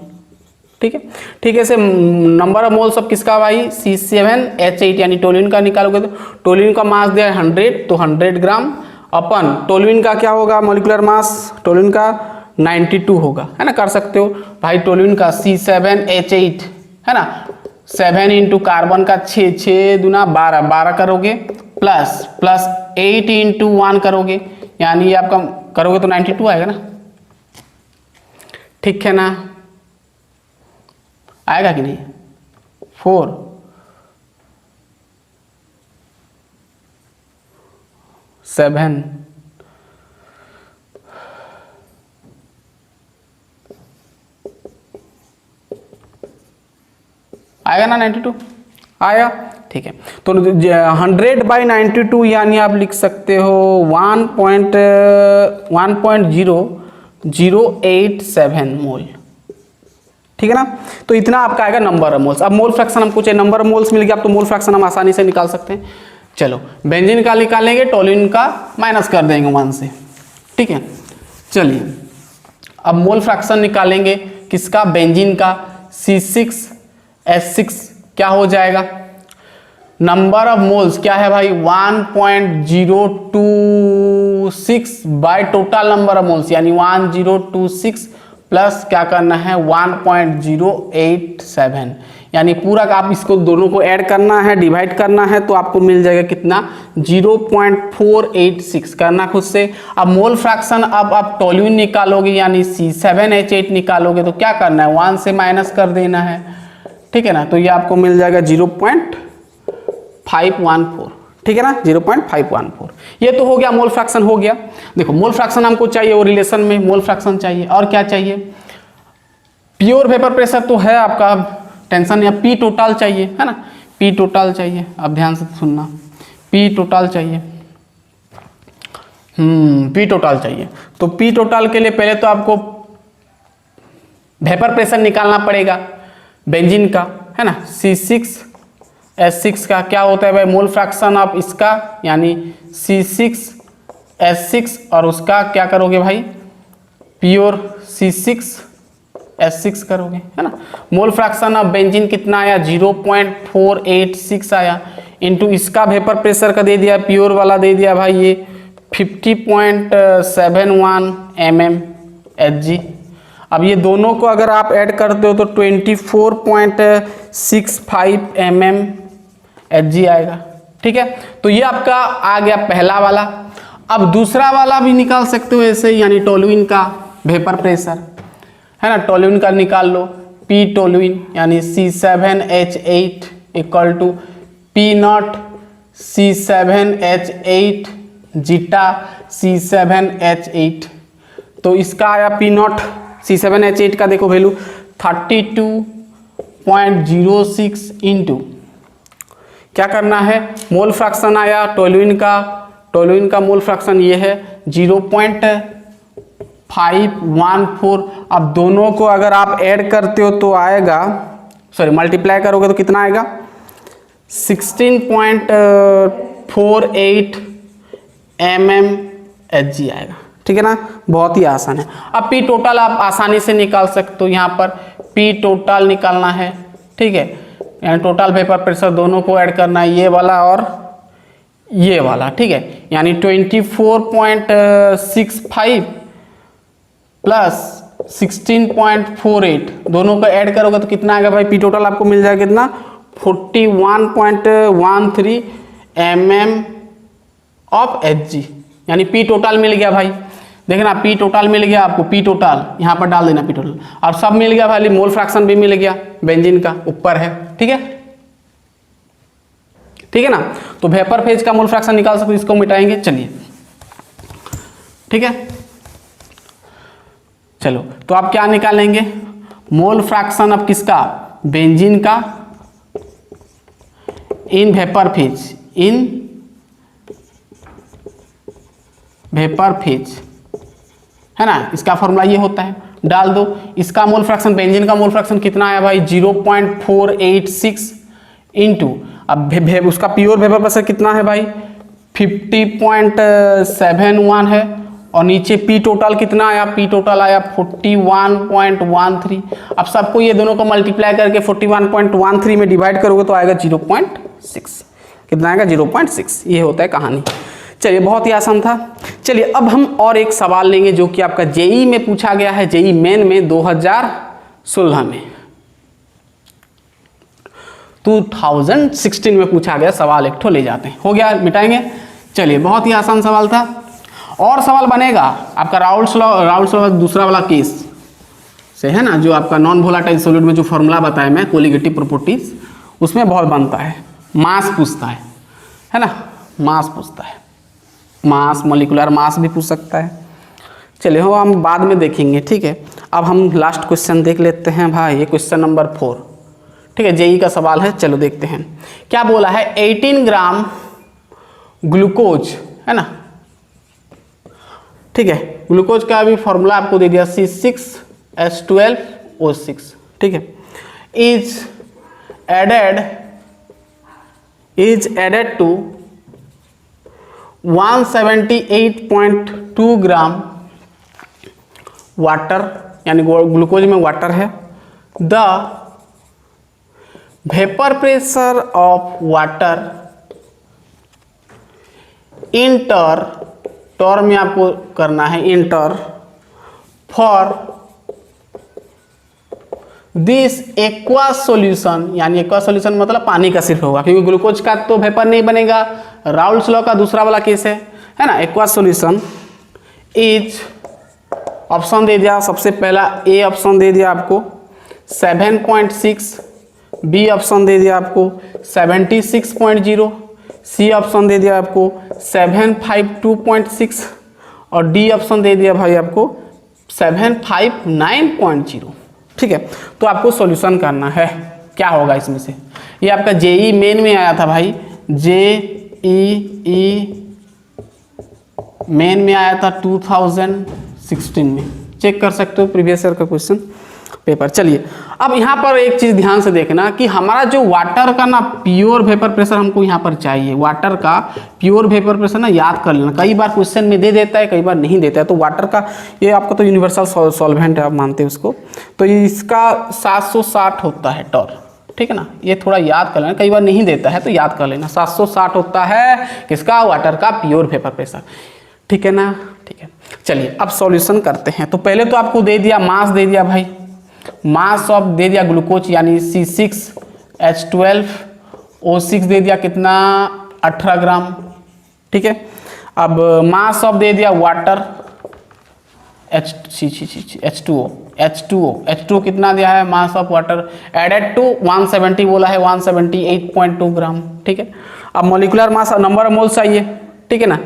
ठीक है, ठीक है। ऐसे नंबर ऑफ मोल्स ऑफ किसका भाई C7H8 यानी टोल्यूइन का निकालोगे तो टोल्यूइन का मास दिया है 100, तो 100 ग्राम अपन टोल्यूइन का क्या होगा मॉलिक्यूलर मास, टोल्यूइन का 92 होगा है ना, कर सकते हो भाई। टोल्यूइन का C7H8 है ना, 7 इंटू कार्बन का 6, 6 दूना 12, 12 करोगे प्लस 8 इंटू 1 करोगे, यानी ये आपका करोगे तो 92 आएगा ना, ठीक है ना, आएगा कि नहीं 4 7 आएगा ना 92 आया, ठीक है। तो 100/92 यानी आप लिख सकते हो 1.0087 मोल, ठीक है ना। तो इतना आपका आएगा नंबर ऑफ मोल्स। अब मोल फ्रैक्शन हमको चाहिए, नंबर ऑफ मोल्स मिल गया, अब तो मोल फ्रैक्शन हम आसानी से निकाल सकते हैं। चलो बेंजीन का निकालेंगे, टोल्यूइन का माइनस कर देंगे 1 से, ठीक है। चलिए अब मोल फ्रैक्शन निकालेंगे किसका, बेंजीन का। C6H6 क्या हो जाएगा, नंबर ऑफ मोल्स क्या है भाई 1.026 bye total number of moles, यानी 1026 प्लस क्या करना है 1.087, यानी पूरा का आप इसको दोनों को ऐड करना है, डिवाइड करना है, तो आपको मिल जाएगा कितना 0.486 करना खुद से। अब मोल फ्रैक्शन अब आप टोल्यूइन निकालोगे यानी C7H8 निकालोगे तो क्या करना है 1 से माइनस कर देना है, ठीक है ना। तो ये आपको मिल जाएगा 0.514, ठीक है ना, 0.514। ये तो हो गया मोल फ्रैक्शन हो गया। देखो मोल फ्रैक्शन हमको चाहिए, वो रिलेशन में मोल फ्रैक्शन चाहिए, और क्या चाहिए प्योर वेपर प्रेशर तो है आपका, टेंशन या P टोटल चाहिए है ना, P टोटल चाहिए। अब ध्यान से सुनना, P टोटल चाहिए, P टोटल चाहिए। तो P टोटल के लिए पहले तो आपको वेपर प्रेशर निकालना पड़ेगा बेंजीन का है ना। C6H6 का क्या होता है भाई मोल फ्रैक्शन ऑफ इसका, यानी C6H6 और उसका क्या करोगे भाई प्योर C6H6 करोगे है ना। मोल फ्रैक्शन ऑफ बेंजीन कितना आया 0.486 आया, इंटू इसका वेपर प्रेशर का दे दिया, प्योर वाला दे दिया भाई ये 50.71 mmHg। अब ये दोनों को अगर आप ऐड करते हो तो 24.65 mmHg आएगा, ठीक है। तो ये आपका आ गया पहला वाला। अब दूसरा वाला भी निकाल सकते हो ऐसे, यानी टोल्यूइन का वेपर प्रेशर है ना, टोल्यूइन का निकाल लो P टोल्यूइन यानी C7H8 equal to P0 C7H8 zeta C7H8। तो इसका आया P0 C7H8 का देखो वैल्यू 32.06 इंटू क्या करना है मोल फ्रैक्शन आया टोल्यूइन का मोल फ्रैक्शन ये है 0.514। अब दोनों को अगर आप ऐड करते हो तो आएगा, सॉरी मल्टीप्लाई करोगे तो कितना आएगा 16.48 mmHg आएगा, ठीक है ना, बहुत ही आसान है। अब पी टोटल आप आसानी से निकाल सकते हो, यहाँ पर पी टोटल निकालना है, ठीक है, यानी टोटल वेपर प्रेशर दोनों को ऐड करना है, ये वाला और ये वाला, ठीक है, यानी 24.65 प्लस 16.48 दोनों को ऐड करोगे तो कितना आएगा भाई, पी टोटल आपको मिल जाएगा कितना, 41.13 mm ऑफ Hg, यानी पी टोटल मिल गया भाई। देखना पी टोटल मिल गया आपको, पी टोटल यहाँ पर डाल देना पी टोटल, और सब मिल गया भाई, मोल फ्रैक्शन भी मिल गया बेंजीन का, ऊपर है, ठीक है, ठीक है ना। तो वेपर फेज का मोल फ्रैक्शन निकाल सकते, इसको मिटाएंगे, चलिए, ठीक है। चलो तो आप क्या निकालेंगे, मोल फ्रैक्शन अब किसका, बेंजीन का in vapour phase, in vapour phase, है ना, इसका फॉर्मूला ये होता है, डाल दो। इसका मोल फ्रैक्शन, बेंजीन का मोल फ्रैक्शन कितना आया भाई, 0.486 इंटू, अब उसका प्योर वेपर प्रेशर कितना है भाई, 50.71 है, और नीचे पी टोटल कितना आया, पी टोटल आया 41.13। अब सबको ये दोनों को मल्टीप्लाई करके 41.13 में डिवाइड करोगे तो आएगा 0.6, कितना आएगा 0.6, ये होता है कहानी। चलिए बहुत ही आसान था। चलिए अब हम और एक सवाल लेंगे जो कि आपका जेई में पूछा गया है, जेई मेन में 2016 में, 2016 में पूछा गया सवाल, एक ठो ले जाते हैं, हो गया, मिटाएंगे। चलिए बहुत ही आसान सवाल था, और सवाल बनेगा आपका राउल्ट्स लॉ दूसरा वाला केस से, है ना, जो आपका नॉन वोलेटाइल सॉलिड में जो फॉर्मूला बताया मैं, कोलिगेटिव प्रॉपर्टीज, उसमें बहुत बनता है, मास पूछता है ना, मास पूछता है, मास, मॉलिक्यूलर मास भी पूछ सकता है। चलिए हो, हम बाद में देखेंगे, ठीक है। अब हम लास्ट क्वेश्चन देख लेते हैं भाई, ये क्वेश्चन नंबर 4, ठीक है, जेई का सवाल है। चलो देखते हैं क्या बोला है, 18 ग्राम ग्लूकोज, है ना, ठीक है, ग्लूकोज का भी फॉर्मूला आपको दे दिया, C6H12O6, ठीक है, is added to 178.2 gram water, यानी ग्लूकोज में वाटर है। The vapour pressure of water in torr, torr में आपको करना है in torr, for this aqua solution, यानी एक्वा सॉल्यूशन मतलब पानी का सिर्फ होगा, क्योंकि ग्लूकोज का तो वेपर नहीं बनेगा, राउल्ट्स लॉ का दूसरा वाला केस है ना। एक्वा सॉल्यूशन इज, ऑप्शन दे दिया, सबसे पहला ए ऑप्शन दे दिया आपको 7.6, बी ऑप्शन दे दिया आपको 76.0, सी ऑप्शन दे दिया आपको 752.6, और डी ऑप्शन दे दिया भाई आपको 759.0, ठीक है। तो आपको सॉल्यूशन करना है, क्या होगा इसमें से, ये आपका जेई मेन में आया था भाई, जेईई मेन में आया था 2016 में, चेक कर सकते हो प्रीवियस ईयर का क्वेश्चन पेपर। चलिए अब यहाँ पर एक चीज़ ध्यान से देखना कि हमारा जो वाटर का ना प्योर वेपर प्रेशर हमको यहाँ पर चाहिए, वाटर का प्योर वेपर प्रेशर ना याद कर लेना, कई बार क्वेश्चन में दे देता है, कई बार नहीं देता है। तो वाटर का ये आपका तो यूनिवर्सल सॉल्वेंट है, आप मानते हैं उसको, तो इसका 760 होता है टॉर, ठीक है ना, ये थोड़ा याद कर लेना, कई बार नहीं देता है तो याद कर लेना, 760 होता है किसका, वाटर का प्योर वेपर प्रेशर, ठीक है ना, ठीक है। चलिए अब सॉल्यूशन करते हैं। तो पहले तो आपको दे दिया मास, दे दिया भाई मास ऑफ, दे दिया ग्लूकोज यानी C6H12O6 दे दिया कितना, 18 ग्राम, ठीक है। अब मास ऑफ दे दिया वाटर H2O कितना दिया है, mass of water added to 170 बोला है, 178.2 ग्राम, ठीक है। अब molecular mass, number of moles चाहिए, ठीक है ना,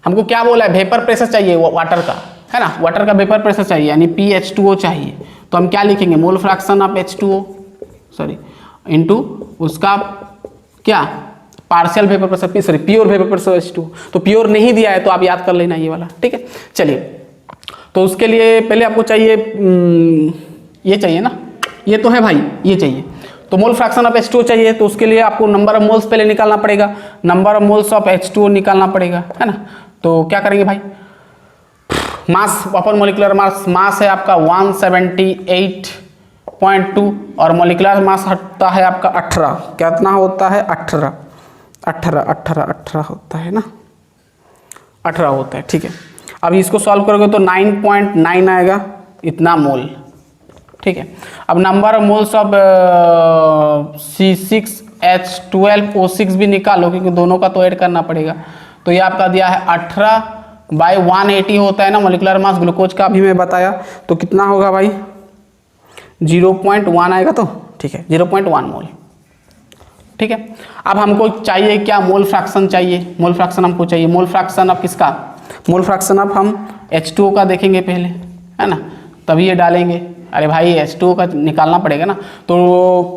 हमको क्या बोला है, वेपर प्रेशर चाहिए वाटर का, है ना, वाटर का वेपर प्रेशर चाहिए यानी PH2O चाहिए, तो हम क्या लिखेंगे, मोल fraction of H2O sorry into उसका क्या, partial vapour pressure, sorry pure vapour pressure H2O, तो प्योर नहीं दिया है तो आप याद कर लेना ये वाला, ठीक है। चलिए तो उसके लिए पहले आपको चाहिए ये चाहिए ना, ये तो है भाई, ये चाहिए, तो मोल फ्रैक्शन ऑफ H2O चाहिए, तो उसके लिए आपको नंबर ऑफ मोल्स पहले निकालना पड़ेगा, number of moles of H2O निकालना पड़ेगा, है ना। तो क्या करेंगे भाई, मास अपन मोलिकुलर मास है आपका 178.2 और मोलिकुलर मास हटता है आपका 18। कितना होता है? 18 होता है ना, 18 होता है। ठीक है, अब इसको सॉल्व करोगे तो 9.9 आएगा इतना मोल। ठीक है, अब number of moles of C6H12O6 भी निकालो, क्योंकि दोनों का तो ऐड करना पड़ेगा। तो ये आपका दिया है 18/180 होता है ना मोलिकुलर मास ग्लूकोज का, अभी मैं बताया। तो कितना होगा भाई? 0.1 आएगा। तो ठीक है, 0.1 मोल। ठीक है, अब हमको चाहिए क्या? मोल फ्रैक्शन चाहिए। मोल फ्रैक्शन हमको चाहिए। मोल फ्रैक्शन अब किसका? मोल फ्रैक्शन अब हम H2O का देखेंगे पहले, है ना, तभी ये डालेंगे। अरे भाई H2O का निकालना पड़ेगा ना। तो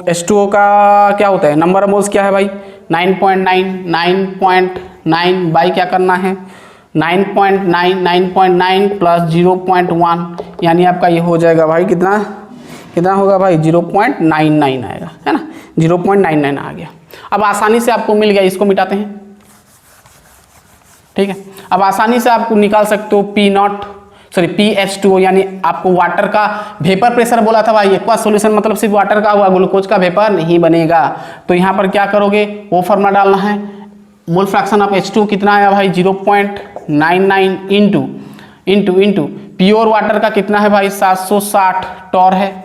H2O का क्या होता है? नंबर ऑफ मोल्स क्या है भाई? 9.9 बाई क्या करना है? 9.9 प्लस 0.1, यानी आपका ये हो जाएगा भाई कितना होगा भाई? 0.99 आएगा, है ना, 0.99 आ गया। अब आसानी से आपको मिल गया, इसको मिटाते हैं। ठीक है, अब आसानी से आपको निकाल सकते हो PH2O, यानी आपको वाटर का वेपर प्रेशर बोला था भाई। एक्वा सॉल्यूशन मतलब सिर्फ वाटर का हुआ, ग्लूकोज का वेपर नहीं बनेगा। तो यहाँ पर क्या करोगे? वो फॉर्मूला डालना है। मोल फ्रैक्शन ऑफ H2 कितना आया भाई? 0.99 इंटू प्योर वाटर का कितना है भाई? 760 टॉर है।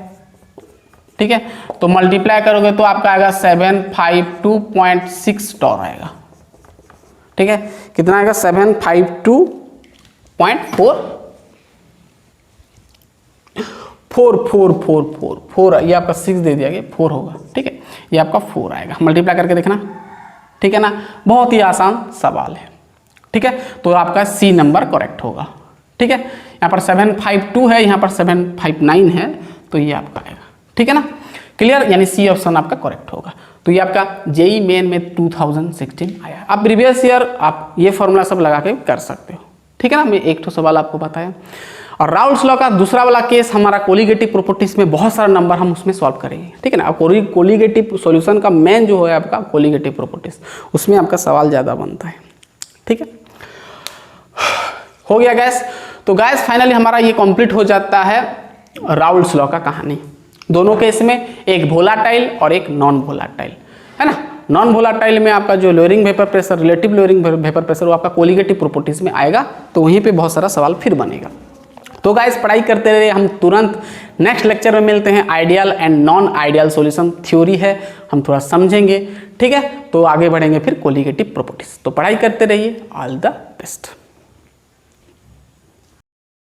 ठीक है, तो मल्टीप्लाई करोगे तो आपका आएगा 752.6 टॉर आएगा। ठीक है, कितना आएगा? 752.4 ये आपका 6 दे दिया गया, 4 होगा। ठीक है, ये आपका 4 आएगा। मल्टीप्लाई करके देखना। ठीक है ना, बहुत ही आसान सवाल है। ठीक है, तो आपका C नंबर करेक्ट होगा। ठीक है, यहाँ पर 752 है, यहाँ पर 759 है, तो ये आपका आएगा। ठीक है ना, क्लियर, यानी C ऑप्शन आपका करेक्ट होगा। तो ये आपका JEE मेन में 2016 आया। आप प्रीवियस ईयर आप ये फॉर्मूला सब लगा के कर सकते हो। ठीक है ना, मैं एक तो सवाल आपको बताया। और राउल्स लॉ का दूसरा वाला केस हमारा कोलिगेटिव प्रॉपर्टीज में बहुत सारा नंबर हम उसमें सॉल्व करेंगे। ठीक है ना, कोलिगेटिव सॉल्यूशन का मेन जो है आपका कोलिगेटिव प्रॉपर्टीज, उसमें आपका सवाल ज़्यादा बनता है। ठीक है, हो गया गैस। तो गैस फाइनली हमारा ये कंप्लीट हो जाता है राउल्स लॉ का कहानी। दोनों केस में एक वोलाटाइल और एक नॉन वोलाटाइल, है ना। नॉन वोलाटाइल में आपका जो lowering vapour pressure, relative lowering vapour pressure, वो आपका कोलिगेटिव प्रॉपर्टीज में आएगा। तो वहीं पे बहुत सारा सवाल फिर बनेगा। तो गाइस पढ़ाई करते रहिए, हम तुरंत नेक्स्ट लेक्चर में मिलते हैं। Ideal and non ideal solution theory है, हम थोड़ा समझेंगे। ठीक है, तो आगे बढ़ेंगे फिर कोलिगेटिव प्रॉपर्टीज। तो पढ़ाई करते रहिए। All the best.